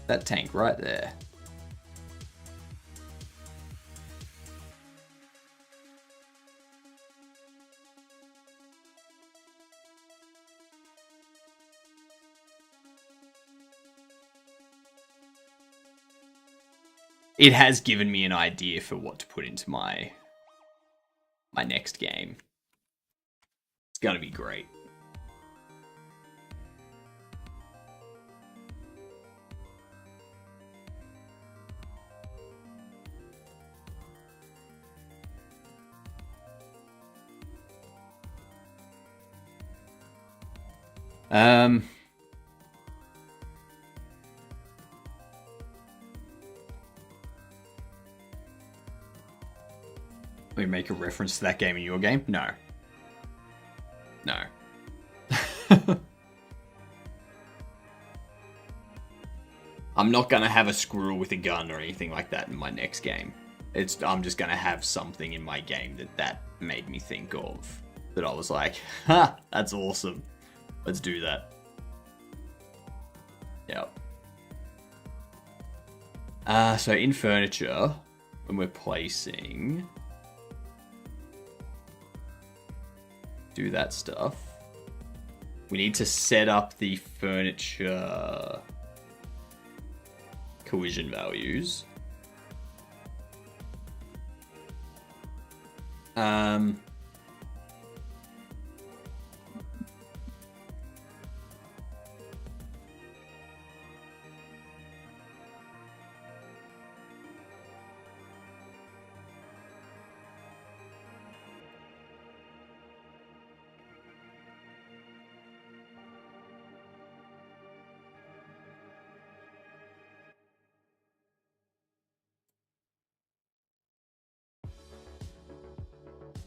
That tank right there. It has given me an idea for what to put into my next game. It's gonna be great. We make a reference to that game in your game? No. No. I'm not gonna have a squirrel with a gun or anything like that in my next game. I'm just gonna have something in my game that made me think of. That I was like, ha, that's awesome. Let's do that. Yep. So in furniture, when we're placing, do that stuff. We need to set up the furniture collision values.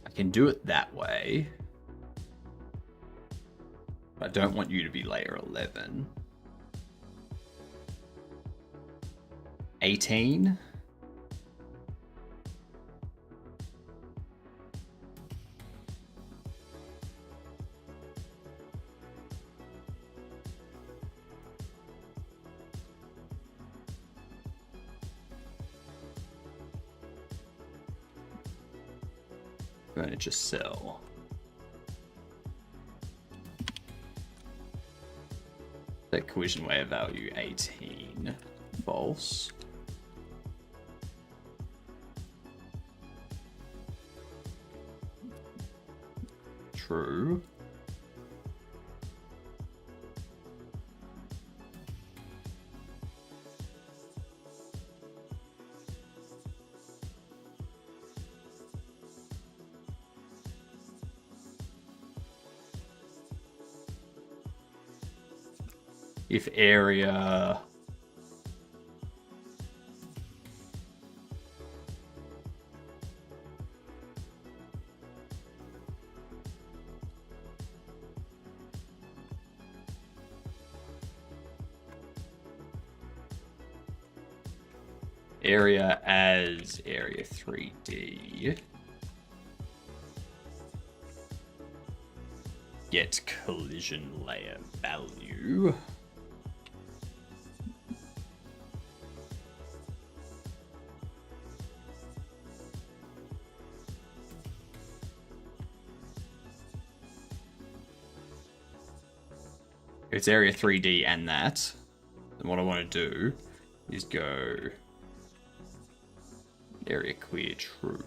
I can do it that way. But I don't want you to be layer 11. 18. Furniture cell. That collision layer value 18. False. True. If area as area 3D, get collision layer value. It's area 3D and that. And what I want to do is go area clear true.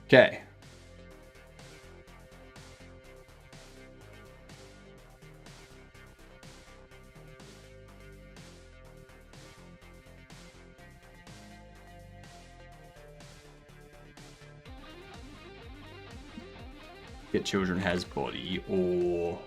Okay. Get children has body or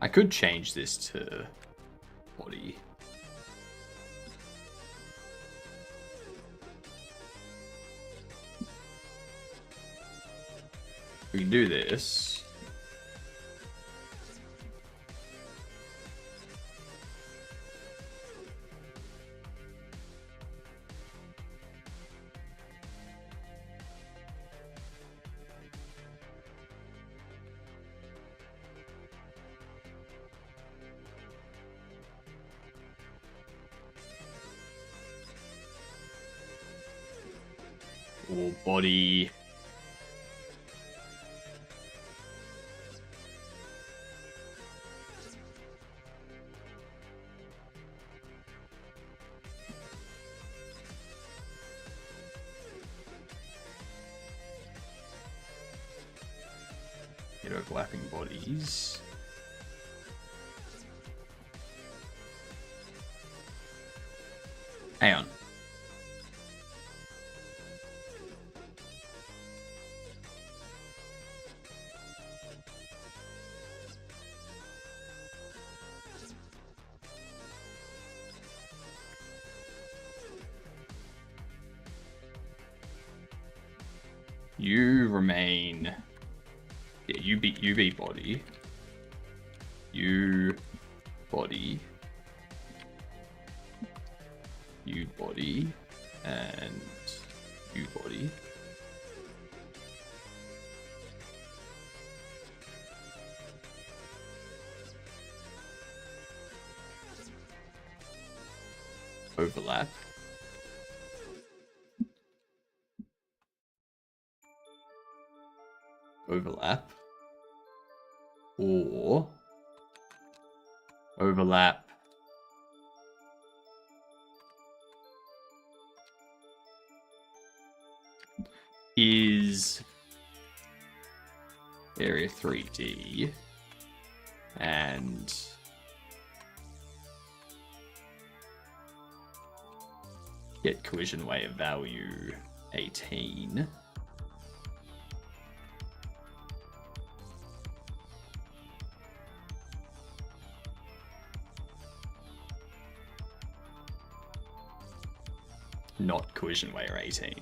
I could change this to body. We can do this. Or body. Get overlapping bodies. Hang on. You remain. Yeah, you be body. You body. You body. And you body. Overlap. Overlap. Or overlap is area 3D and get collision weight of value 18. Not collision weight 18.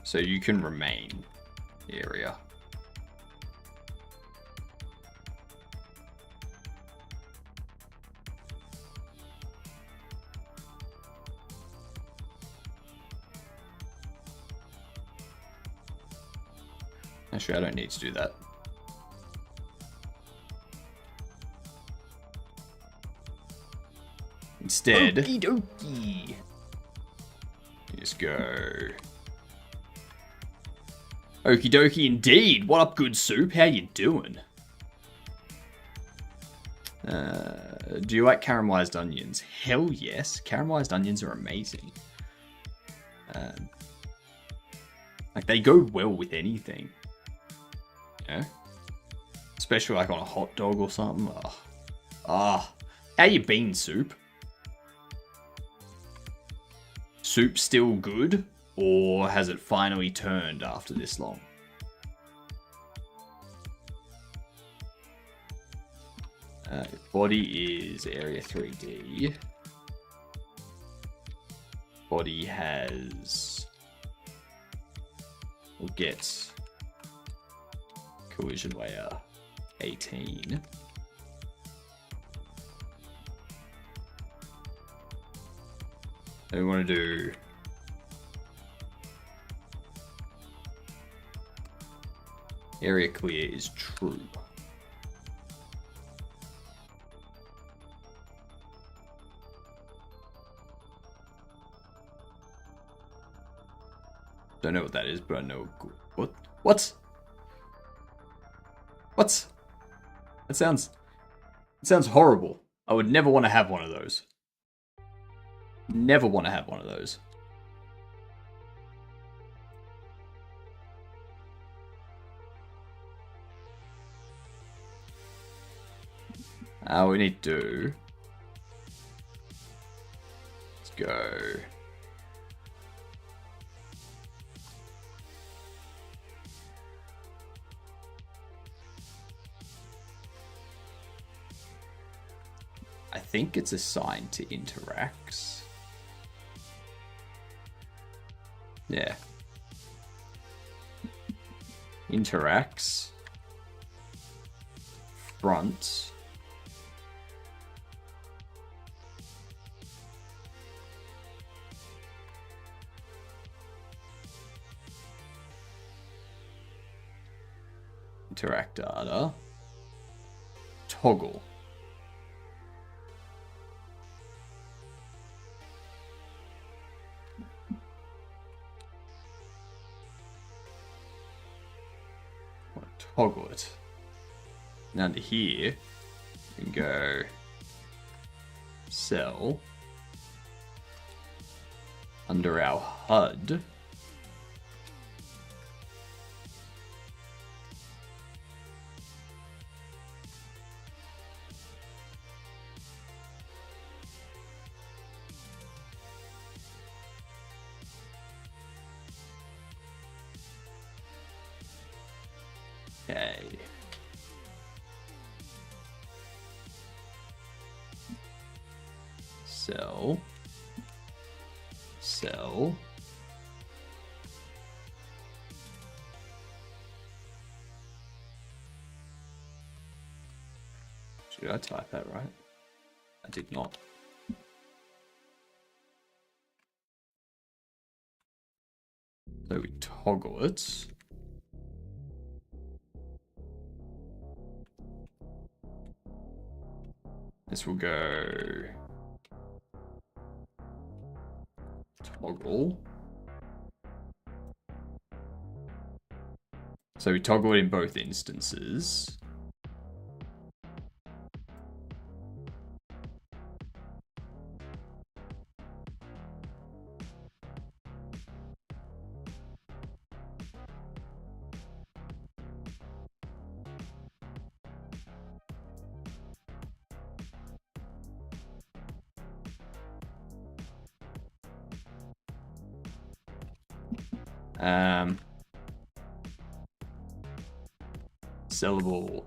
So you can remain area. Actually, I don't need to do that. Instead, okie dokie. Just go. Okie dokie indeed. What up, good soup? How you doing? Do you like caramelized onions? Hell yes. Caramelized onions are amazing. Like, they go well with anything. You know? Especially like on a hot dog or something. How you been, soup? Soup still good? Or has it finally turned after this long? Body is area 3D. Body has... We'll get collision layer 18. And we want to do area clear is true. Don't know what that is, but I know. What? What? What? That sounds. It sounds horrible. I would never want to have one of those. Never want to have one of those. We need to do. Let's go. think it's assigned to interacts. Yeah. Interacts. Front. Interact data. Toggle. Toggle it. And under here, we can go cell. Under our HUD, okay. Cell. Cell. Did I type that right? I did not. So we toggle it. This will go toggle. So we toggle it in both instances. Sellable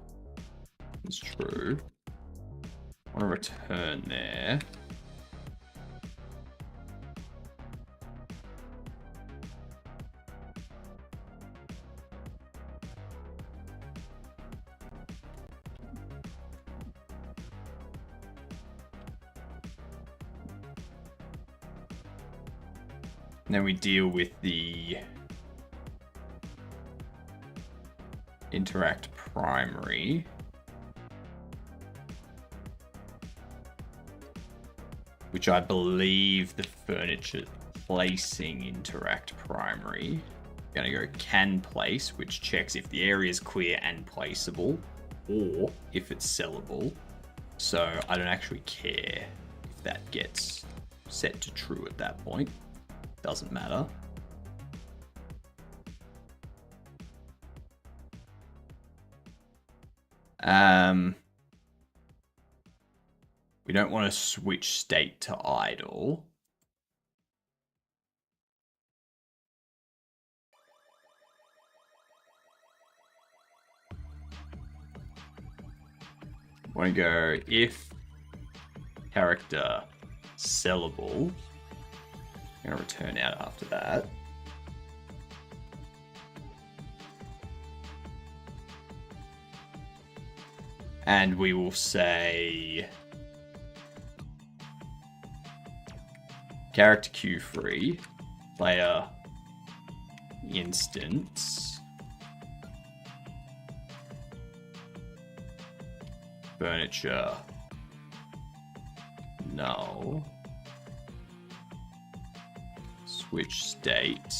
is true. I want to return there. And then we deal with the interact primary. Which I believe the furniture placing interact primary. I'm gonna go can place, which checks if the area is clear and placeable, or if it's sellable. So I don't actually care if that gets set to true at that point. Doesn't matter. We don't want to switch state to idle. Want to go if character sellable. I'm going to return out after that. And we will say character queue free, player instance, furniture null, switch state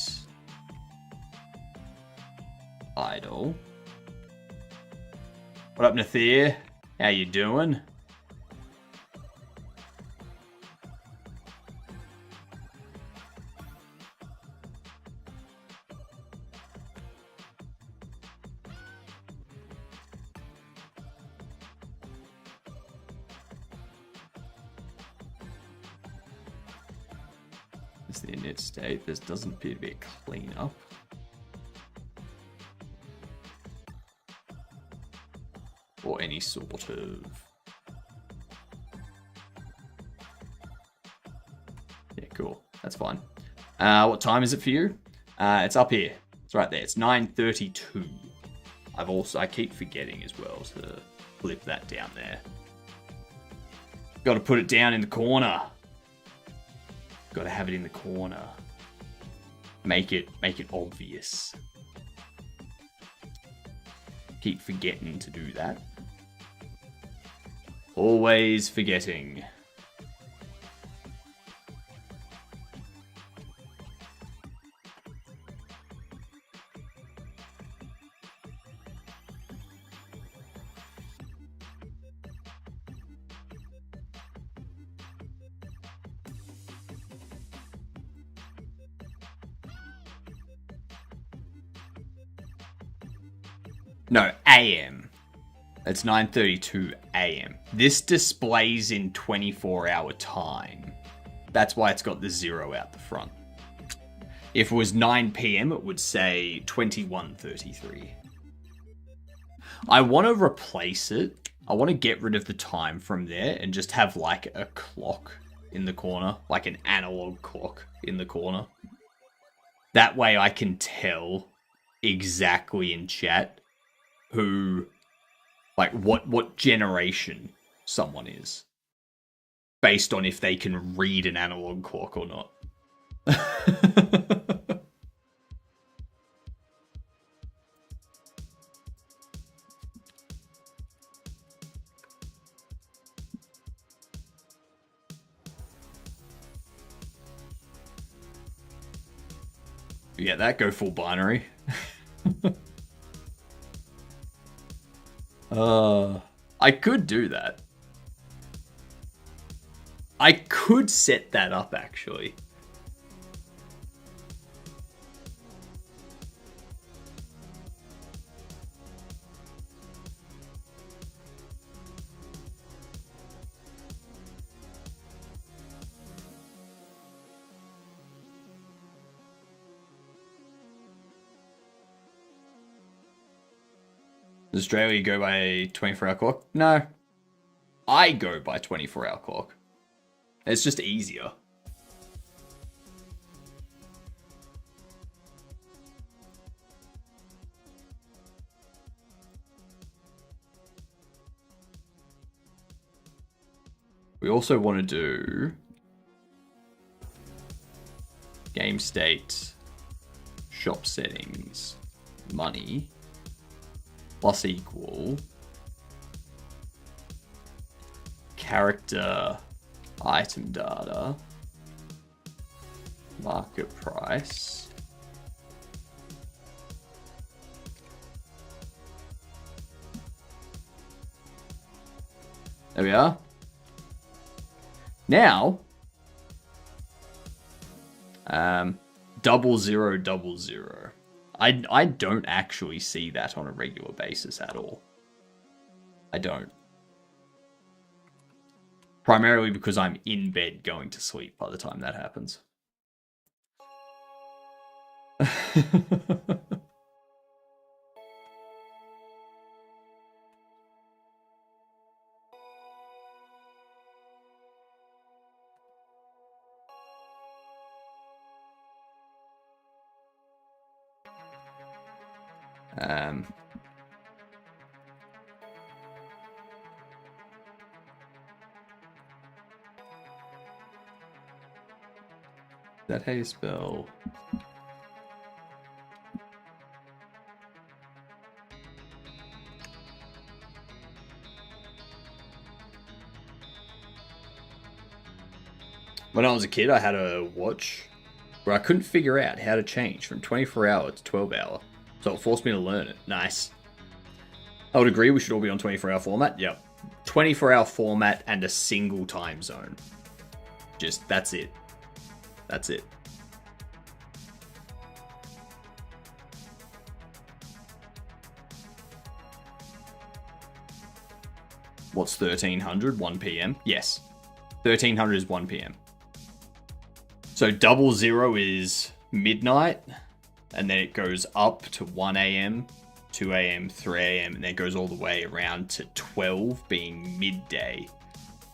idle. What up, Nathir? How you doing? This is the init state. This doesn't appear to be a cleanup. Or any sort of That's fine. What time is it for you? It's up here. It's right there. It's 9:32. I keep forgetting as well to flip that down there. Got to put it down in the corner. Got to have it in the corner. Make it obvious. Keep forgetting to do that. Always forgetting. No, AM. It's 9:32 AM. This displays in 24-hour time. That's why it's got the 0 out the front. If it was 9 PM, it would say 21:33. I want to replace it. I want to get rid of the time from there and just have like a clock in the corner, like an analog clock in the corner. That way I can tell exactly in chat who, like, what generation someone is, based on if they can read an analog clock or not. You get that? Go full binary. I could do that. I could set that up, actually. Does Australia go by 24-hour clock? No. I go by 24-hour clock. It's just easier. We also want to do game state, shop settings, money, plus equal, character, item data, market price, there we are. Now, 0000. I don't actually see that on a regular basis at all. I don't. Primarily because I'm in bed going to sleep by the time that happens. That how you spell? When I was a kid, I had a watch where I couldn't figure out how to change from 24-hour to 12-hour. So it forced me to learn it. Nice. I would agree we should all be on 24-hour format. Yep. 24-hour format and a single time zone. Just, that's it. That's it. What's 1300? 1 p.m.? Yes. 1300 is 1 p.m. So 00 is midnight, and then it goes up to 1 a.m., 2 a.m., 3 a.m., and then it goes all the way around to 12 being midday.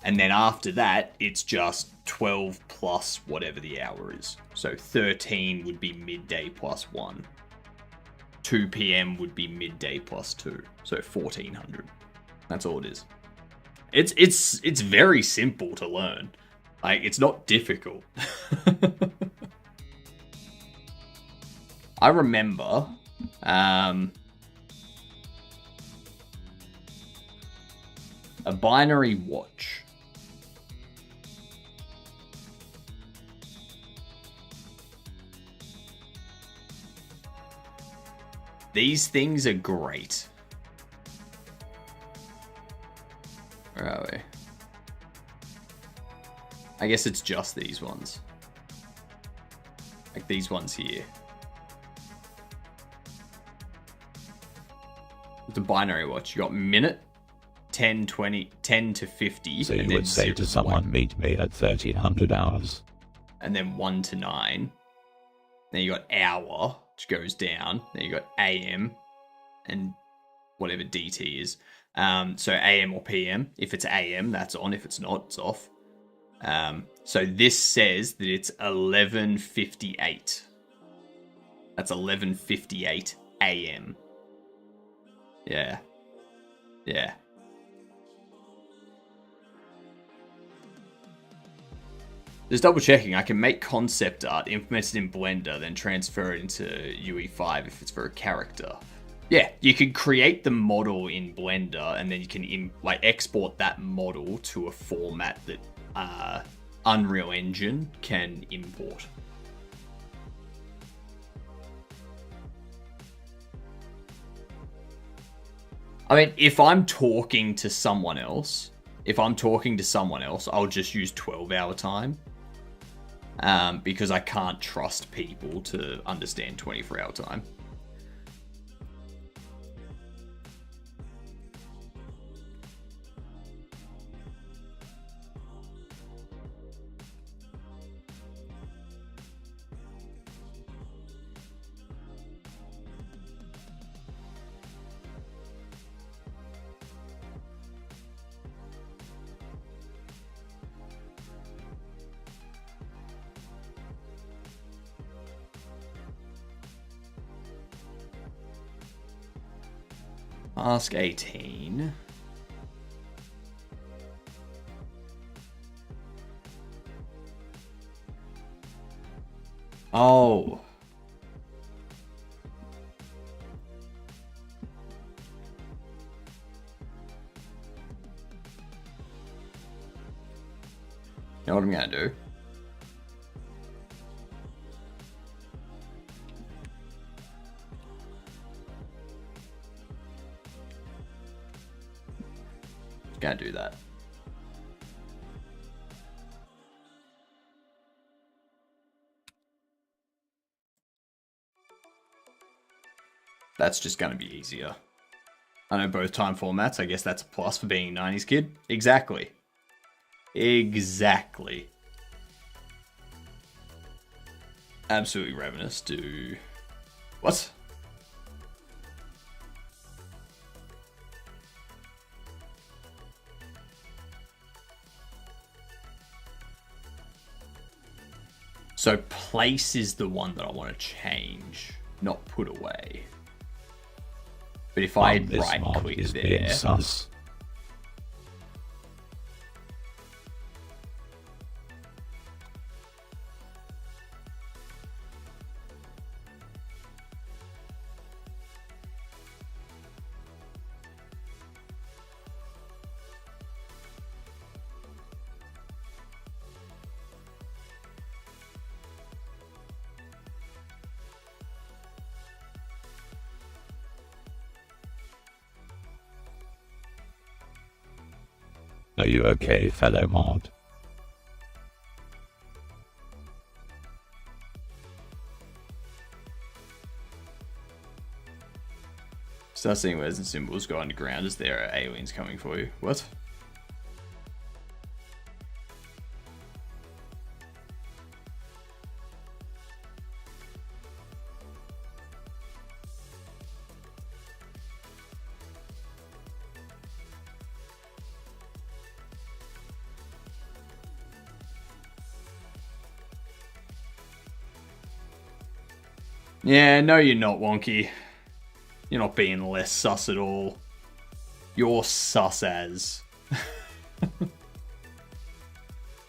And then after that, it's just 12 plus whatever the hour is. So 13 would be midday plus 1. 2 p.m. would be midday plus 2. So 1400. That's all it is. It's very simple to learn. Like, it's not difficult. I remember a binary watch. These things are great. Where are we? I guess it's just these ones. Like these ones here. It's a binary watch. You got minute, 10, 20, 10 to 50. So you and then would say 0 to someone, 1. meet me at 1300 hours. And then 1 to 9. Then you got hour, which goes down. Then you got AM and whatever DT is. So AM or PM. If it's AM, that's on. If it's not, it's off. So this says that it's 11:58. That's 11:58 AM. Yeah. Yeah. Just double checking, I can make concept art, implement it in Blender, then transfer it into UE5 if it's for a character. Yeah, you can create the model in Blender, and then you can export that model to a format that Unreal Engine can import. I mean, if I'm talking to someone else, I'll just use 12-hour time. Because I can't trust people to understand 24-hour time. Ask 18. Oh. You know what I'm gonna do? Gonna do that. That's just gonna be easier. I know both time formats. I guess that's a plus for being a 90s kid. Exactly. Exactly. Absolutely ravenous. Do... What? So place is the one that I want to change, not put away. But if I right click there, sus. Are you okay, fellow mod? start seeing words and symbols go underground as there are aliens coming for you. What? Yeah, no you're not, Wonky. You're not being less sus at all. You're sus as.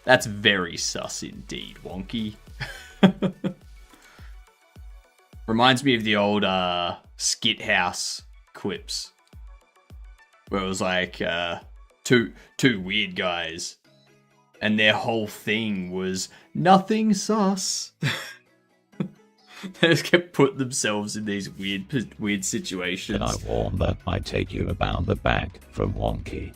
That's very sus indeed, Wonky. Reminds me of the old Skit House clips. Where it was like two weird guys. And their whole thing was nothing sus. They just kept putting themselves in these weird situations. Did I warn that I take you about the back from Wonky?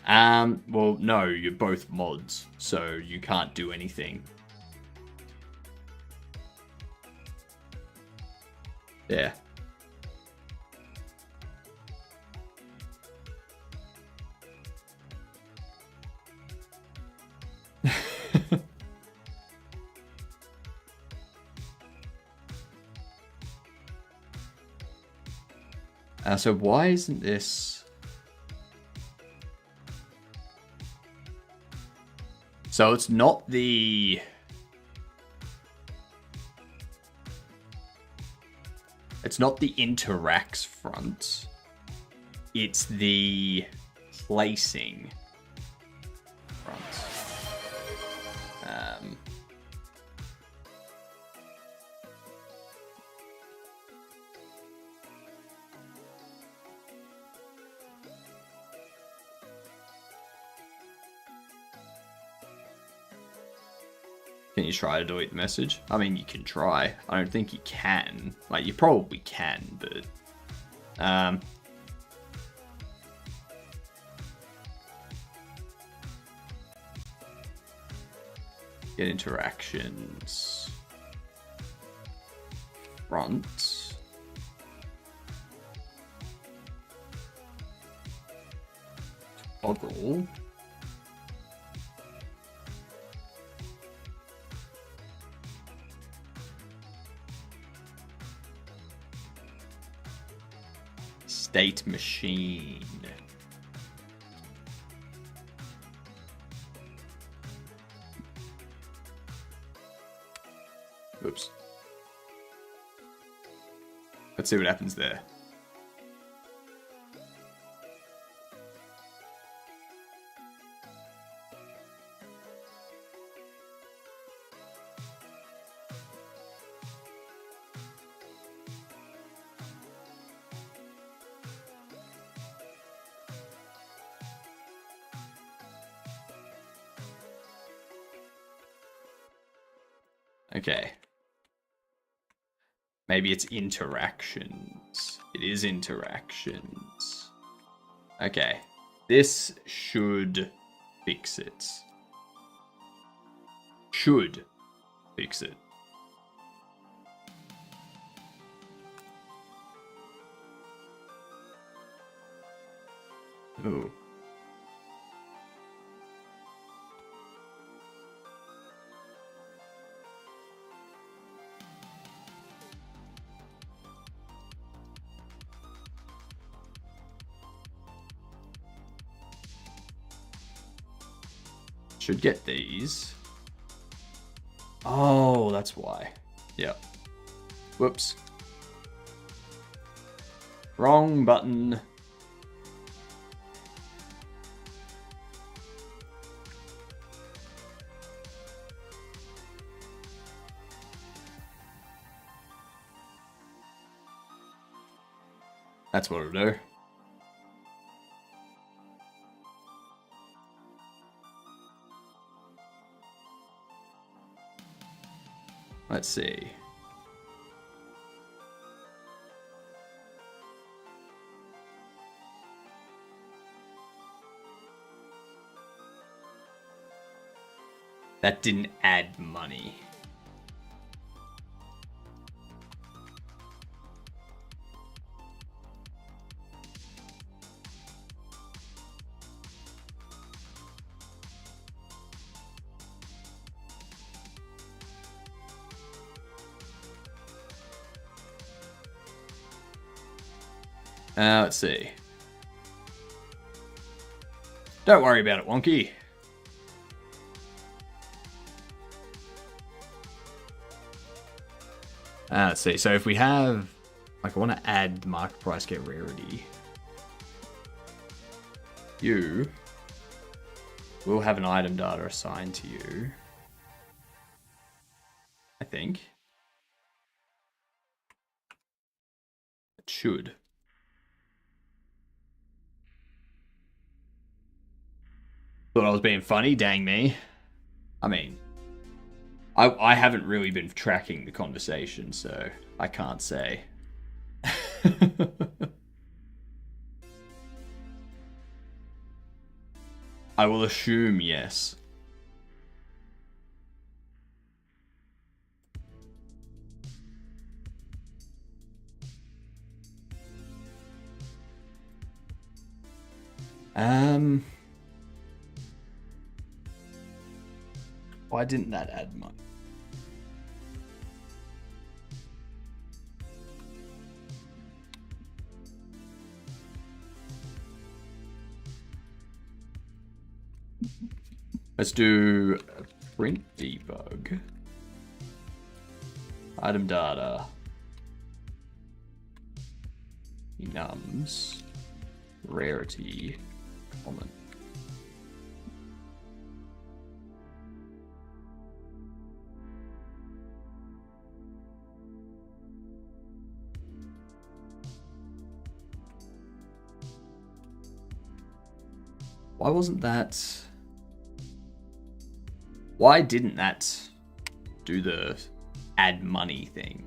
Well, no, you're both mods, so you can't do anything. Yeah. So why isn't this... So it's not the... It's not the interacts front. It's the placing front. Can you try to delete the message? I mean, you can try. I don't think you can. Like, you probably can, but... Get interactions. Front. Toggle. State machine. Oops. Let's see what happens there. Okay. Maybe it's interactions. It is interactions. Okay. This should fix it. Should fix it. Ooh. Should get these. Oh, that's why. Yep. Whoops. Wrong button. That's what it'll do. Let's see. That didn't add money. Let's see. Don't worry about it, Wonky. Let's see. So if we have, like, I want to add the market price, get rarity. You will have an item data assigned to you. I think. It should. Thought I was being funny, dang me. I mean, I haven't really been tracking the conversation, so I can't say. I will assume yes. Why didn't that add much? Let's do a print debug. Item data. Enums. Rarity. Common. Why wasn't that... Why didn't that do the add money thing?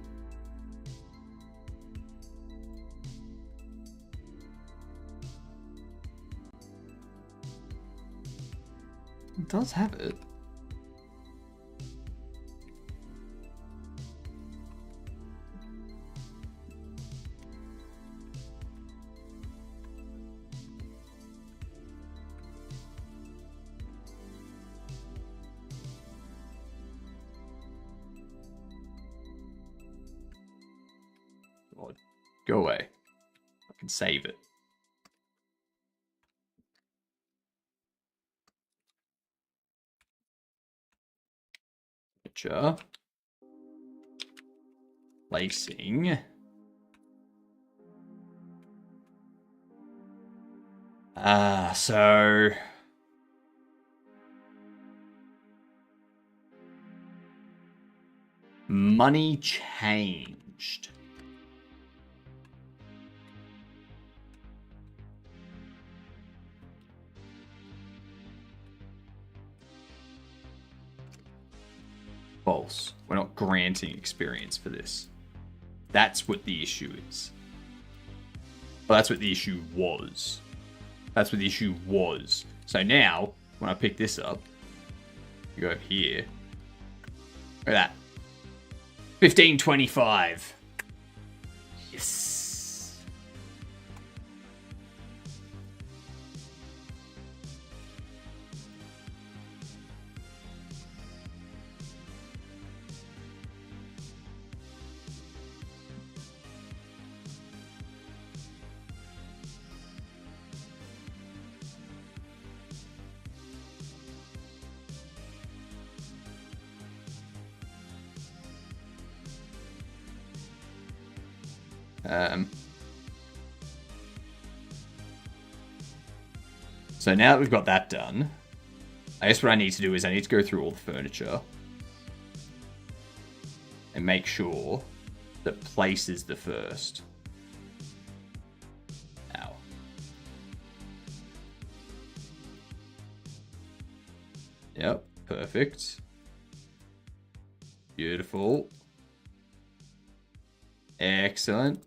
It does have it. God, go away. I can save it. Picture. Placing. So money changed. False. We're not granting experience for this. That's what the issue is. Well, that's what the issue was. That's what the issue was. So now, when I pick this up, you go here. Look at that. 1525. Yes. So now that we've got that done, I guess what I need to do is I need to go through all the furniture and make sure that place is the first. Ow. Yep, perfect. Beautiful. Excellent.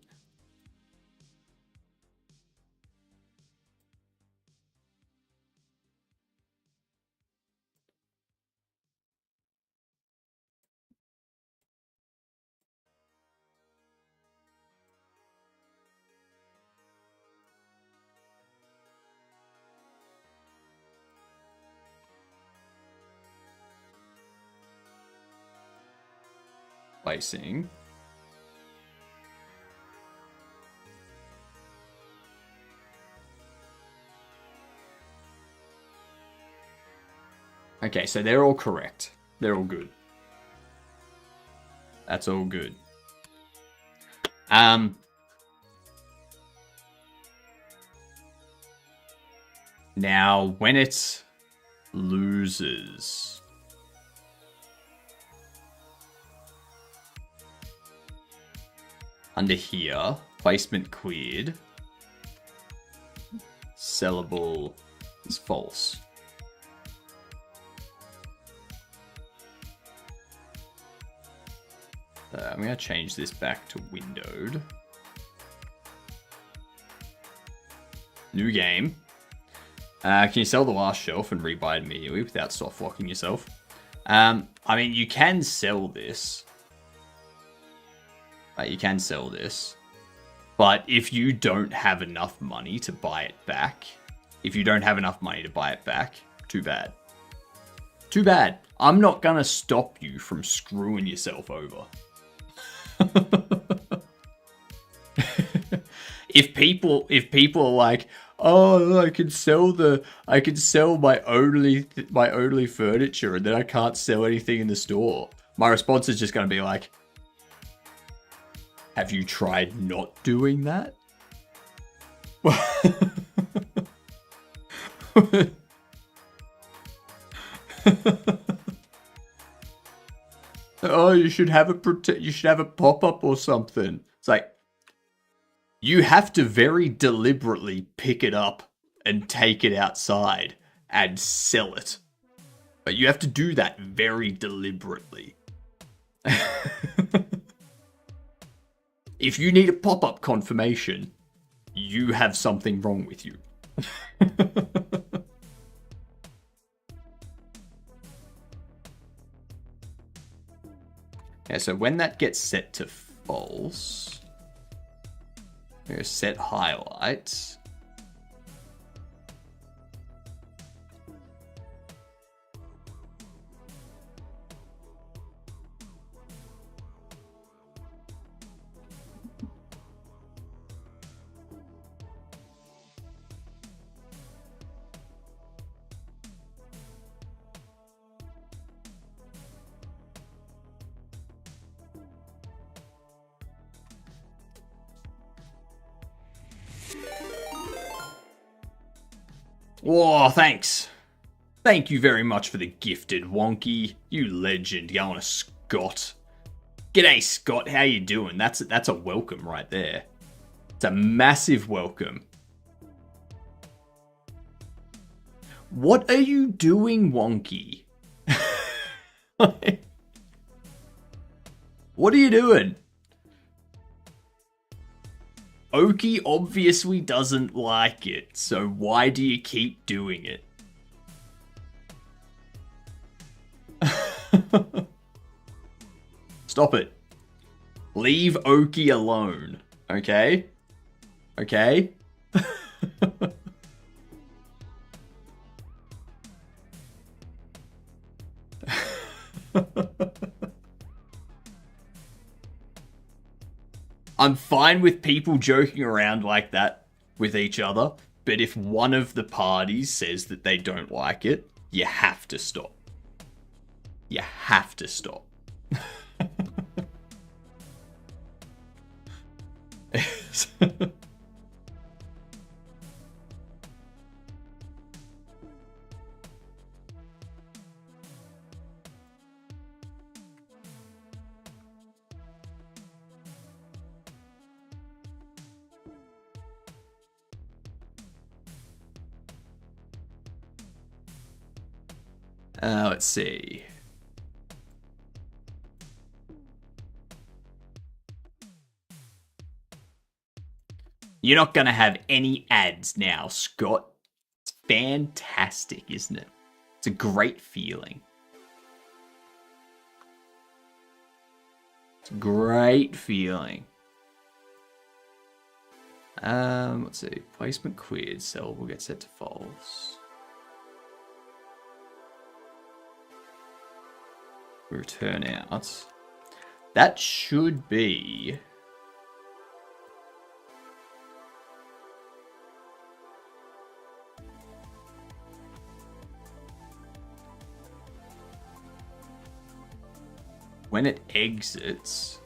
Placing. Okay, so they're all correct. They're all good. That's all good. Now, when it loses, under here, placement cleared, sellable is false. I'm going to change this back to windowed. New game. Can you sell the last shelf and rebuy it immediately without soft locking yourself? I mean, you can sell this. You can sell this. But if you don't have enough money to buy it back, too bad. Too bad. I'm not gonna stop you from screwing yourself over. If people are like, oh, I can sell my only furniture and then I can't sell anything in the store, my response is just gonna be like, have you tried not doing that? Oh, you should have a pop-up or something. It's like, you have to very deliberately pick it up and take it outside and sell it. But you have to do that very deliberately. If you need a pop-up confirmation, you have something wrong with you. Yeah, so when that gets set to false, we're going to set highlights. Whoa, thanks. Thank you very much for the gifted, Wonky. You legend. Going to Scott. G'day, Scott. How you doing? That's a welcome right there. It's a massive welcome. What are you doing, Wonky? What are you doing? Oki obviously doesn't like it, so why do you keep doing it? Stop it. Leave Oki alone, okay? Okay? I'm fine with people joking around like that with each other, but if one of the parties says that they don't like it, you have to stop. You have to stop. Let's see. You're not going to have any ads now, Scott. It's fantastic, isn't it? It's a great feeling. It's a great feeling. Let's see. Placement cleared. Cell will get set to false. Return out. That should be... when it exits...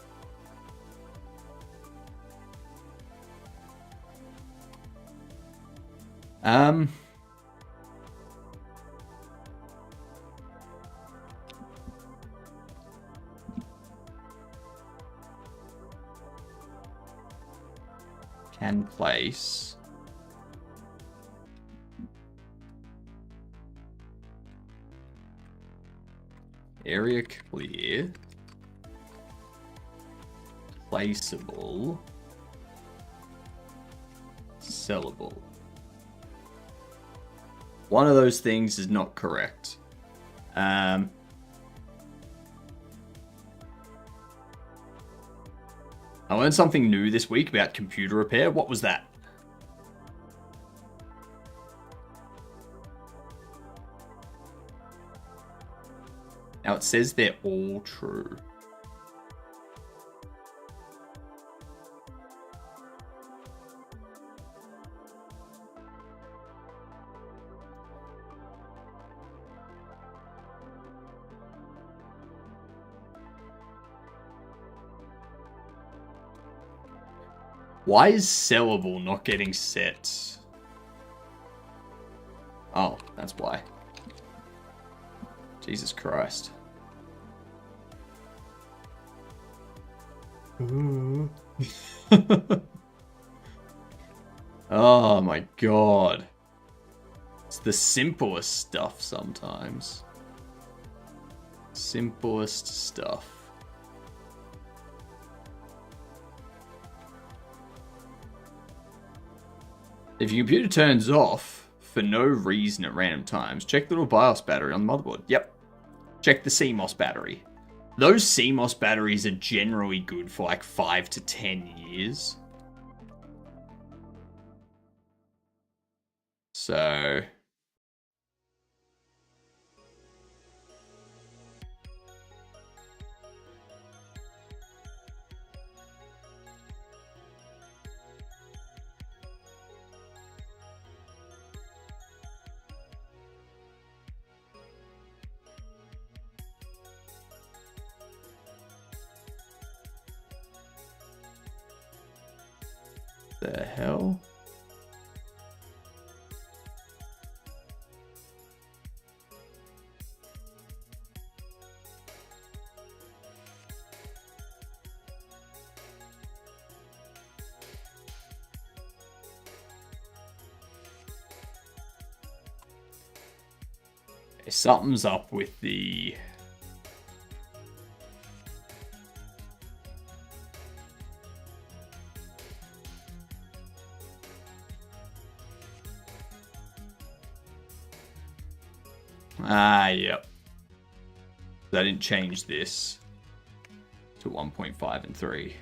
Um. Can place. Area clear. Placeable. Sellable. One of those things is not correct. I learned something new this week about computer repair. What was that? Now it says they're all true. Why is sellable not getting set? Oh, that's why. Jesus Christ. Oh my god. It's the simplest stuff sometimes. Simplest stuff. If your computer turns off for no reason at random times, check the little BIOS battery on the motherboard. Yep. Check the CMOS battery. Those CMOS batteries are generally good for like 5 to 10 years. So... the hell? Something's up with the... Yep. I didn't change this to 1.5 and 3.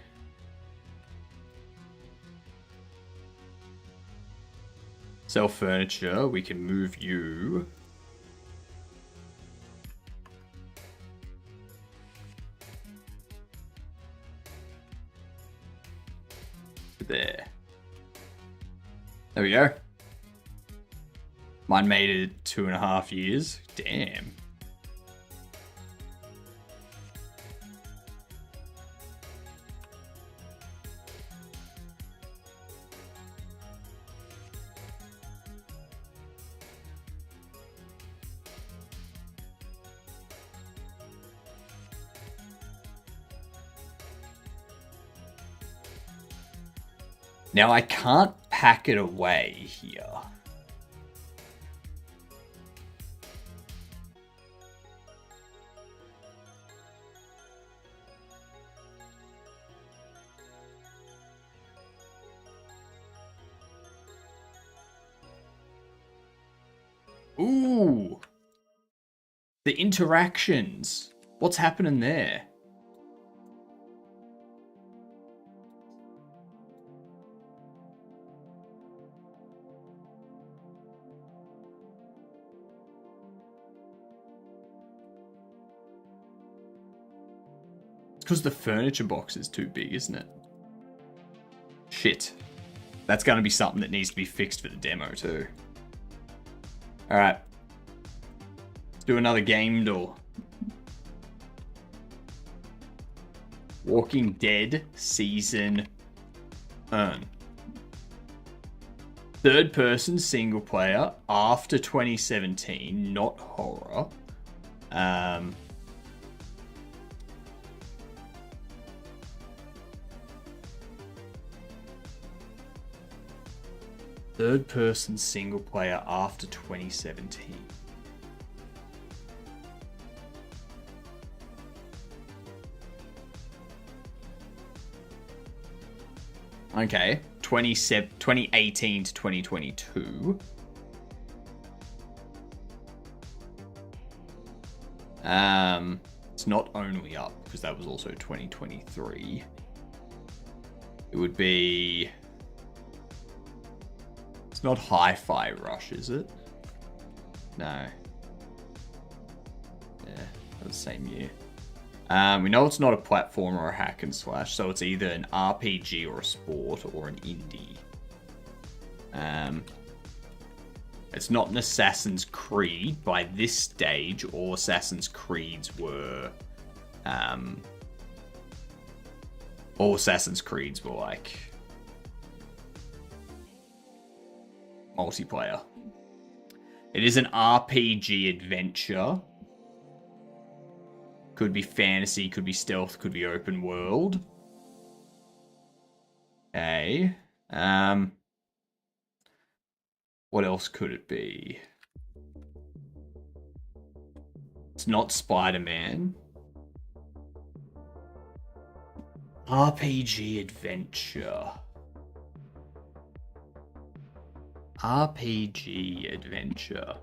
Sell furniture. We can move you. There. There we go. Mine made it 2.5 years. Damn. Now I can't pack it away here. Ooh. The interactions. What's happening there? Because the furniture box is too big, isn't it? Shit. That's going to be something that needs to be fixed for the demo too. Alright. Let's do another game door. Walking Dead Season Earn. Third person single player after 2017, not horror. Third person single player after 2017. Okay, 2018 to 2022. It's not only up because that was also 2023. It would be. It's not Hi-Fi Rush, is it? No. Yeah, that was the same year. We know it's not a platform or a hack and slash, so it's either an RPG or a sport or an indie. It's not an Assassin's Creed by this stage. All Assassin's Creeds were... all Assassin's Creeds were like... multiplayer. It is an RPG adventure. Could be fantasy, could be stealth, could be open world. Okay. What else could it be? It's not Spider-Man. RPG adventure. RPG adventure.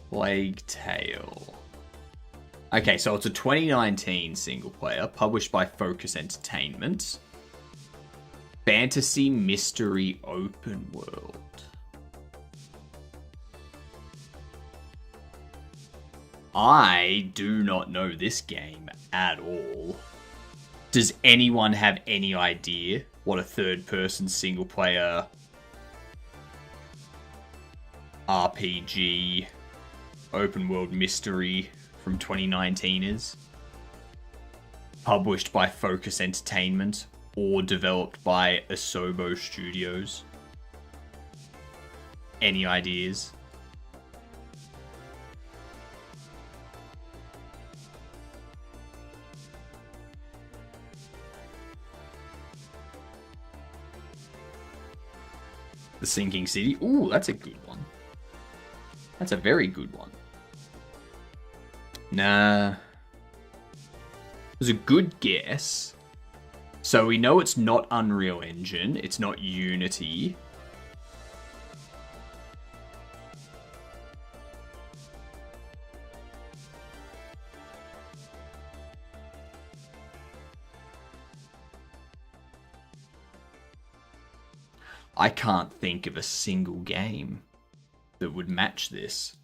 Plague Tale. Okay, so it's a 2019 single player published by Focus Entertainment. Fantasy mystery open world. I do not know this game at all. Does anyone have any idea what a third-person single-player RPG open-world mystery from 2019 is? Published by Focus Entertainment or developed by Asobo Studios? Any ideas? The Sinking City. Ooh, that's a good one. That's a very good one. Nah. It was a good guess. So we know it's not Unreal Engine. It's not Unity. I can't think of a single game that would match this.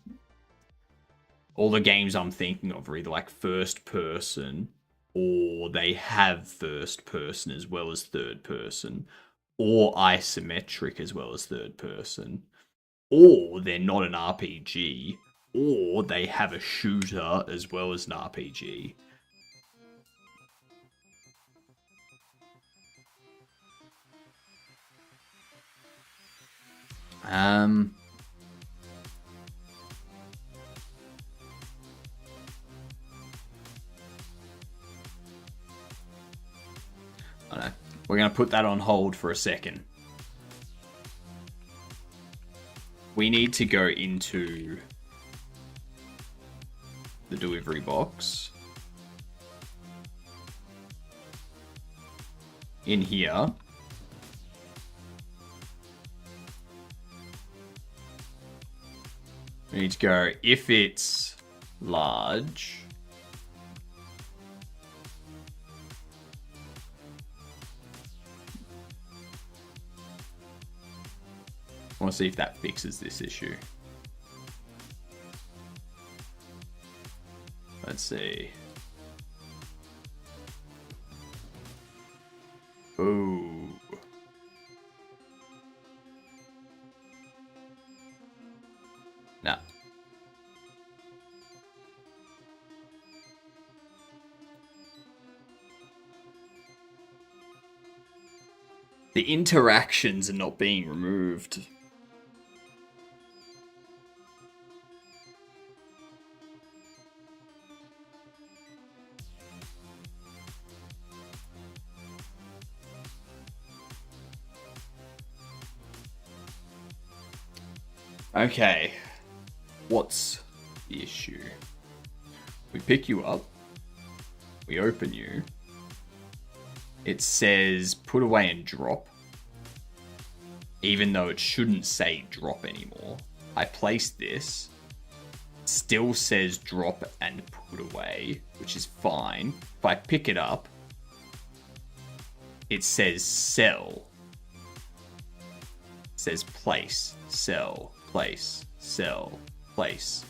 All the games I'm thinking of are either like first person, or they have first person as well as third person, or isometric as well as third person, or they're not an RPG, or they have a shooter as well as an RPG. I don't know. We're going to put that on hold for a second. We need to go into the delivery box. In here. We need to go, if it's large, I want to see if that fixes this issue. Let's see. Ooh. No. The interactions are not being removed. Okay. What's the issue? We pick you up. We open you. It says put away and drop. Even though it shouldn't say drop anymore. I place this. It still says drop and put away, which is fine. If I pick it up, it says sell. It says place, sell, place, sell, place.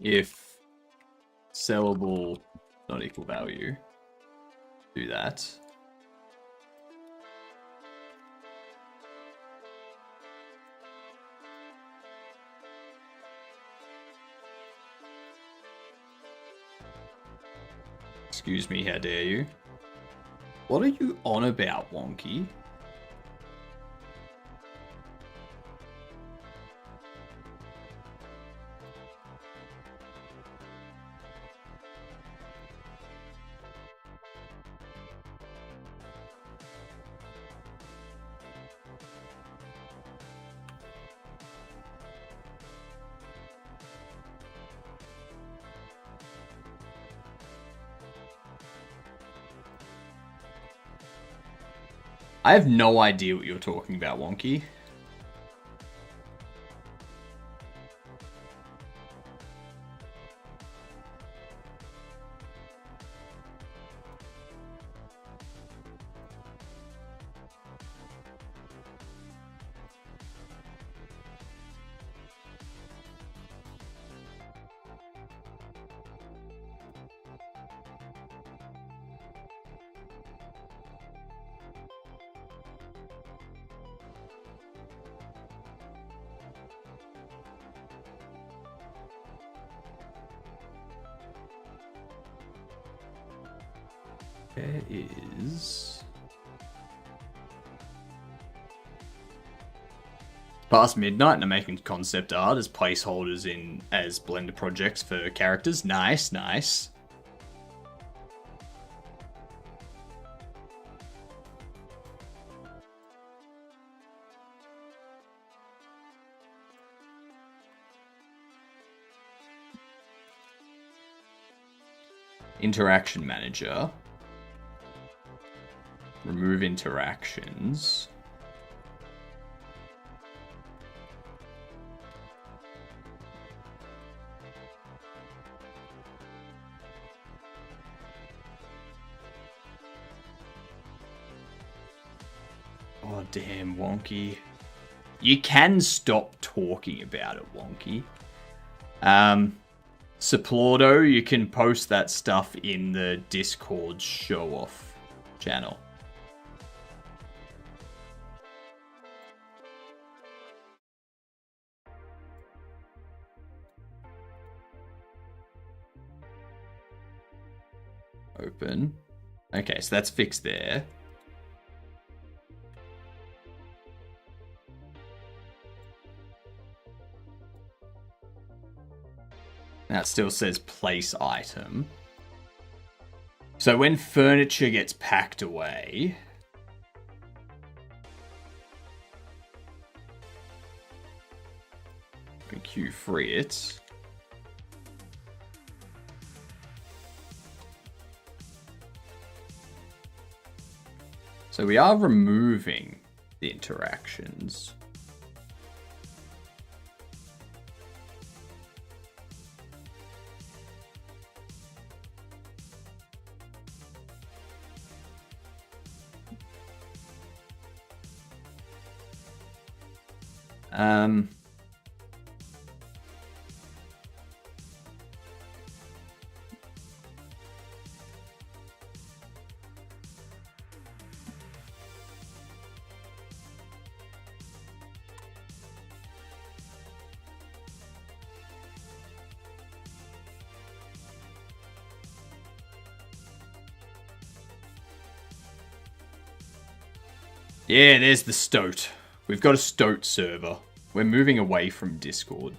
If sellable not equal value, do that. Excuse me, how dare you? What are you on about, Wonky? I have no idea what you're talking about, Wonky. There is... Past midnight and I'm making concept art as placeholders in as Blender projects for characters. Nice, nice. Interaction manager. Remove interactions. Oh, damn, Wonky. You can stop talking about it, Wonky. Saplordo, you can post that stuff in the Discord show-off channel. Open. Okay, so that's fixed there. Now it still says place item. So when furniture gets packed away... we Q free it. So we are removing the interactions. Yeah, there's the Stoat. We've got a Stoat server. We're moving away from Discord.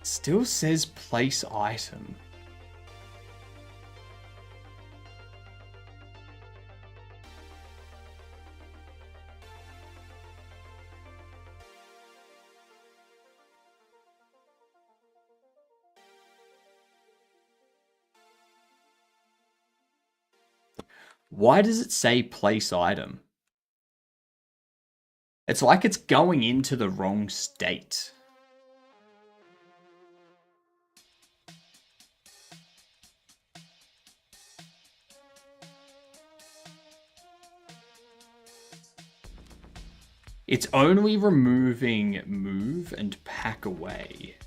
Still says place item. Why does it say place item? It's like it's going into the wrong state. It's only removing move and pack away.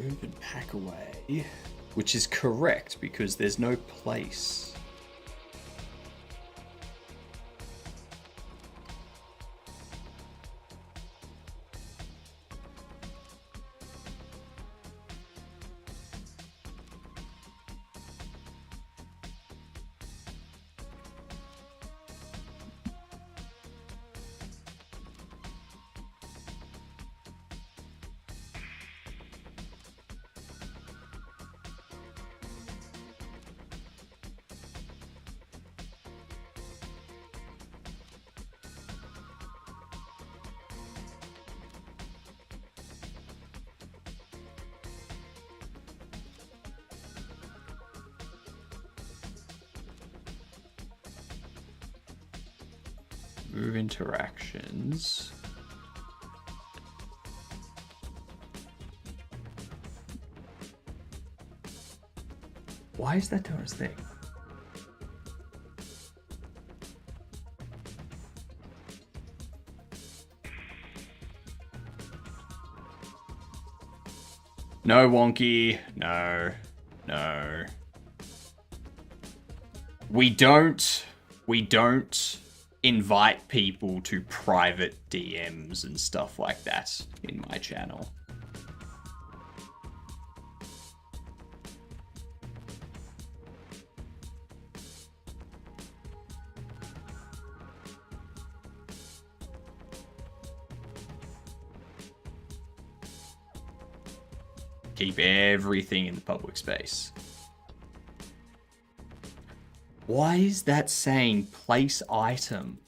Move and pack away, which is correct because there's no place. Move interactions. Why is that doing its thing? No, Wonky. No. No. We don't invite people to private DMs and stuff like that in my channel. Keep everything in the public space. Why is that saying place item?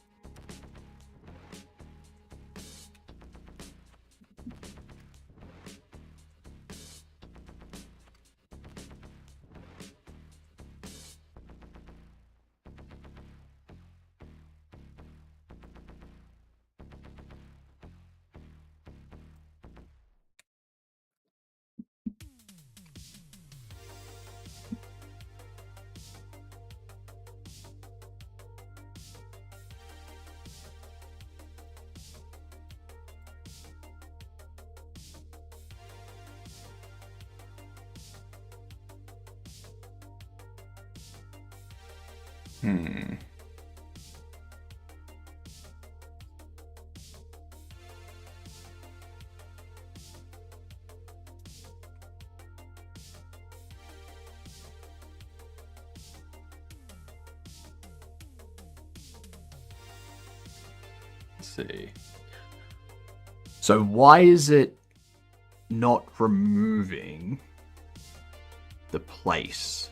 Let's see. So why is it not removing the place?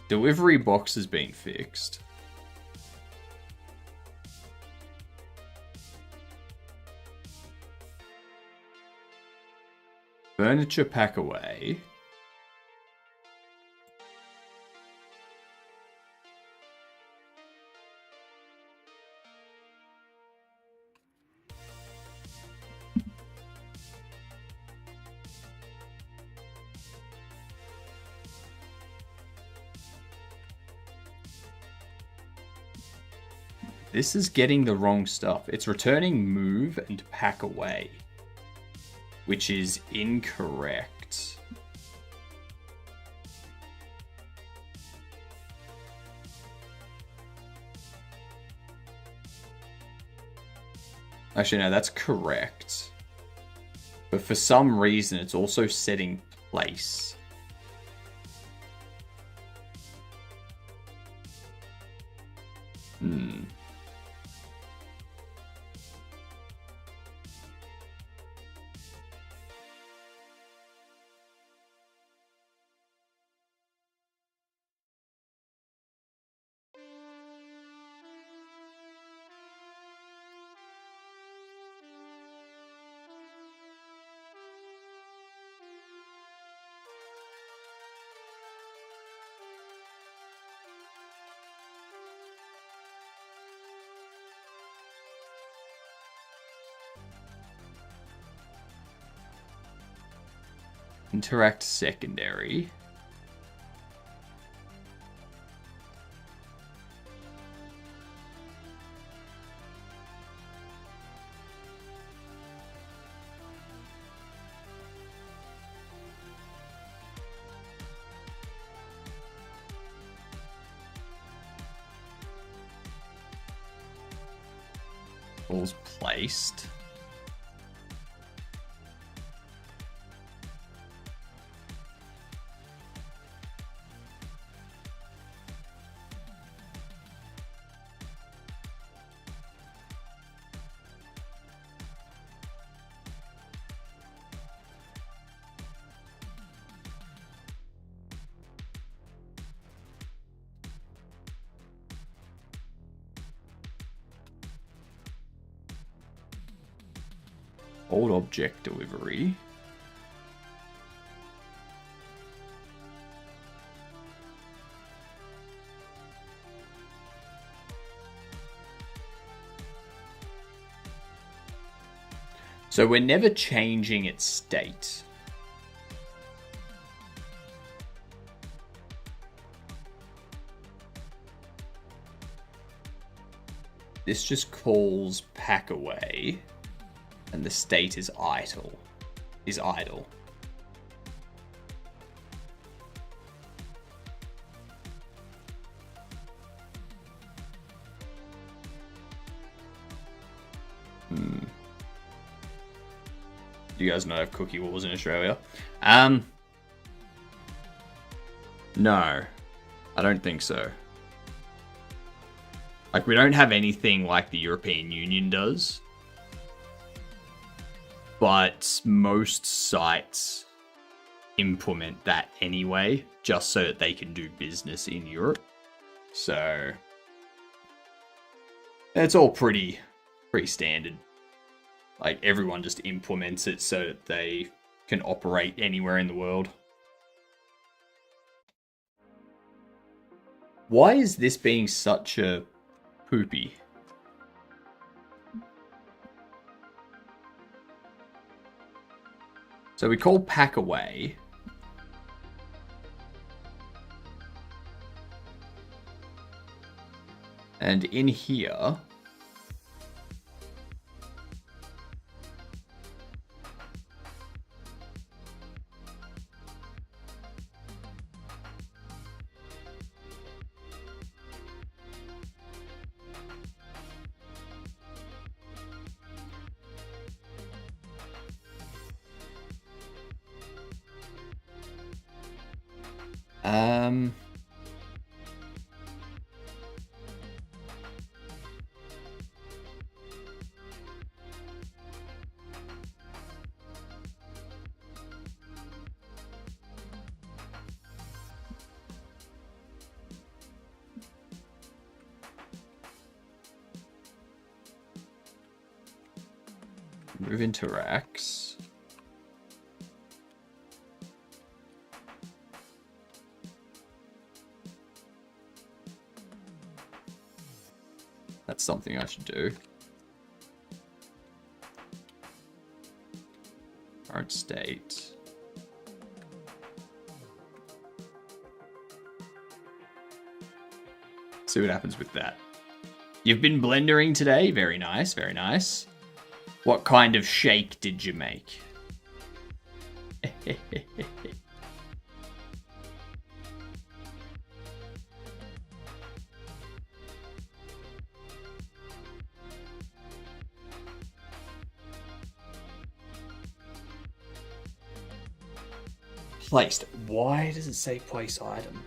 Delivery box has been fixed. Furniture pack away. This is getting the wrong stuff. It's returning move and pack away, which is incorrect. Actually, no, that's correct. But for some reason, it's also setting place. Interact secondary. All's placed. Old object delivery. So we're never changing its state. This just calls pack away. And the state is idle. Do you guys know if Cookie Wars in Australia? No, I don't think so. Like, we don't have anything like the European Union does. But most sites implement that anyway, just so that they can do business in Europe. So it's all pretty standard. Like, everyone just implements it so that they can operate anywhere in the world. Why is this being such a poopy? So we call pack away. And in here, Um. Move into racks. That's something I should do. Current state. See what happens with that. You've been blendering today. Very nice, very nice. What kind of shake did you make? Placed. Why does it say place item?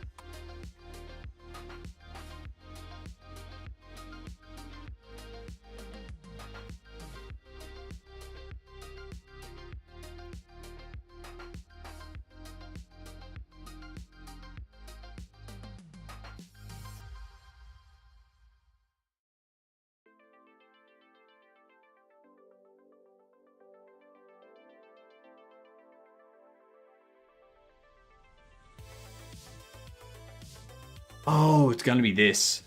Oh, it's going to be this.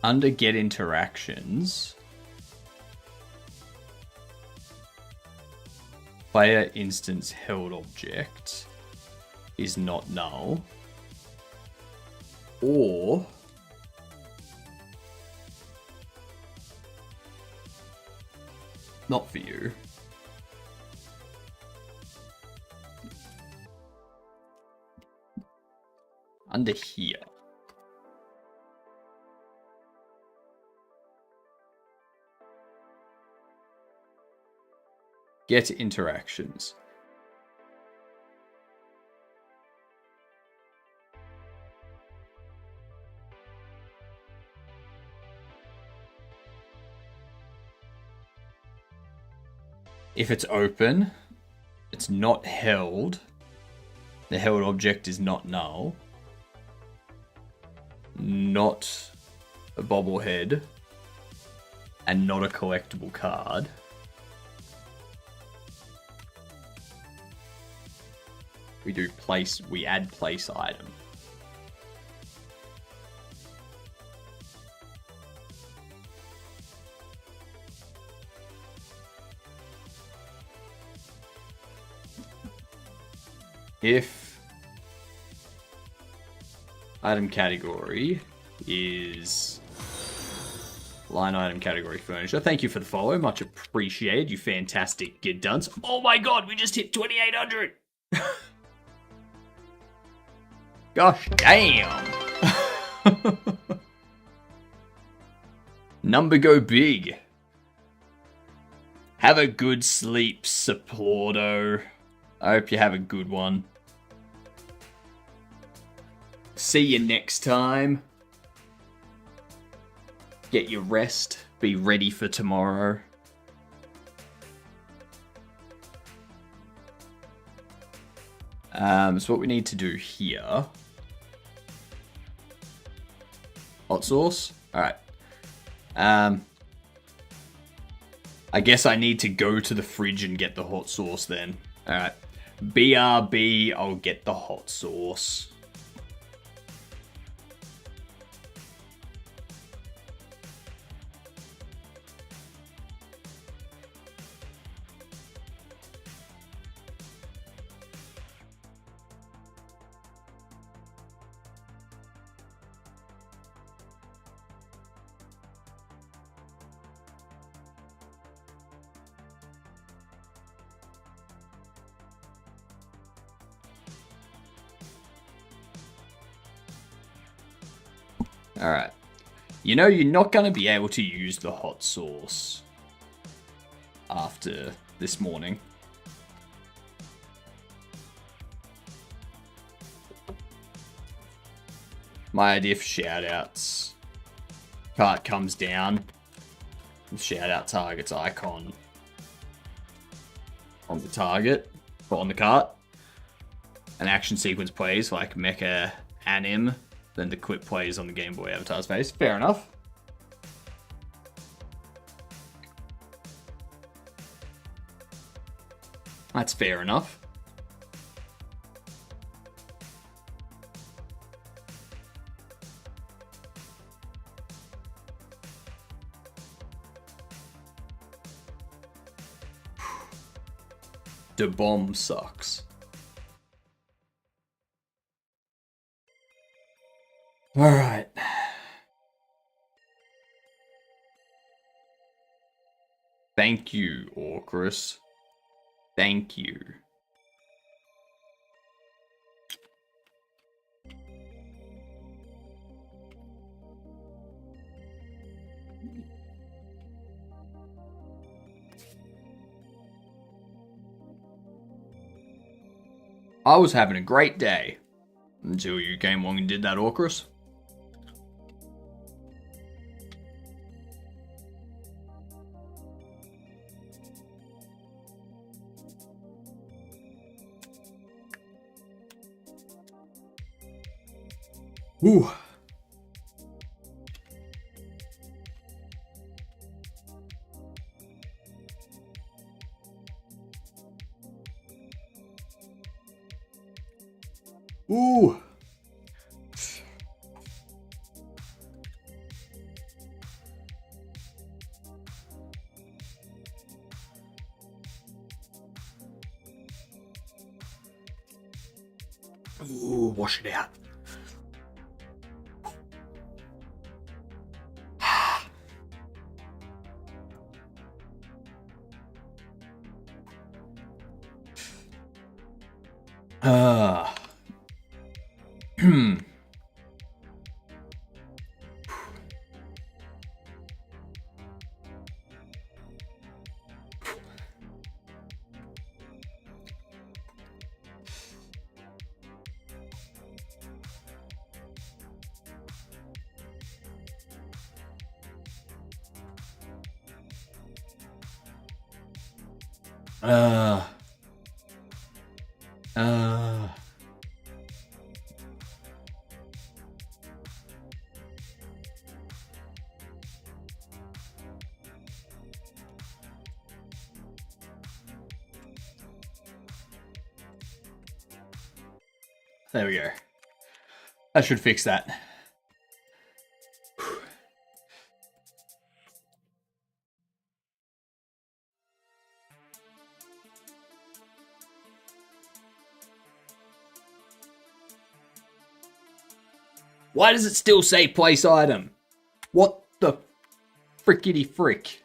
Under get interactions, player instance held object is not null. Or not for you. Under here. Get interactions. If it's open, it's not held. The held object is not null. Not a bobblehead. And not a collectible card. We add place item. If item category is line item category furniture. Thank you for the follow. Much appreciated. You fantastic gid dunce. Oh my god, we just hit 2,800. Gosh damn. Number go big. Have a good sleep, Saplordo. I hope you have a good one. See you next time. Get your rest. Be ready for tomorrow. So what we need to do here. Hot sauce? Alright. I guess I need to go to the fridge and get the hot sauce then. Alright. BRB, I'll get the hot sauce. Alright. You know you're not going to be able to use the hot sauce after this morning. My idea for shoutouts. Cart comes down. Shoutout target's icon on the target, or on the cart. An action sequence plays like Mecha Anim. Then the clip plays on the Game Boy avatar's face. Fair enough. That's fair enough. The bomb sucks. Alright. Thank you, Orcrus. Thank you. I was having a great day until you came along and did that, Orcrus. Ooh. Ooh. Ooh, wash it out. There we go. That should fix that. Why does it still say place item? What the frickety frick?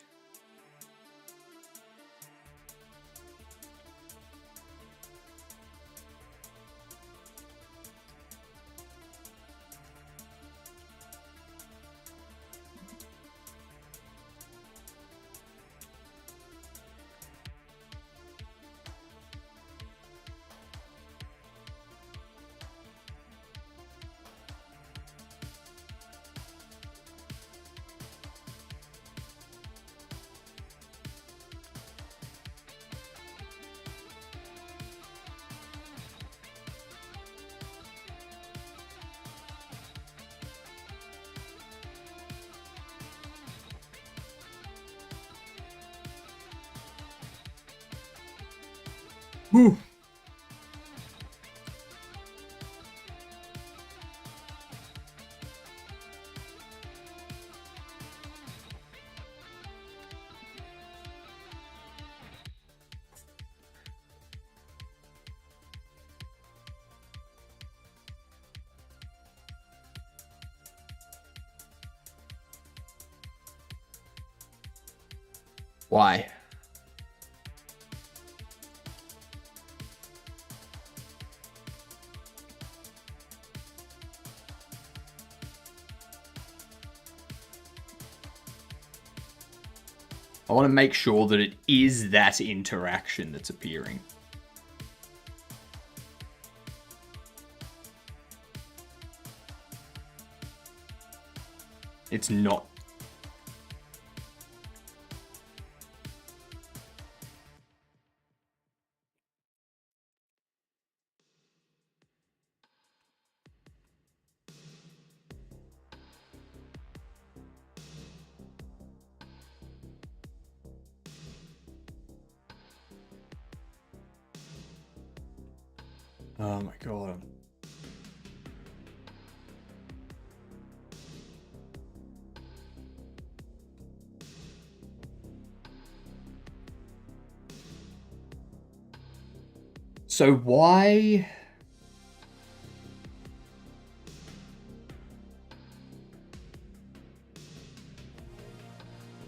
Whew. Why? I want to make sure that it is that interaction that's appearing. It's not. Oh my god. So why...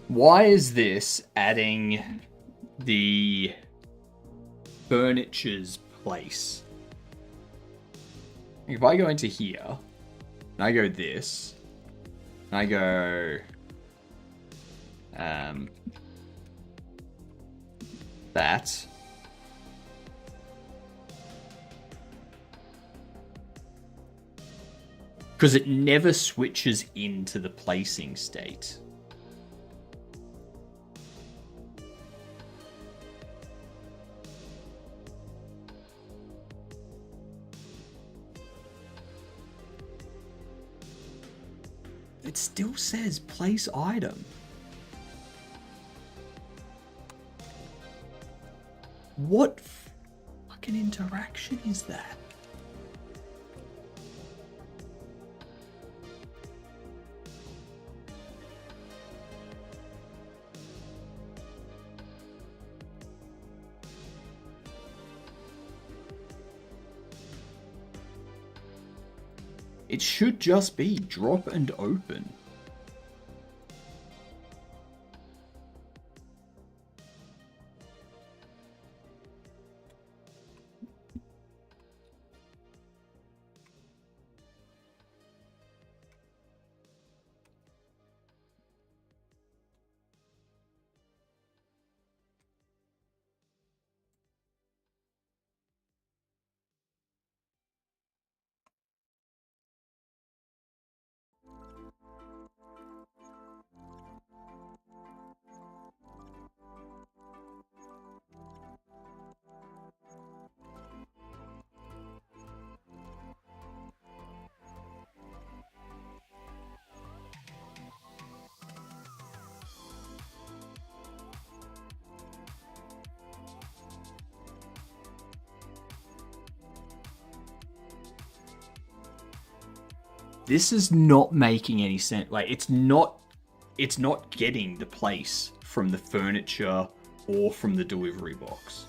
Why is this adding the furniture's place? If I go into here, and I go this, and I go... that... Because it never switches into the placing state. It still says place item. What fucking interaction is that? It should just be drop and open. This is not making any sense. Like, it's not getting the place from the furniture or from the delivery box.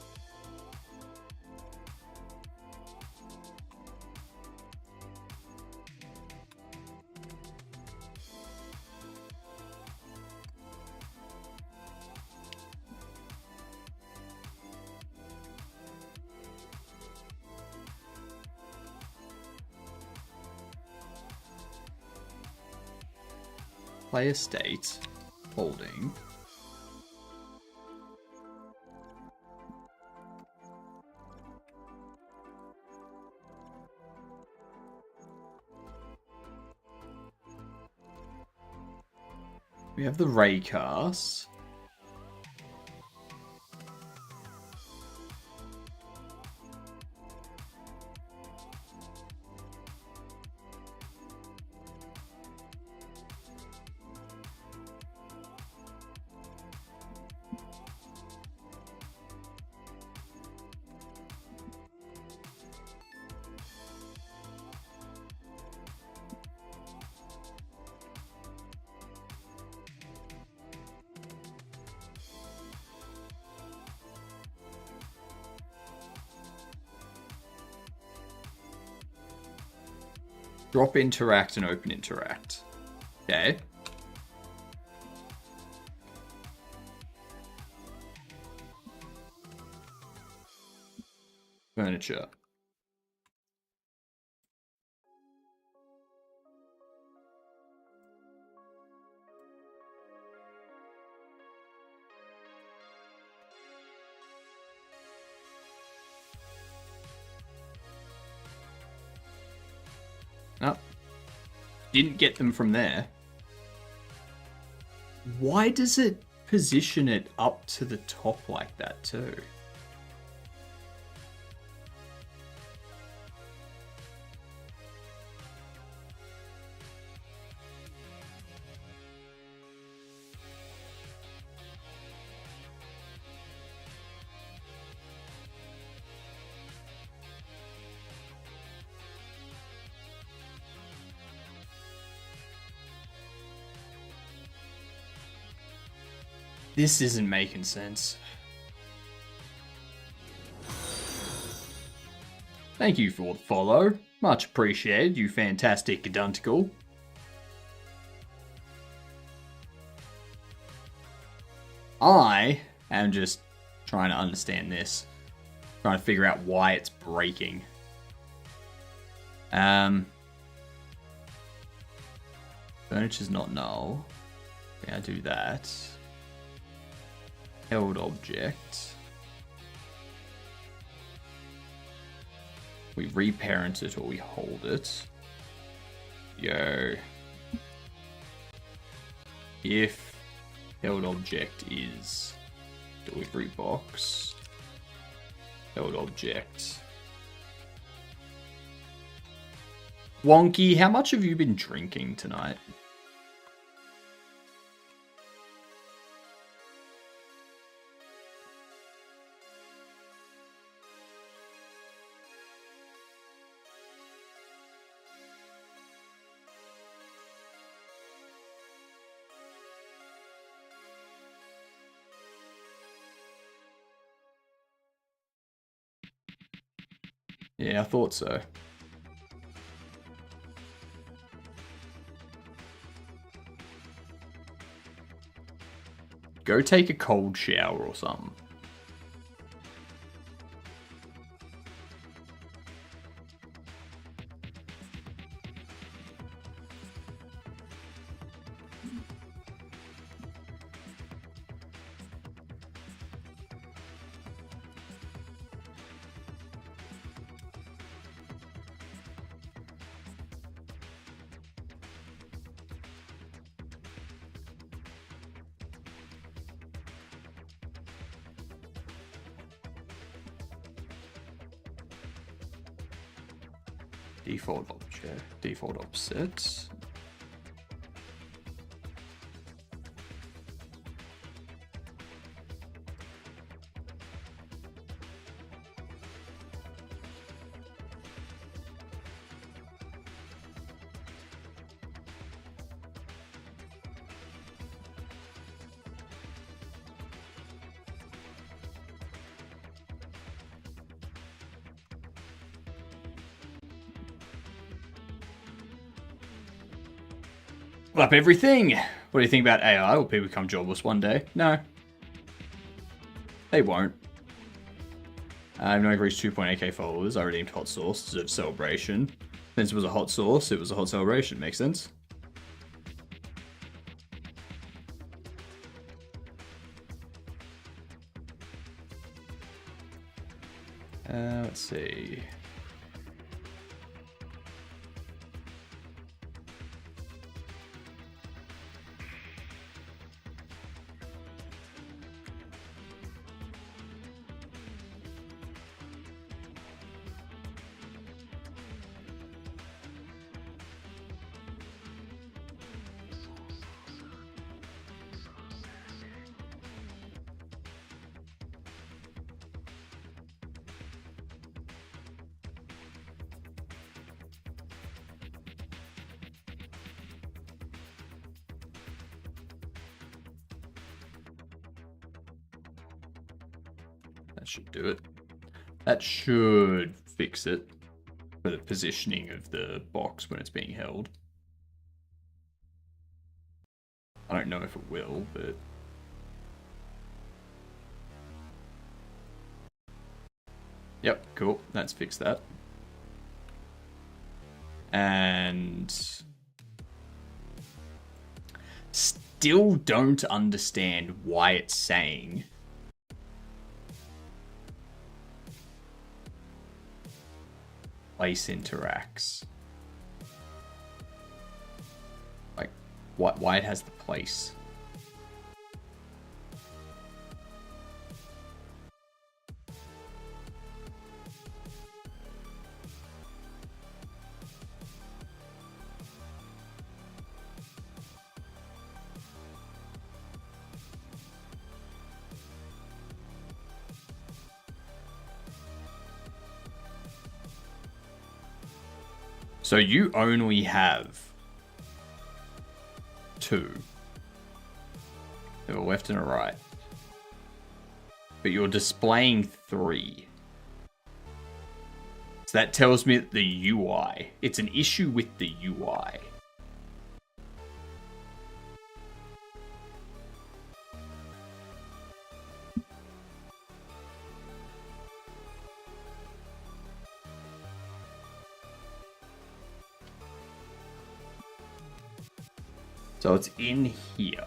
Player state, holding. We have the raycast. Drop interact and open interact. Okay. Furniture. Oh. Didn't get them from there. Why does it position it up to the top like that too? This isn't making sense. Thank you for the follow. Much appreciated, you fantastic Gadunticle. I am just trying to understand this. Trying to figure out why it's breaking. Furniture's not null. Yeah, I do that. Held object. We reparent it or we hold it. Yo. If held object is delivery box, held object. Wonky, how much have you been drinking tonight? Yeah, I thought so. Go take a cold shower or something. Default object, default offset. Up everything. What do you think about AI? Will people become jobless one day? No. They won't. I've now reached 2.8k followers. I redeemed hot sauce. Deserves celebration. Since it was a hot sauce, it was a hot celebration. Makes sense? Let's see. That should do it. That should fix it for the positioning of the box when it's being held. I don't know if it will, but... Yep, cool. That's fixed that. And... Still don't understand why it's saying... Place interacts. why it has the place. So you only have 2. There a left and a right. But you're displaying 3. So that tells me that the UI, it's an issue with the UI. So it's in here.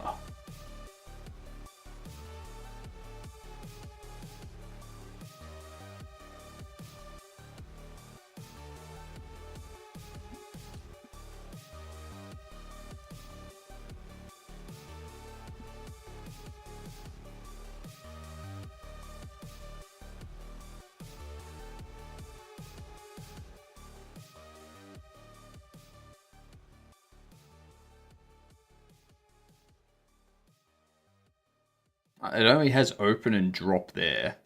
It only has open and drop there.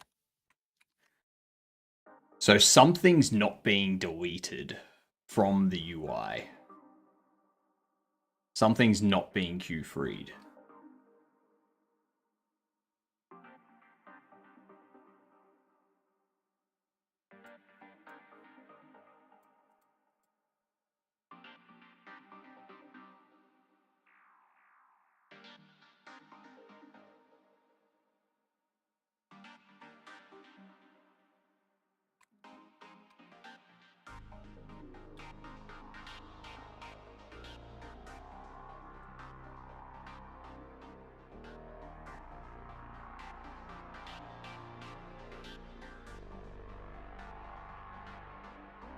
So something's not being deleted from the UI. Something's not being queue-freed.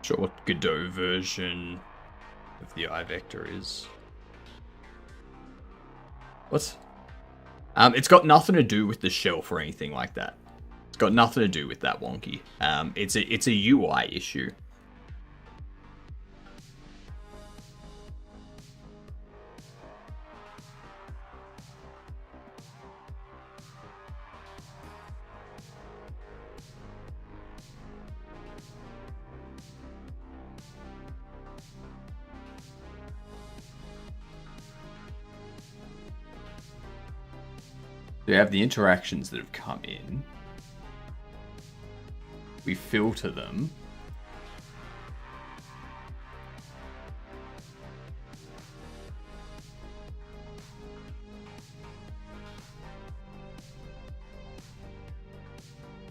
Sure what Godot version of the iVector is. What? It's got nothing to do with the shelf or anything like that. It's got nothing to do with that, Wonky. It's a UI issue. We have the interactions that have come in. We filter them.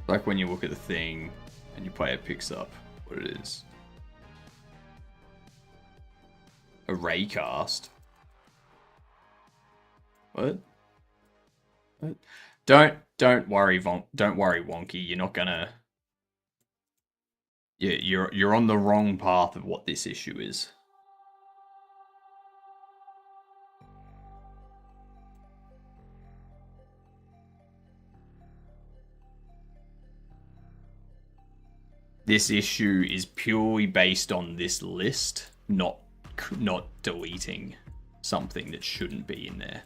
Like when you look at the thing and you play, it picks up what it is. Array cast. What? Don't worry, Wonky. You're not gonna. You're on the wrong path of what this issue is. This issue is purely based on this list, not deleting something that shouldn't be in there.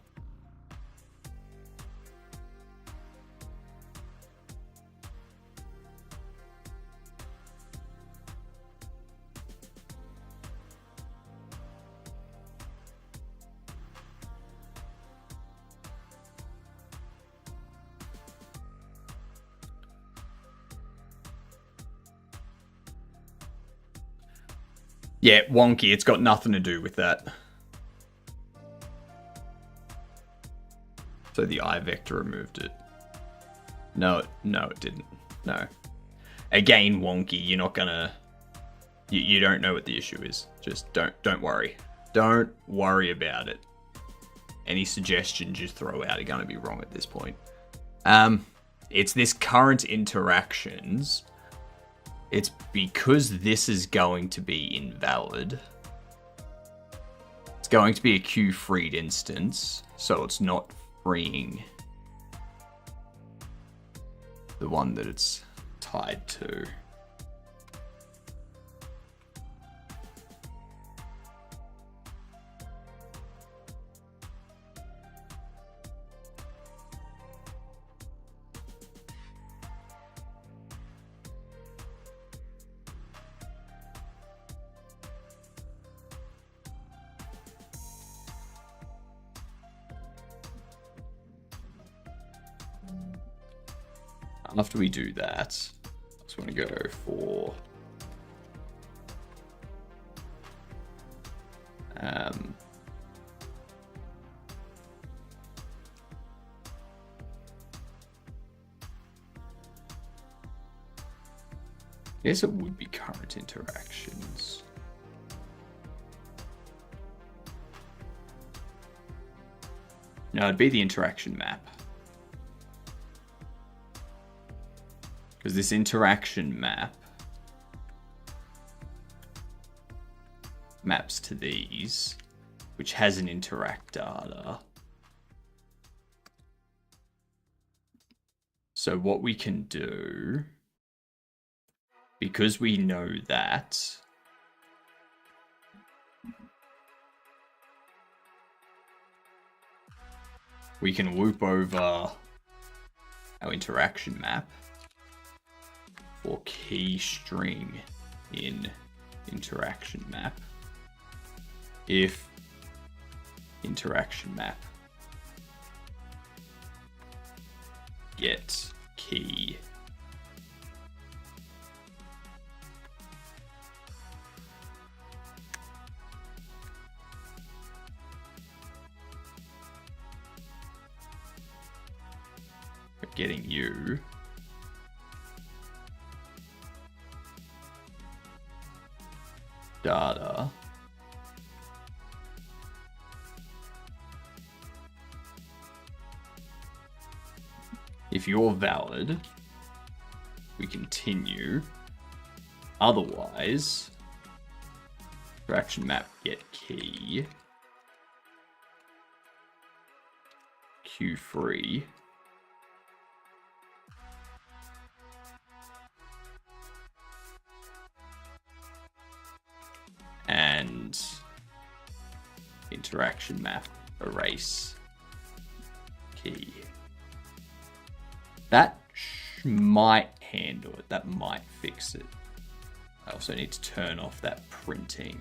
Yeah, Wonky, it's got nothing to do with that. So the iVector removed it. No, it didn't. No. Again, Wonky, you're not gonna... You don't know what the issue is. Just don't worry. Don't worry about it. Any suggestions you throw out are gonna be wrong at this point. It's this current interactions... It's because this is going to be invalid. It's going to be a queue freed instance, so it's not freeing the one that it's tied to. After we do that, I just want to go for I guess it would be current interactions. No, it'd be the interaction map. Because this interaction map maps to these, which has an interact data. So what we can do, because we know that, we can loop over our interaction map for key string in interaction map if interaction map get key getting you data if you're valid, we continue. Otherwise, interaction map get key queue free. And interaction map erase key. That might handle it. That might fix it. I also need to turn off that printing.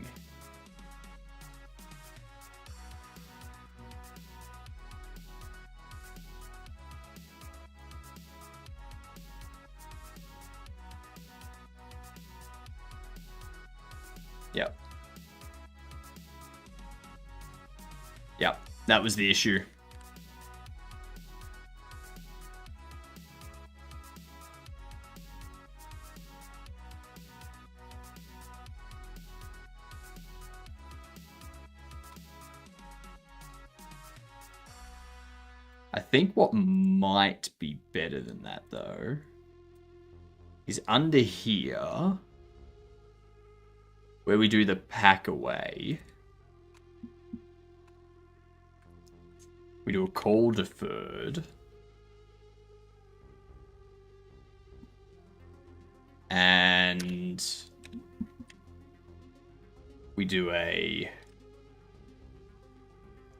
Yep. Yep, that was the issue. I think what might be better than that, though, is under here, where we do the pack away, we do a call deferred, and we do a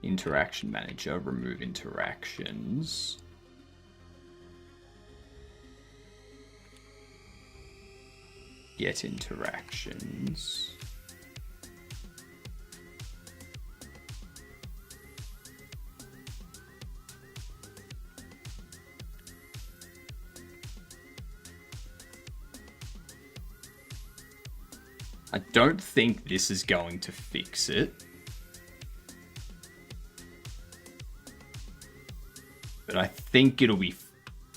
interaction manager, remove interactions. Get interactions. I don't think this is going to fix it. But I think it'll be...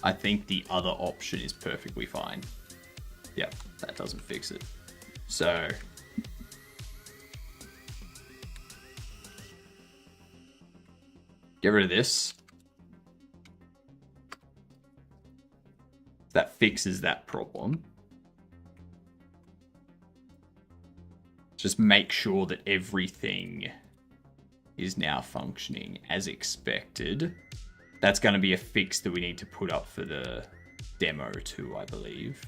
I think the other option is perfectly fine. Yep, that doesn't fix it. So... get rid of this. That fixes that problem. Just make sure that everything is now functioning as expected. That's going to be a fix that we need to put up for the demo too, I believe.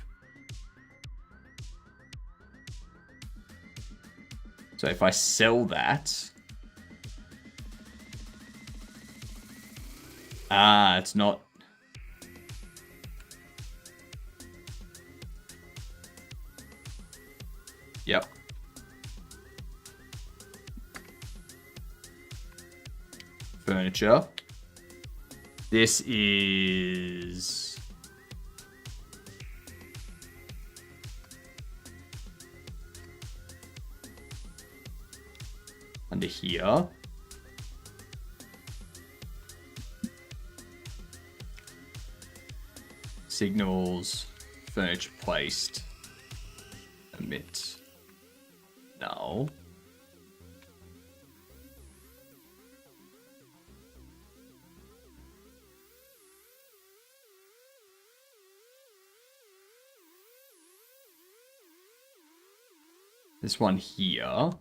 So if I sell that... it's not... Yep. Furniture. This is... under here. Signals, furniture placed, omit, null. This one here.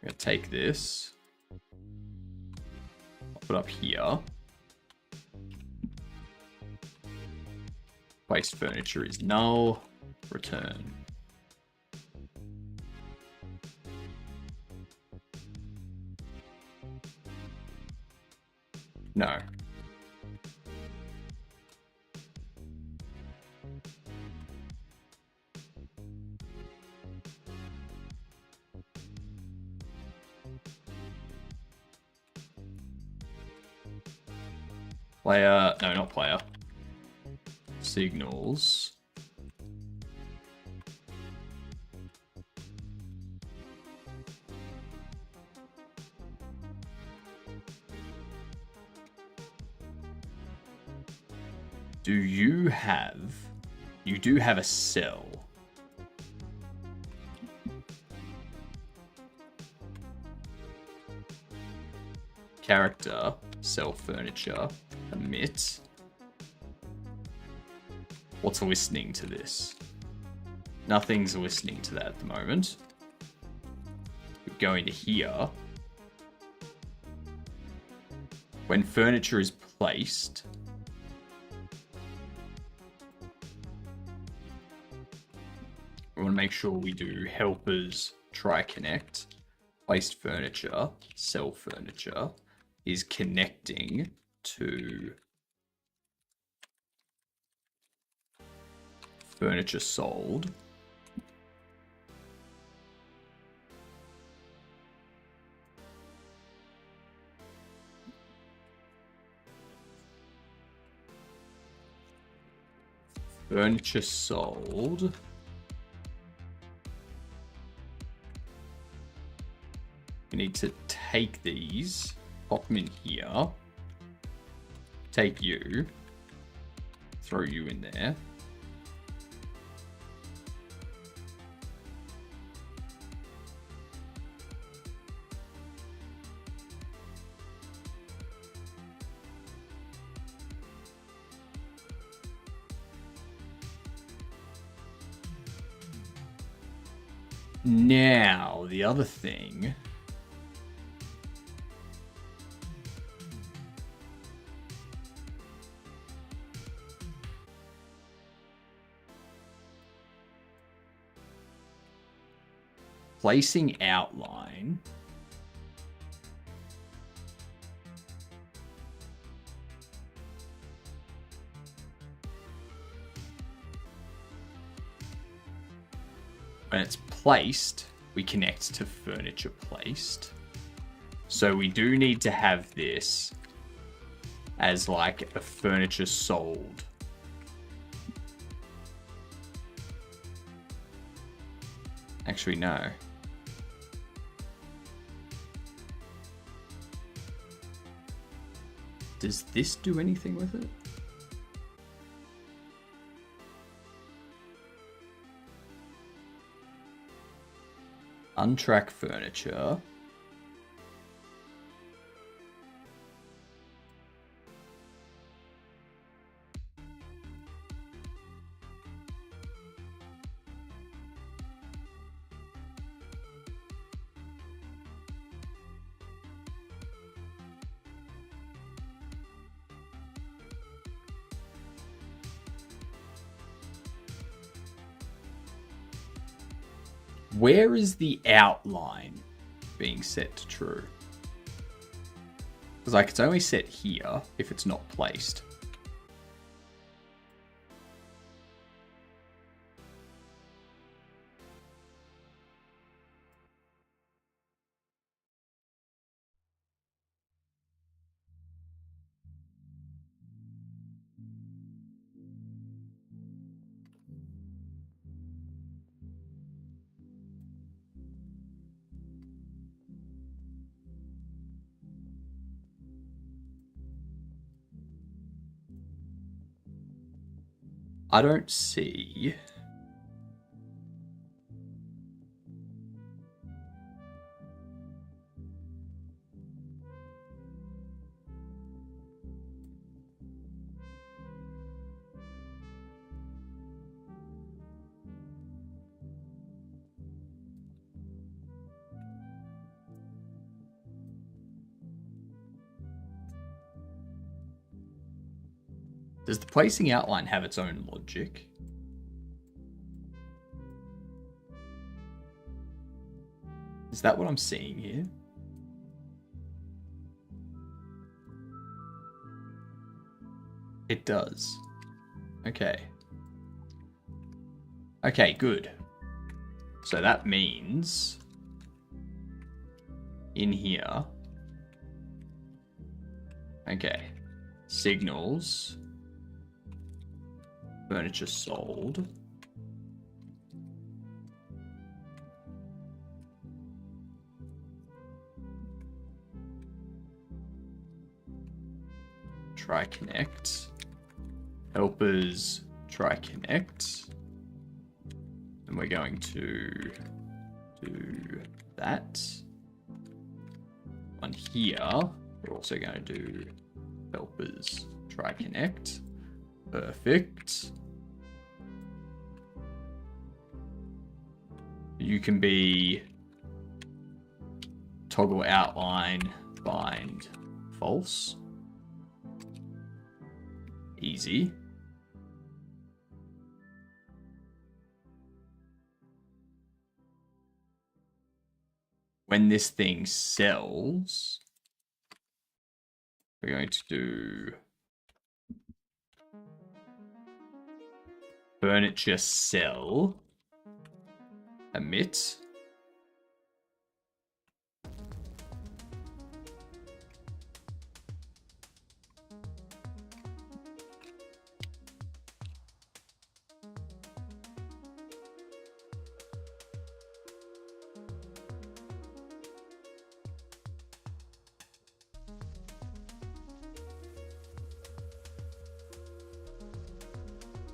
I'm gonna take this, put it up here. Waste furniture is null. Return. No. Player, no, not player. Signals. You do have a cell. Character, sell furniture, omit. What's listening to this? Nothing's listening to that at the moment. We go into here. When furniture is placed, we want to make sure we do helpers try connect. Placed furniture, sell furniture is connecting to furniture sold. Furniture sold. We need to take these, pop them in here, take you, throw you in there. Now, the other thing... placing outline. When it's placed, we connect to furniture placed. So we do need to have this as like a furniture sold. Actually, no. Does this do anything with it? Untrack furniture. Where is the outline being set to true? Because like it's only set here if it's not placed. I don't see. Does the placing outline have its own logic? Is that what I'm seeing here? It does. Okay. Okay, good. So that means in here. Okay. Signals. Furniture sold. Try connect. Helpers try connect. And we're going to do that. On here, we're also going to do helpers try connect. Perfect. You can be toggle outline, bind, false. Easy. When this thing sells, we're going to do furniture sell, emit.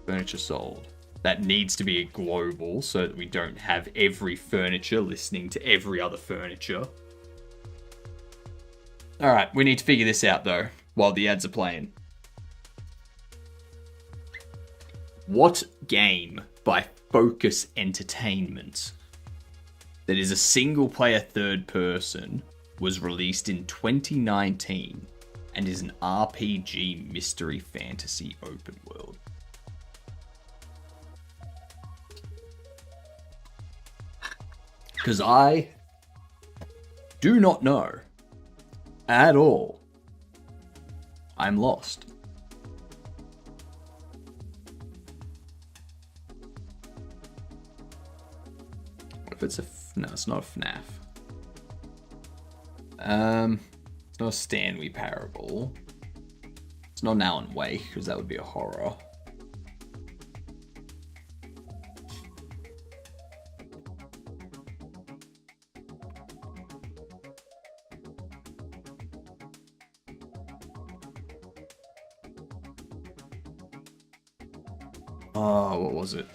Furniture sold. That needs to be a global so that we don't have every furniture listening to every other furniture. Alright, we need to figure this out though, while the ads are playing. What game by Focus Entertainment that is a single player third person was released in 2019 and is an RPG mystery fantasy open world? Because I do not know at all. I'm lost. What if it's a... No, it's not a FNAF. It's not a Stanley Parable. It's not an Alan Wake, because that would be a horror. Oh, what was it?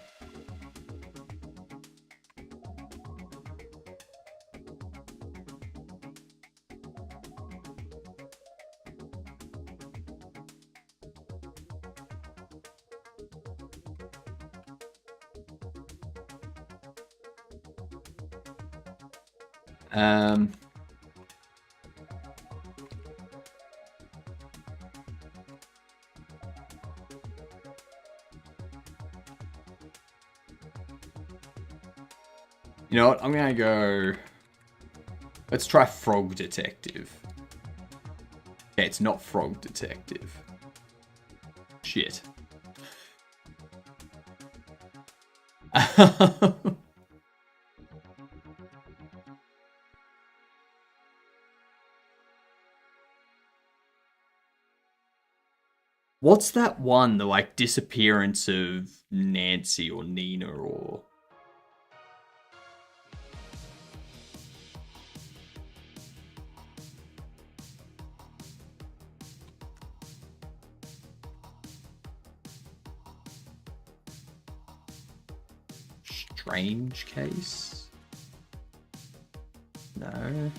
Um, you know what? I'm gonna go. Let's try Frog Detective. Okay, it's not Frog Detective. Shit. What's that one? The like disappearance of Nancy or Nina or Strange Case? No.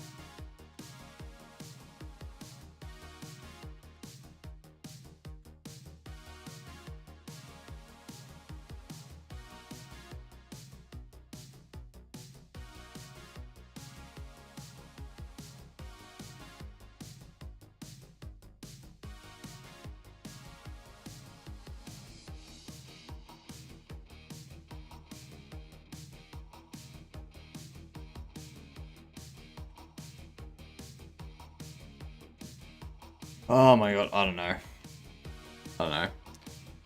Oh my god, I don't know. I don't know.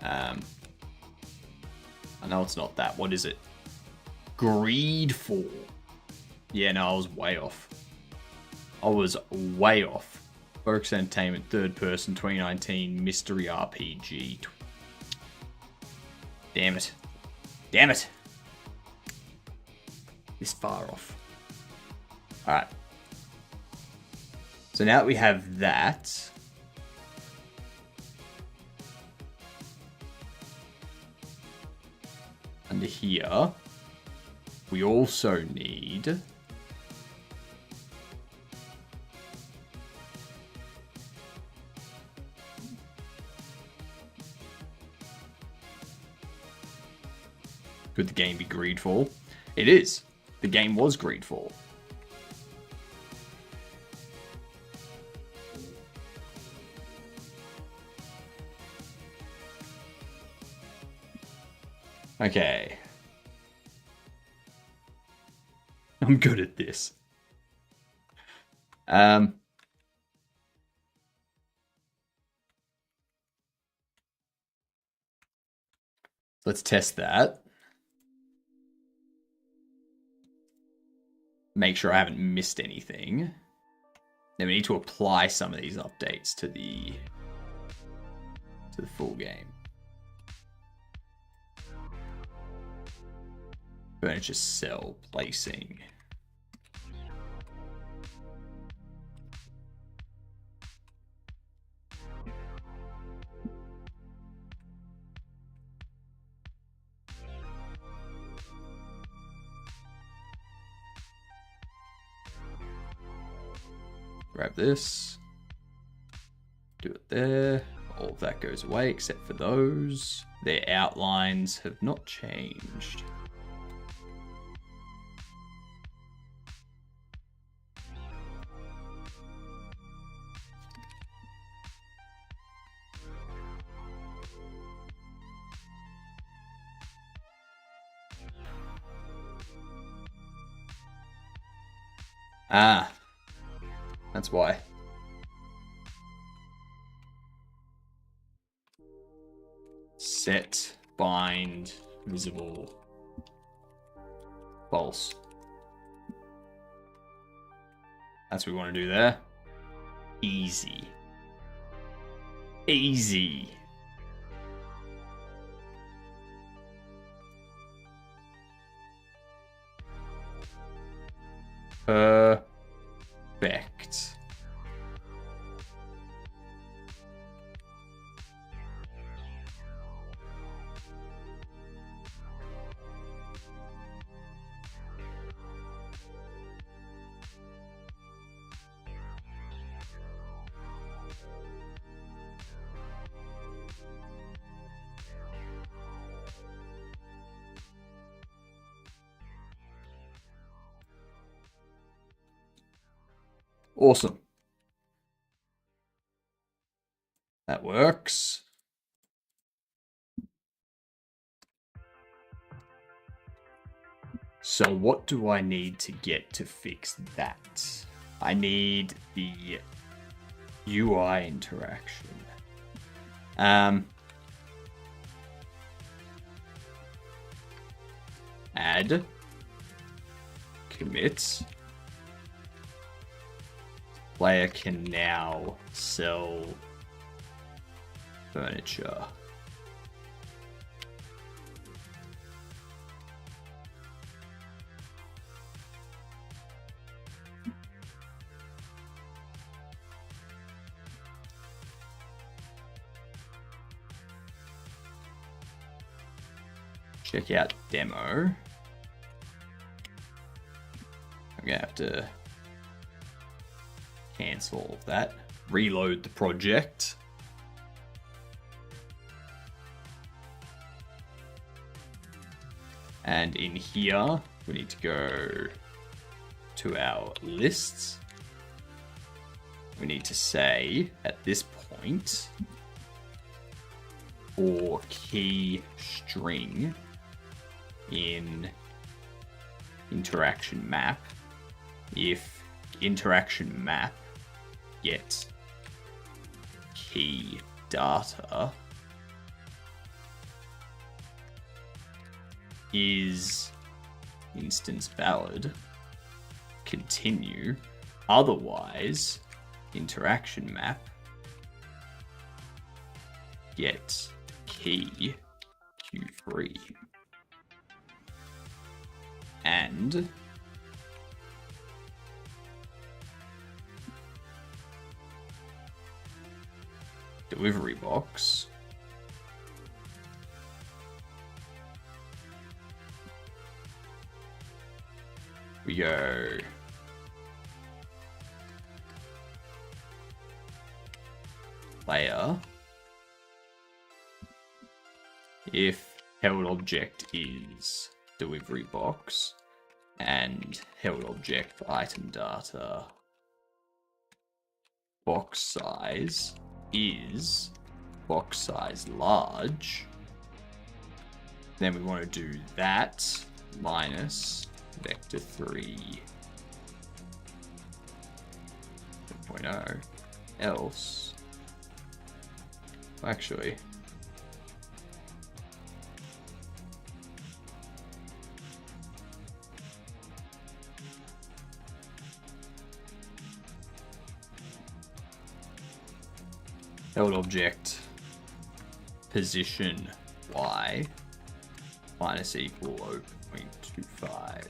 I know it's not that. What is it? Greedfall. Yeah, no, I was way off. I was way off. Works Entertainment, third person, 2019, mystery RPG. Damn it. Damn it. This far off. Alright. So now that we have that. Under here, we also need could the game be Greedfall? It is. The game was Greedfall. Okay. I'm good at this. Let's test that. Make sure I haven't missed anything. Then we need to apply some of these updates to the full game. Furniture cell placing. Grab this. Do it there. All of that goes away except for those. Their outlines have not changed. Ah, that's why. Set, bind, visible, false. That's what we want to do there. Easy. Easy. Perfect. Awesome. That works. So what do I need to get to fix that? I need the UI interaction. Add commit. Player can now sell furniture. Check out demo. I'm gonna have to cancel all of that. Reload the project. And in here, we need to go to our lists. We need to say at this point, for key string in interaction map, if interaction map get key data is instance valid, continue, otherwise interaction map get key q3 and delivery box we go layer if held object is delivery box and held object for item data box size is box size large, then we want to do that minus vector 3 2.0 else actually held object position y minus equal 0.25.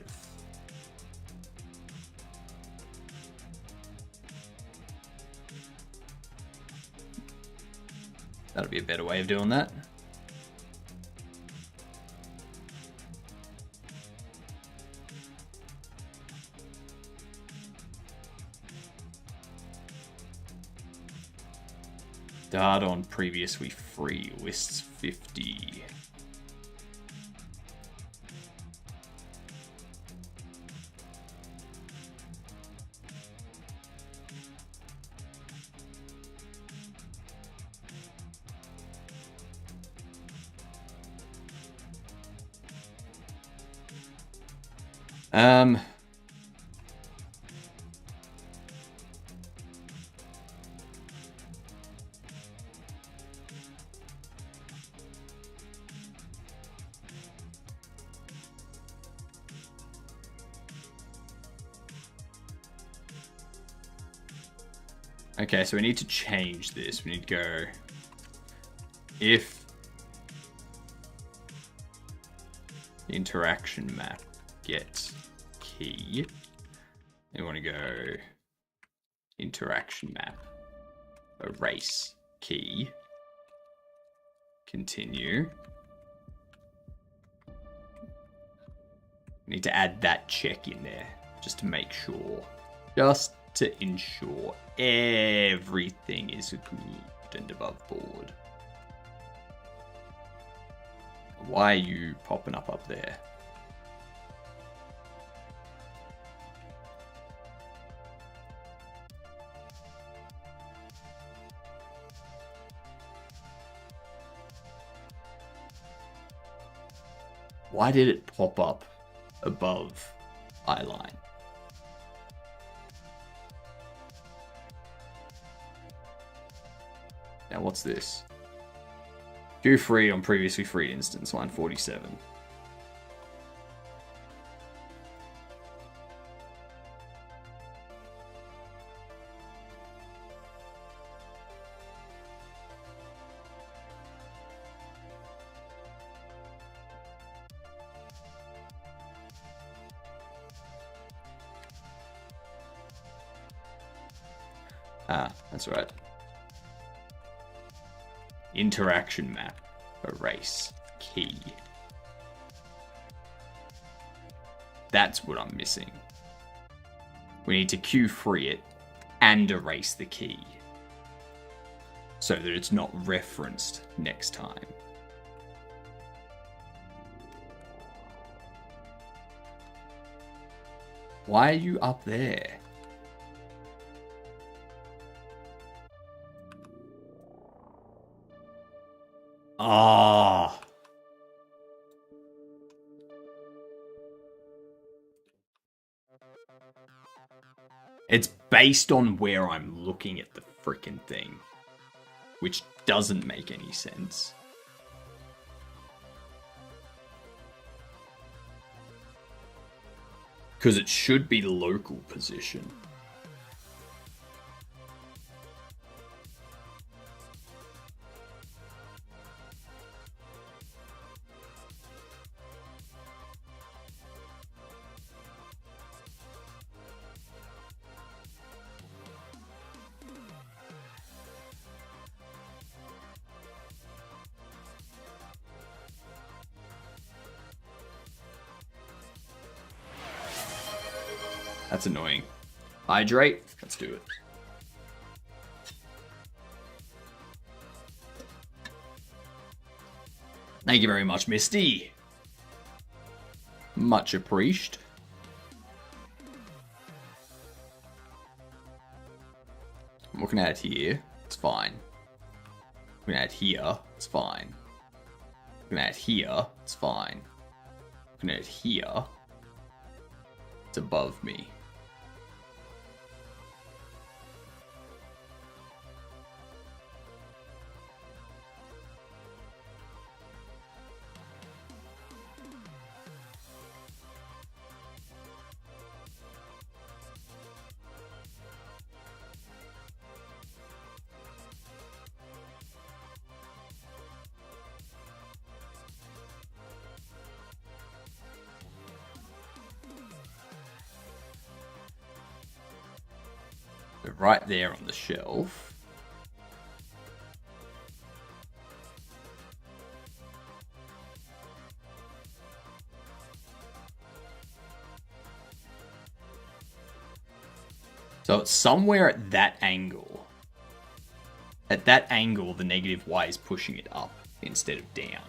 That'll be a better way of doing that. Data on previously free lists 50. Okay, so we need to change this. We need to go if interaction map get key. We want to go interaction map erase key. Continue. We need to add that check in there just to make sure. Just to ensure everything is good and above board. Why are you popping up there? Why did it pop up above eyeline? Now what's this? Queue free on previously freed instance, line 47. Ah, that's right. Interaction map. Erase. Key. That's what I'm missing. We need to queue free it and erase the key, so that it's not referenced next time. Why are you up there? Ah. It's based on where I'm looking at the frickin' thing, which doesn't make any sense. Because it should be local position. That's annoying. Hydrate? Let's do it. Thank you very much, Misty. Much appreciated. I'm looking at it here. It's fine. Looking at it here. It's fine. Looking at it here. It's fine. Looking at it here. It's above me. Right there on the shelf. So it's somewhere at that angle. At that angle, the negative Y is pushing it up instead of down.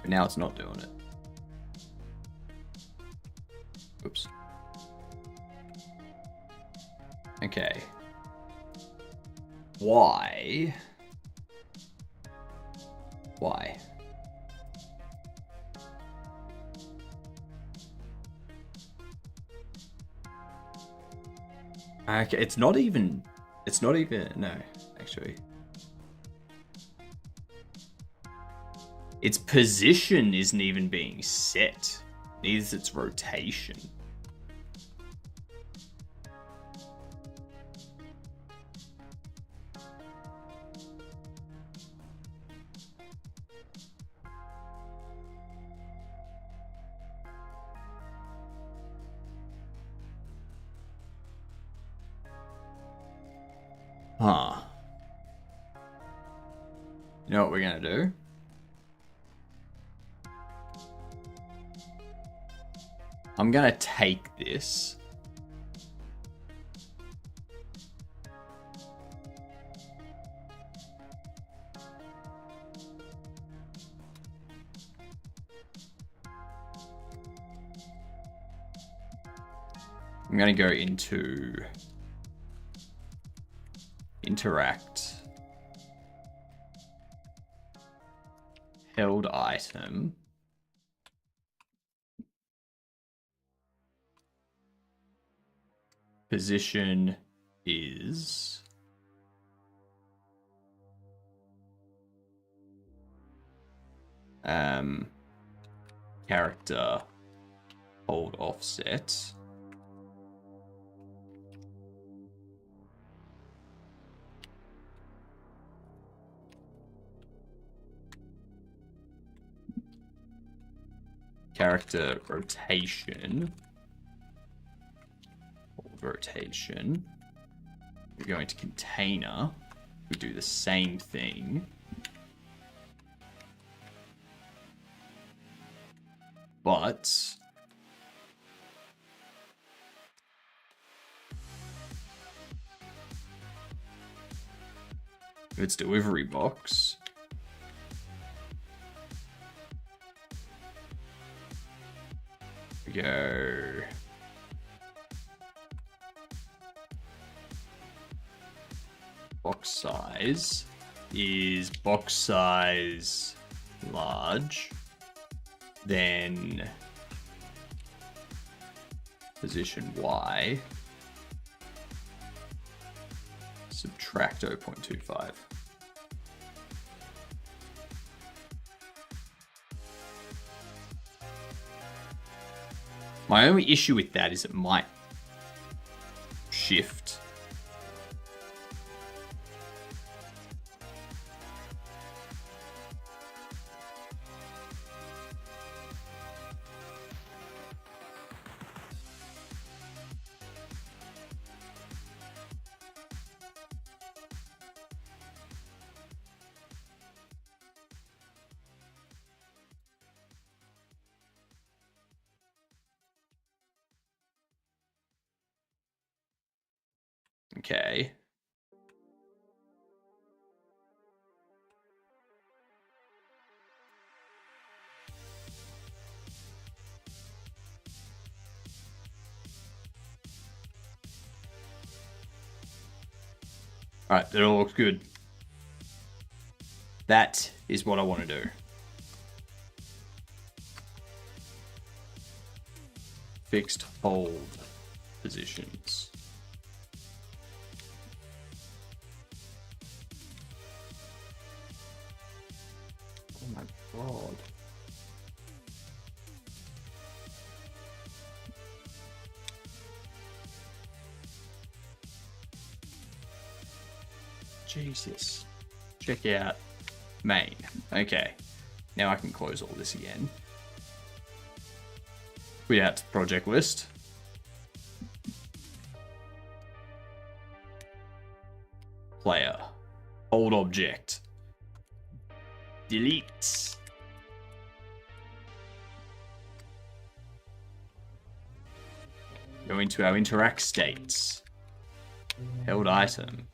But now it's not doing it. Oops. Okay. Why? Why? Okay, it's not even, no, actually. Its position isn't even being set. Neither is its rotation. Huh. You know what we're gonna do? I'm gonna take this. I'm gonna go into interact, held item, position is character hold offset. Character rotation. Hold rotation. We're going to container. We do the same thing. But if it's delivery box, we go box size is box size large, then position Y, subtract 0.25. My only issue with that is it might shift. Okay. Alright, that all looks good. That is what I want to do. Fixed hold positions. Oh my god. Jesus. Check out main. Okay. Now I can close all this again. Quit out to the project list. Player. Hold object. Delete. Go into our interact states. Held item.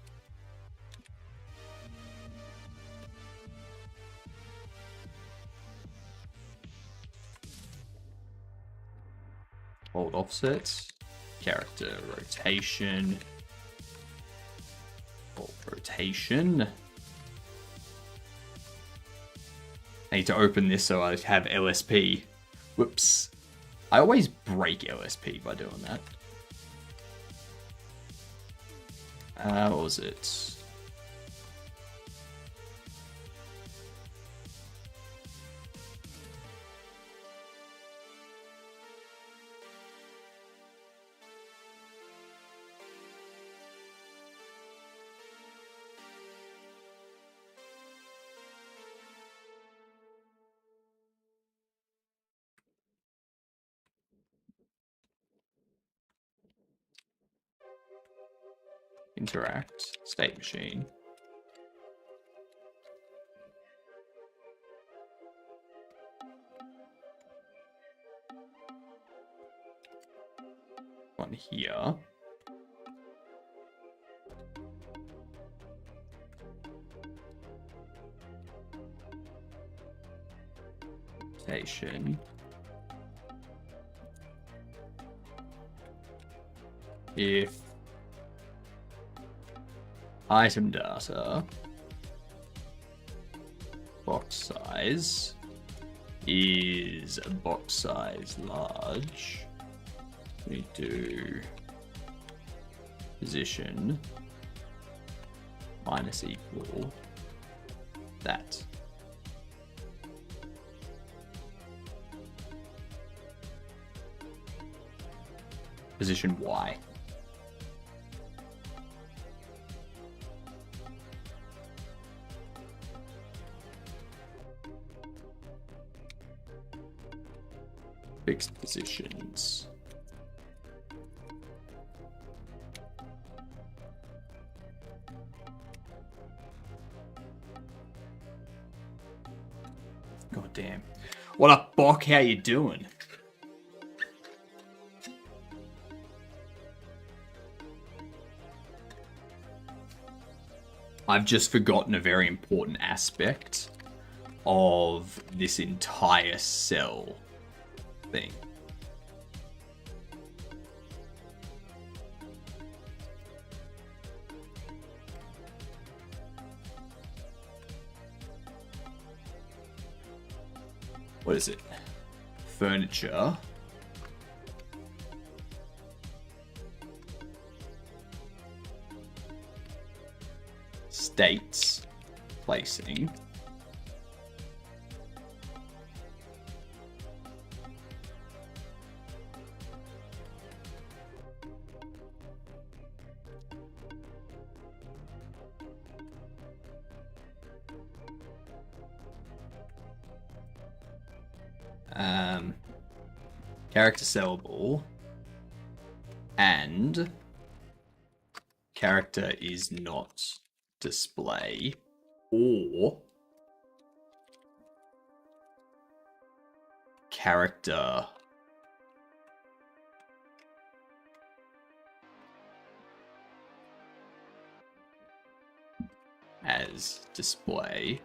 Hold offsets. Character rotation. Hold rotation. I need to open this so I have LSP. Whoops. I always break LSP by doing that. What was it? Interact, state machine. one here. Station. If item data box size is a box size large, we do position minus equal that. Position Y. Fixed positions. God damn. What up, Bok? How you doing? I've just forgotten a very important aspect of this entire cell thing. What is it? Furniture. States. Placing. Character sellable, and character is not display, or character as display.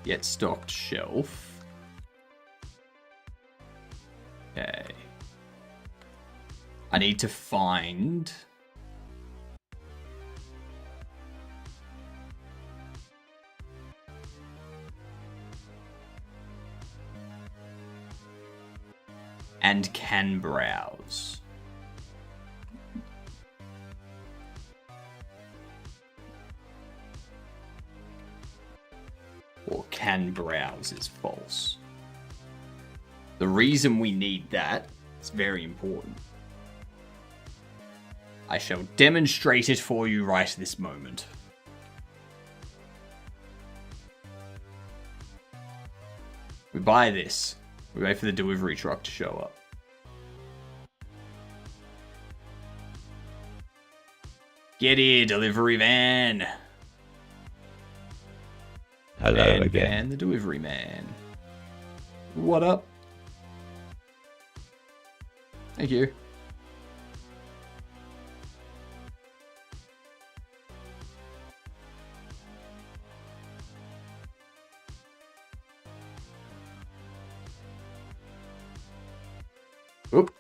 Get stocked shelf. Okay. I need to find and can browse. Or can browse is false. The reason we need that is very important. I shall demonstrate it for you right this moment. We buy this. We wait for the delivery truck to show up. Get here, delivery van. Hello And again. Van, the delivery man. What up? Thank you. Oop.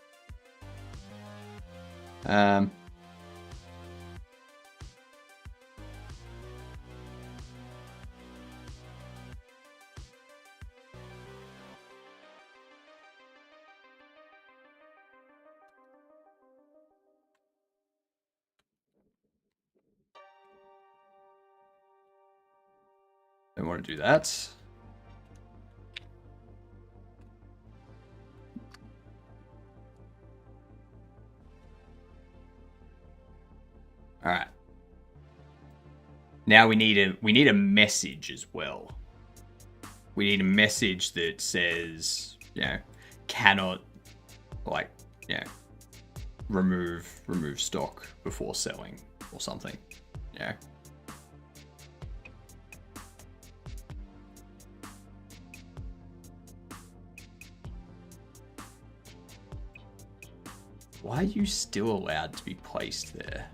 Don't want to do that. All right. Now we need a message as well. We need a message that says, cannot, remove stock before selling or something. Yeah. Why are you still allowed to be placed there?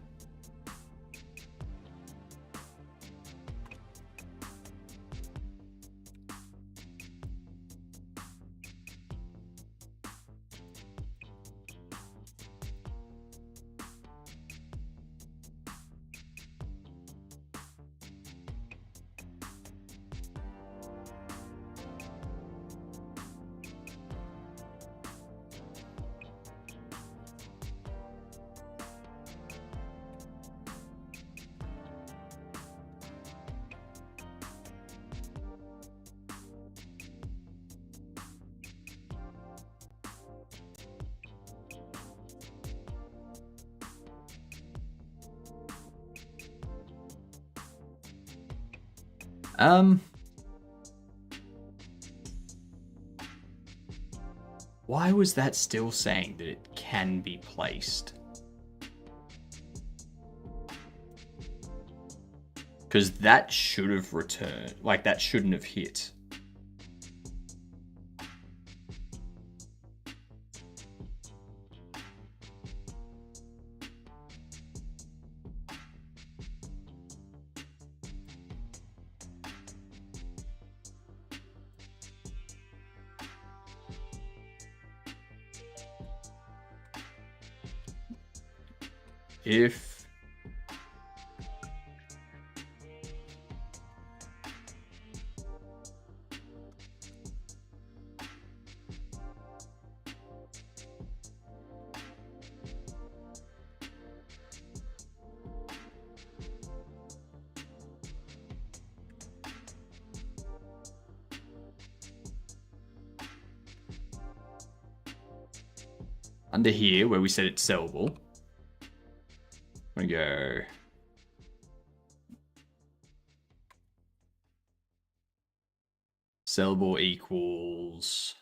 Why was that still saying that it can be placed? Because that should have returned, that shouldn't have hit. If under here where we said it's sellable, I'm gonna go sellable equals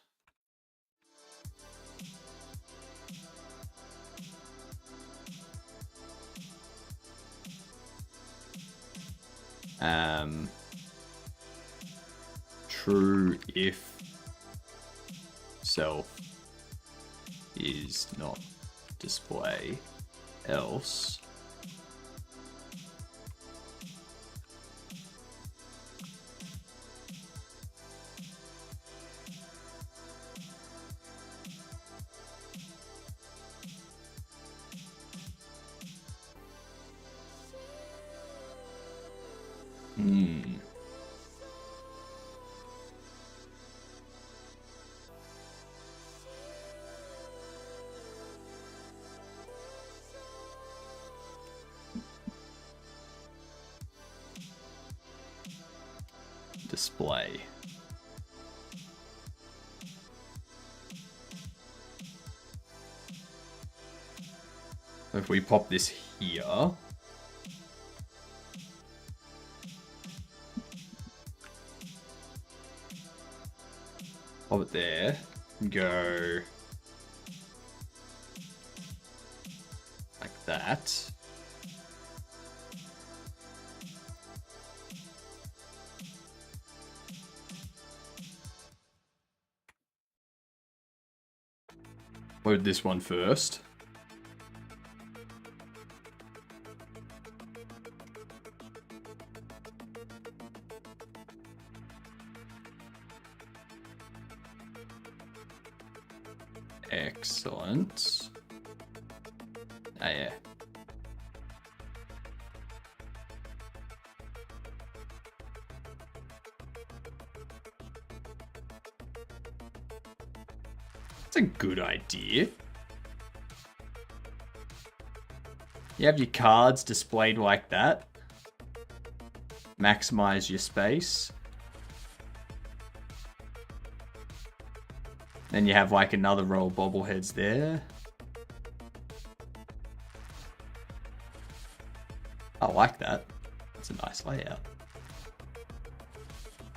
true if self is not display, else display. If we pop this here, pop it there, and go like that. Load this one first. Excellent. Ah, yeah. That's a good idea. You have your cards displayed like that. Maximize your space. Then you have like another row of bobbleheads there. I like that. That's a nice layout.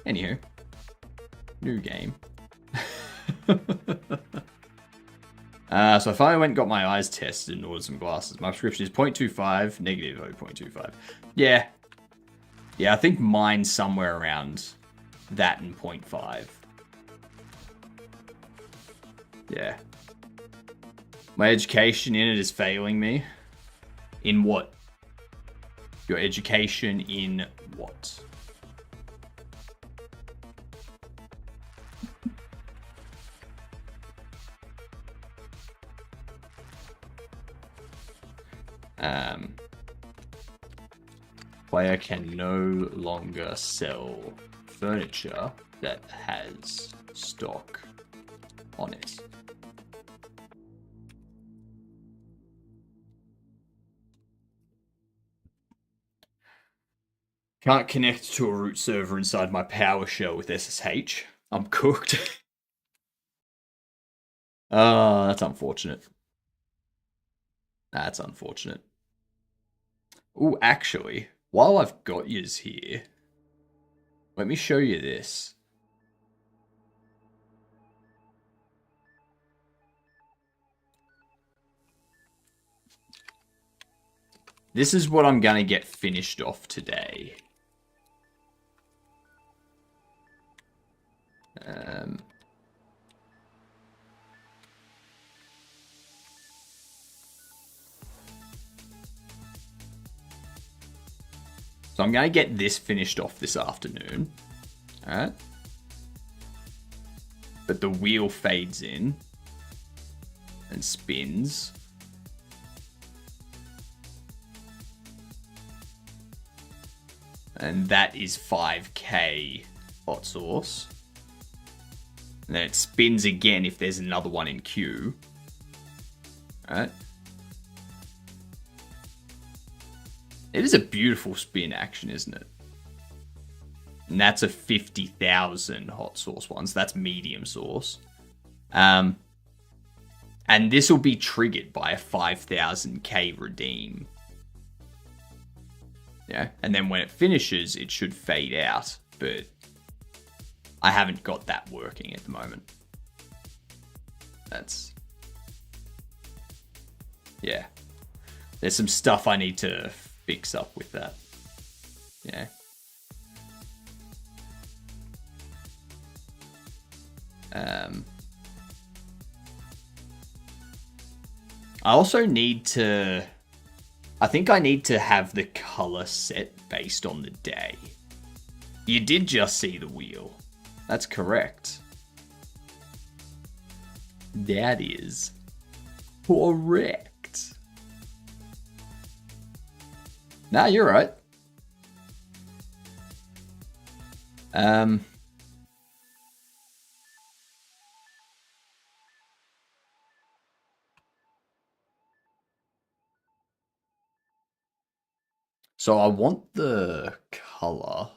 Anywho, new game. So I finally went and got my eyes tested and ordered some glasses. My prescription is 0.25, negative 0.25. Yeah. Yeah, I think mine's somewhere around that and 0.5. Yeah. My education in it is failing me. In what? Your education in what? Player can no longer sell furniture that has stock on it. Can't connect to a root server inside my PowerShell with SSH. I'm cooked. Oh, that's unfortunate. That's unfortunate. Oh, actually, while I've got yous here, let me show you this. This is what I'm going to get finished off today. So I'm going to get this finished off this afternoon. Alright. But the wheel fades in and spins. And that is 5k hot sauce. And then it spins again if there's another one in queue. Alright. It is a beautiful spin action, isn't it? And that's a 50,000 hot sauce one. So that's medium sauce. And this will be triggered by a 5,000k redeem. Yeah. And then when it finishes, it should fade out. But I haven't got that working at the moment. That's... yeah. There's some stuff I need to fix up with that. Yeah. I also need to... I think I need to have the color set based on the day. You did just see the wheel. That's correct. That is correct. Nah, you're right. So I want the color.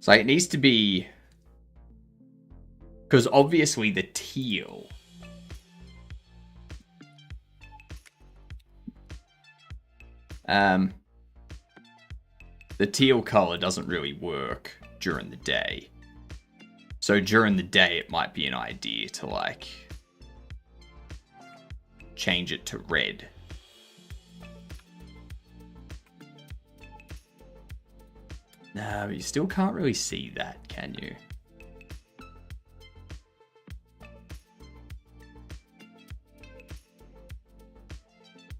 So it needs to be... because obviously the teal... the teal color doesn't really work during the day. So during the day, it might be an idea to, like, change it to red. No, but you still can't really see that, can you?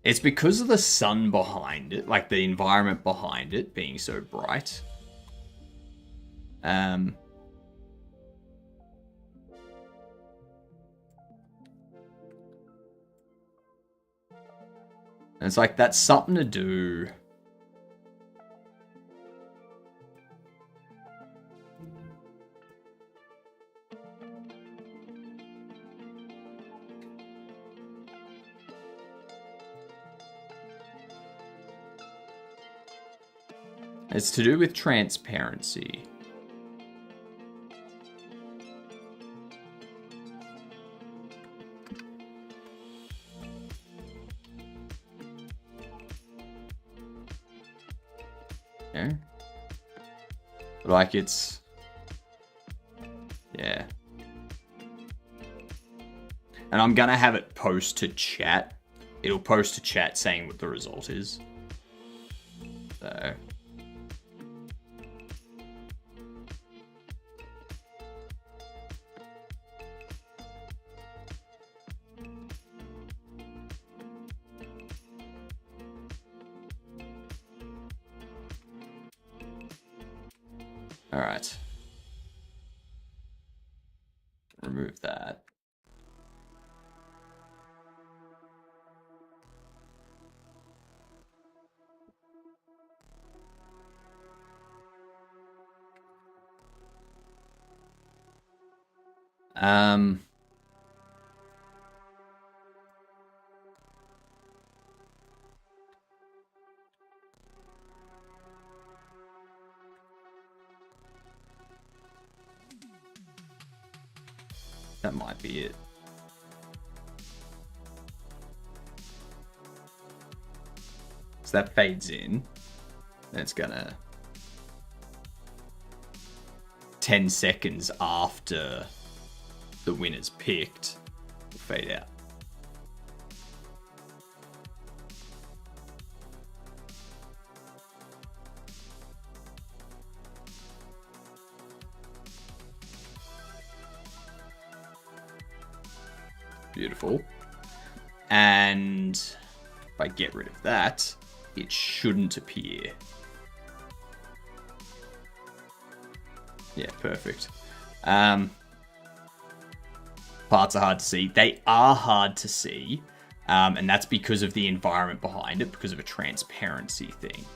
It's because of the sun behind it, like the environment behind it being so bright. And it's like, that's something to do. It's to do with transparency. Yeah. Like it's... Yeah. And I'm gonna have it post to chat. It'll post to chat saying what the result is. So... Alright. Remove that. That might be it. So that fades in. Then it's gonna 10 seconds after the winner's picked, will fade out. Beautiful. And if I get rid of that, it shouldn't appear. Yeah, perfect. Parts are hard to see. They are hard to see, and that's because of the environment behind it, because of a transparency thing.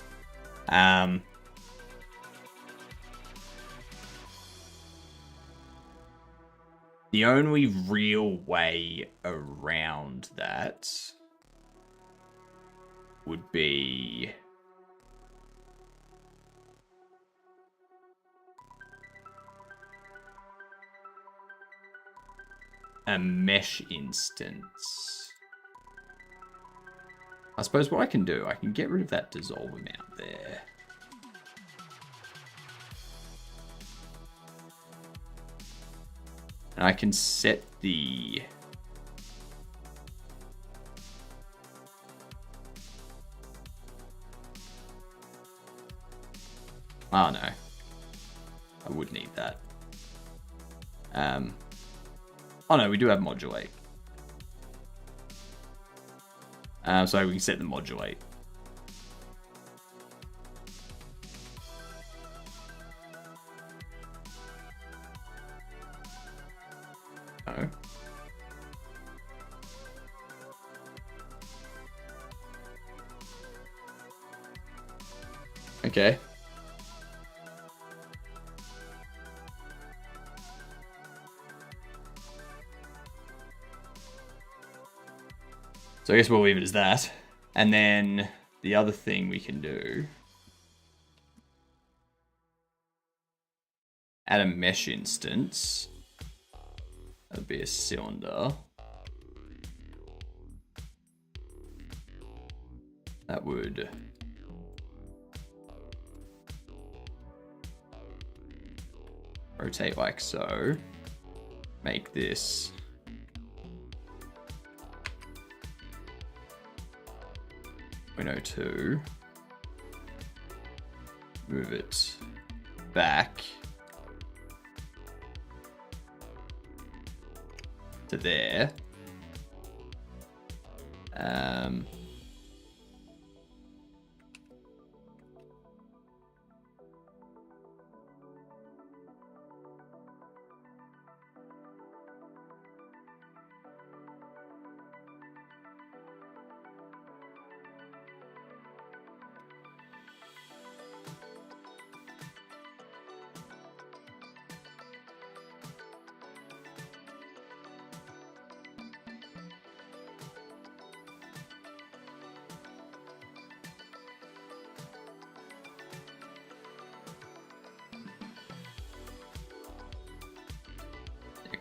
The only real way around that would be... a mesh instance. I suppose what I can do, I can get rid of that dissolve amount there. And I can set the... Oh no. I would need that. Oh no, we do have modulate. So we can set the modulate. Oh. Okay. So I guess we'll leave it as that. And then the other thing we can do, add a mesh instance. That'd be a cylinder. That would rotate like so. Make this 0.02. Move it back to there.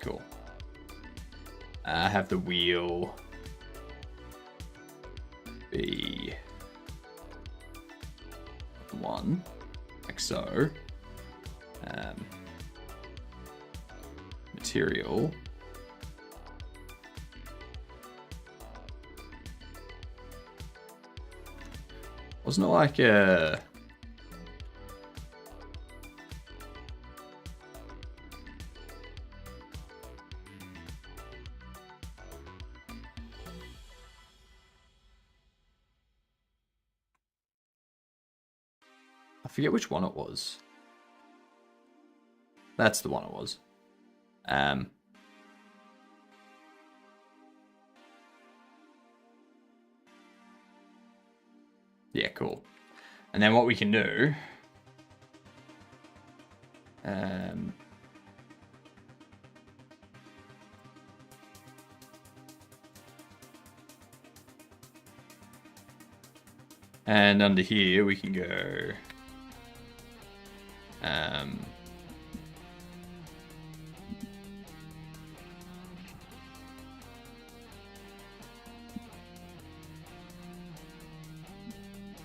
cool. Have the wheel be 1, like so. Material. Wasn't it like a... I forget which one it was. That's the one it was. Yeah, cool. And then what we can do... and under here we can go...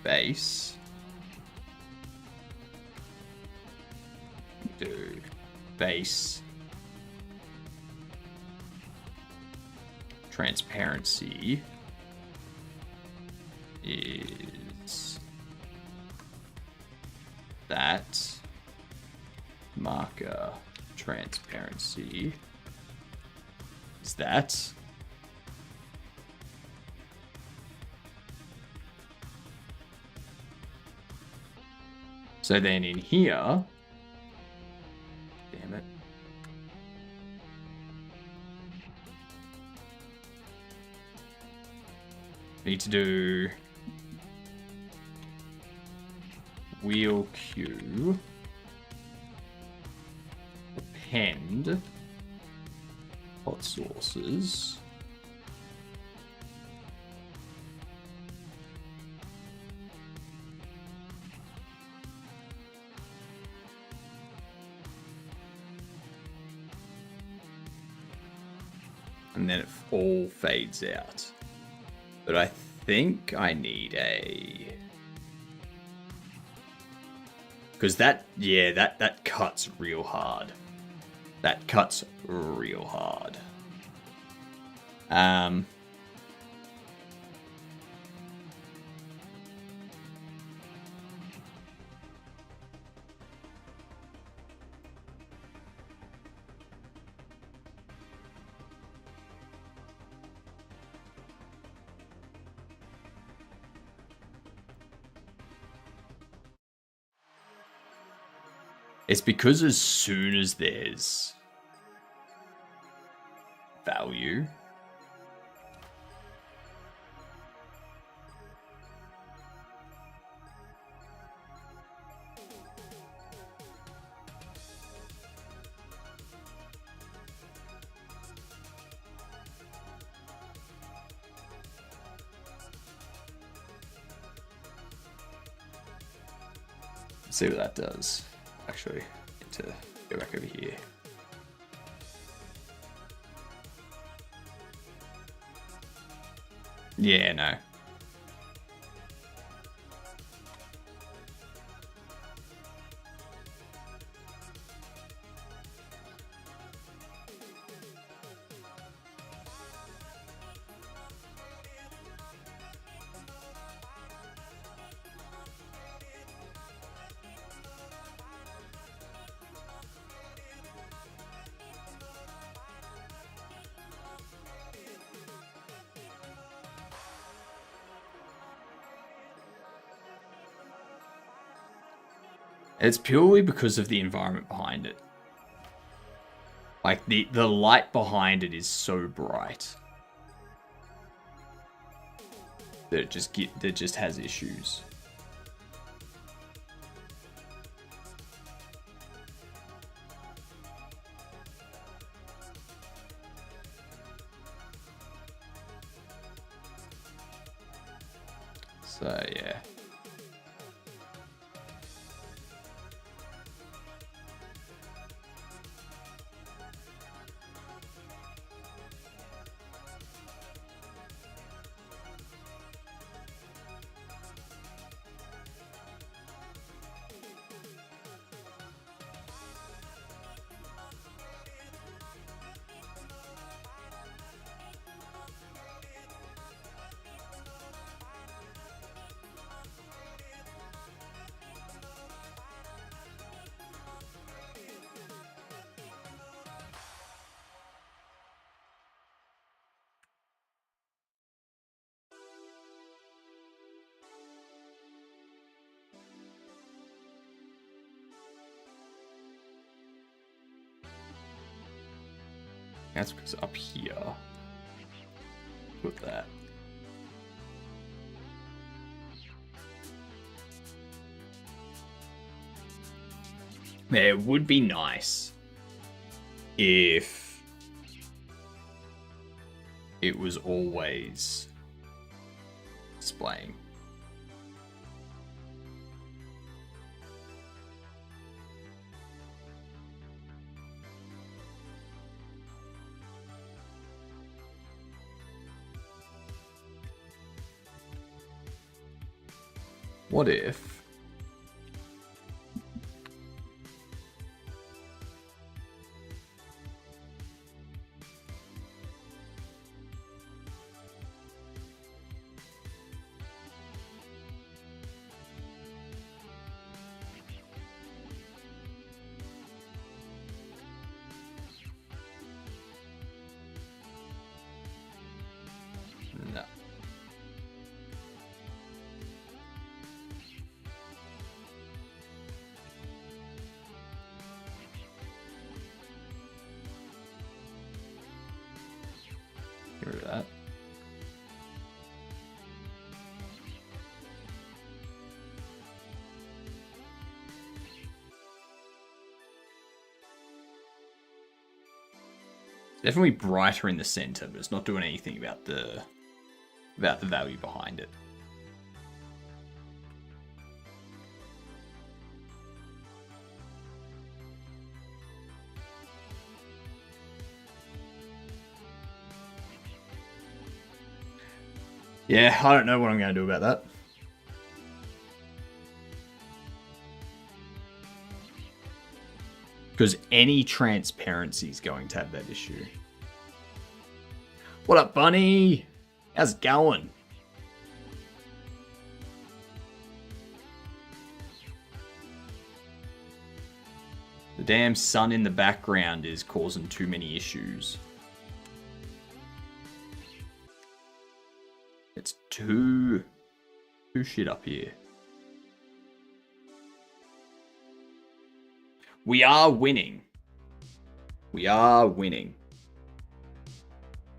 base. Do base. Transparency is that. Marker transparency is that. So then in here, damn it. Need to do wheel Q, append hot sources. And then it all fades out. But I think I need a... Because that, yeah, that cuts real hard. That cuts real hard. It's because as soon as there's value, let's see what that does. Actually, need to go back over here. Yeah, no. It's purely because of the environment behind it. Like, the light behind it is so bright that it just has issues. So, yeah. That's because up here. Put that. It would be nice if it was always displaying. What if no. Get rid of that. Definitely brighter in the center, but it's not doing anything about the value behind it. Yeah, I don't know what I'm going to do about that. Because any transparency is going to have that issue. What up, Bunny? How's it going? The damn sun in the background is causing too many issues. It's too shit up here. We are winning. We are winning.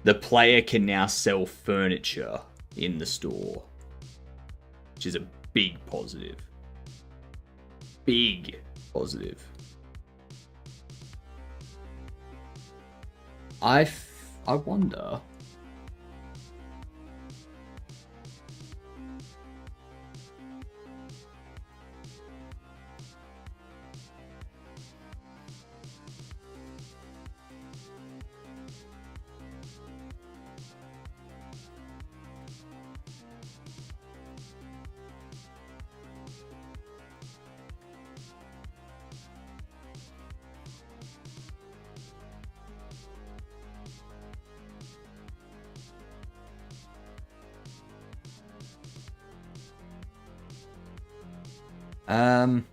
The player can now sell furniture in the store, which is a big positive. Big positive. I wonder. Um,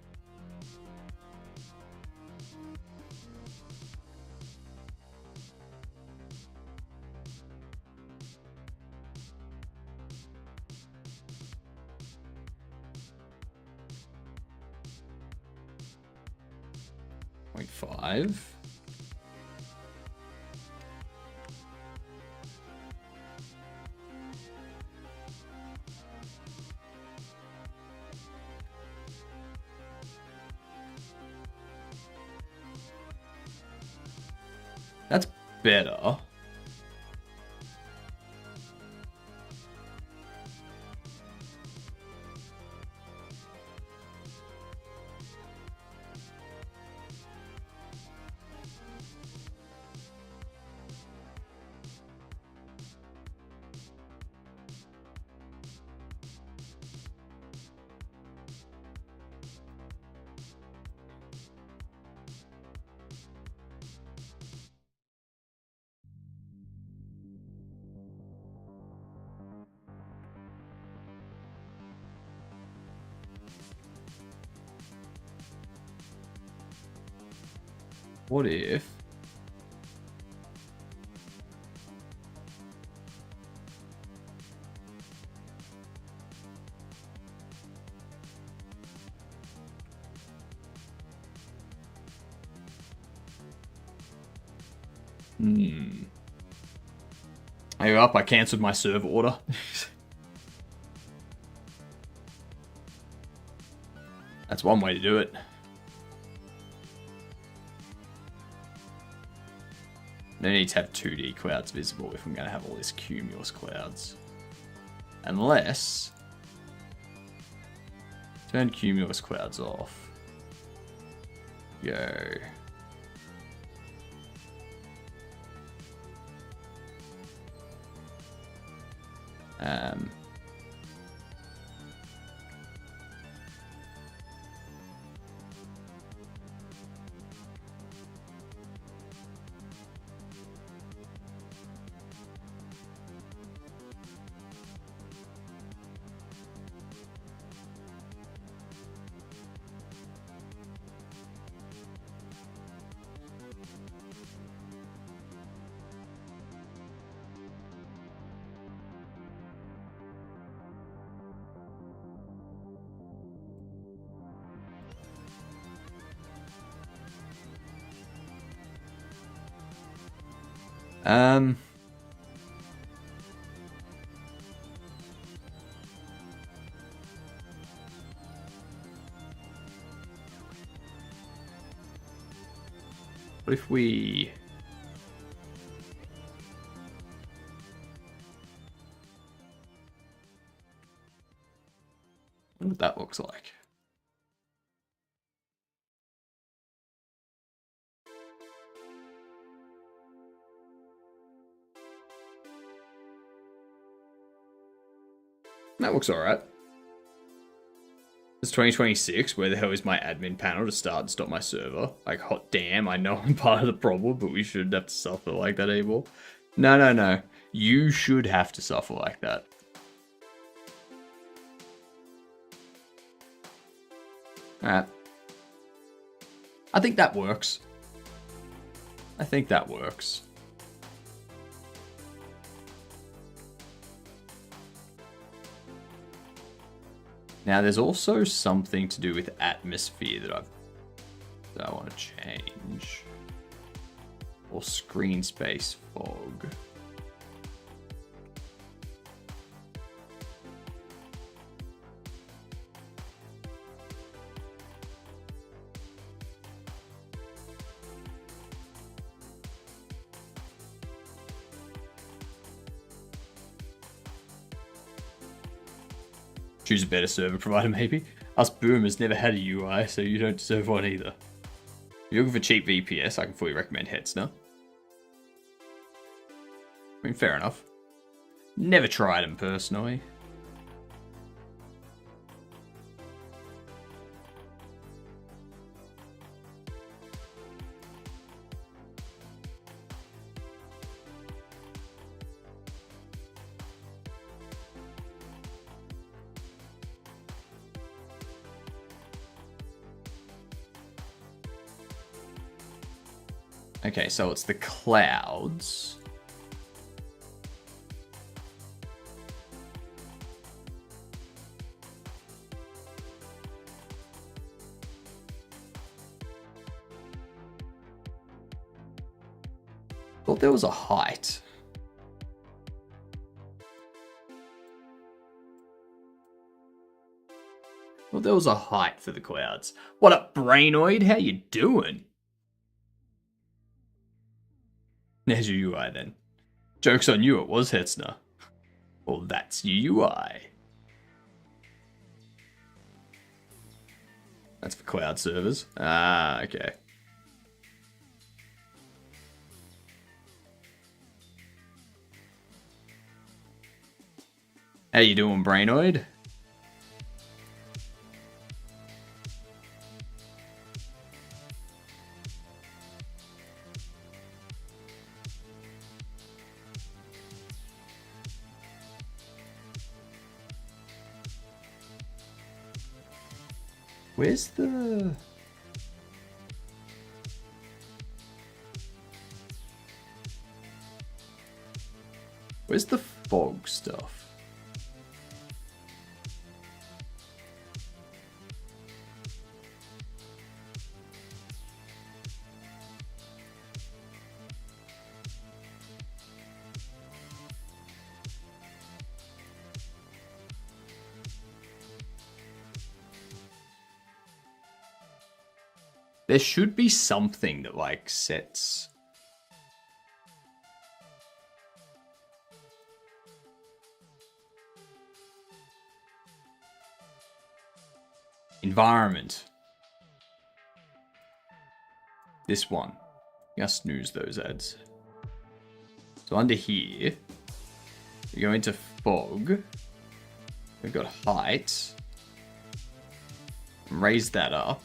0.5. That's better. What if... Are you up? I cancelled my server order. That's one way to do it. No need to have 2D clouds visible if I'm going to have all this cumulus clouds. Unless... turn cumulus clouds off. Go. What if we... what that looks like? That looks alright. It's 2026. Where the hell is my admin panel to start and stop my server? Like, hot damn, I know I'm part of the problem, but we shouldn't have to suffer like that anymore. No, no, no. You should have to suffer like that. Alright. I think that works. I think that works. Now, there's also something to do with atmosphere that I want to change. Or screen space fog. Choose a better server provider, maybe. Us boomers never had a UI, so you don't deserve one either. If you're looking for cheap VPS, I can fully recommend Hetzner. I mean, fair enough. Never tried them personally. Okay, so it's the clouds. Thought there was a height. Thought there was a height for the clouds. What up, Brainoid? How you doing? There's your UI then. Joke's on you, it was Hetzner. Well, that's your UI. That's for cloud servers. Ah, okay. How you doing, Brainoid? Where's the... where's the fog stuff? There should be something that, like, sets... Environment. This one. Just snooze those ads. So under here, we go into fog. We've got height. Raise that up.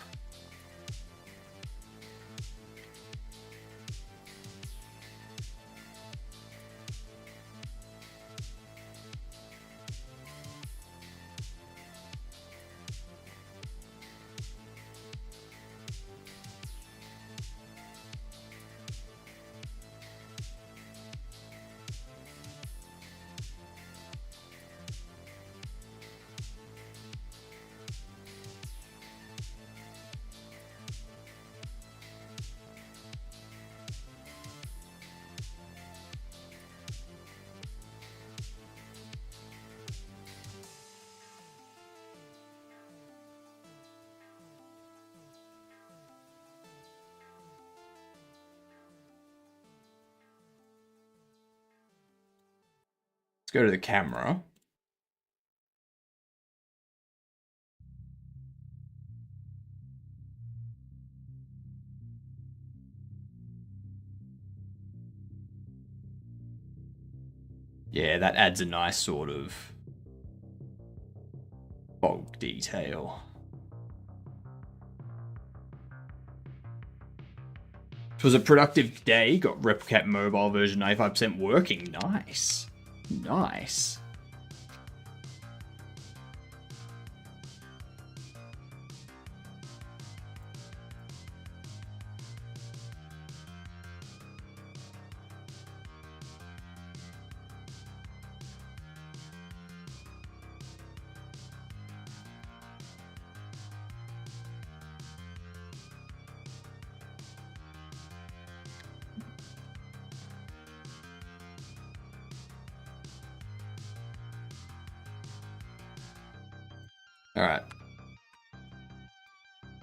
Let's go to the camera. Yeah, that adds a nice sort of fog detail. It was a productive day. Got Replicat Mobile version 95% working. Nice. Nice. All right.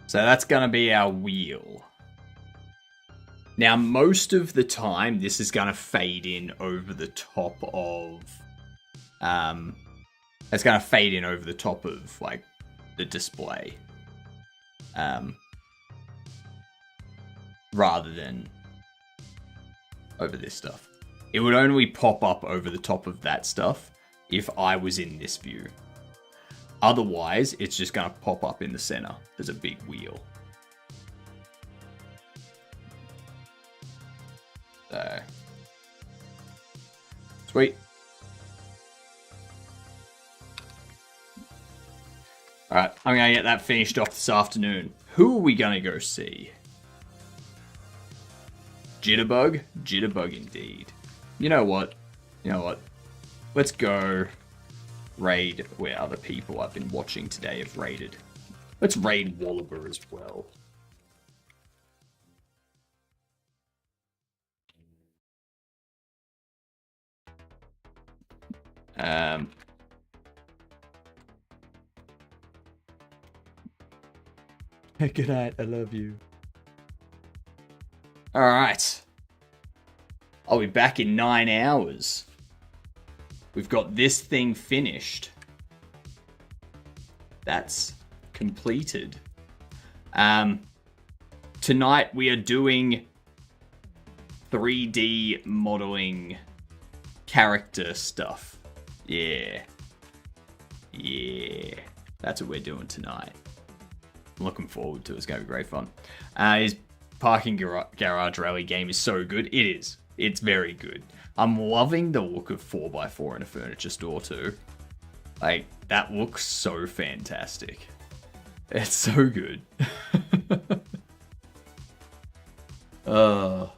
So that's going to be our wheel. Now, most of the time, this is going to fade in over the top of... it's going to fade in over the top of, like, the display. Rather than over this stuff. It would only pop up over the top of that stuff if I was in this view. Otherwise, it's just going to pop up in the center as a big wheel. So, sweet. Alright, I'm going to get that finished off this afternoon. Who are we going to go see? Jitterbug? Jitterbug indeed. You know what? Let's go raid where other people I've been watching today have raided. Let's raid Wallaber as well. Good night, I love you. Alright. I'll be back in 9 hours. We've got this thing finished. That's completed. Tonight we are doing 3D modeling character stuff. Yeah. Yeah. That's what we're doing tonight. I'm looking forward to it. It's going to be great fun. His parking garage rally game is so good. It is. It's very good. I'm loving the look of 4x4 in a furniture store too. Like, that looks so fantastic. It's so good. The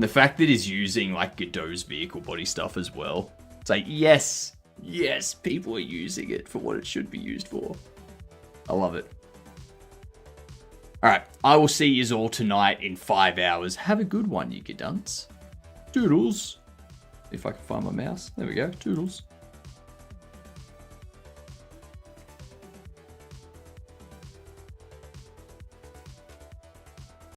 fact that he's using, like, Godot's vehicle body stuff as well. It's like, yes, people are using it for what it should be used for. I love it. Alright, I will see yous all tonight in 5 hours. Have a good one, you dunce. Toodles. If I can find my mouse. There we go. Toodles.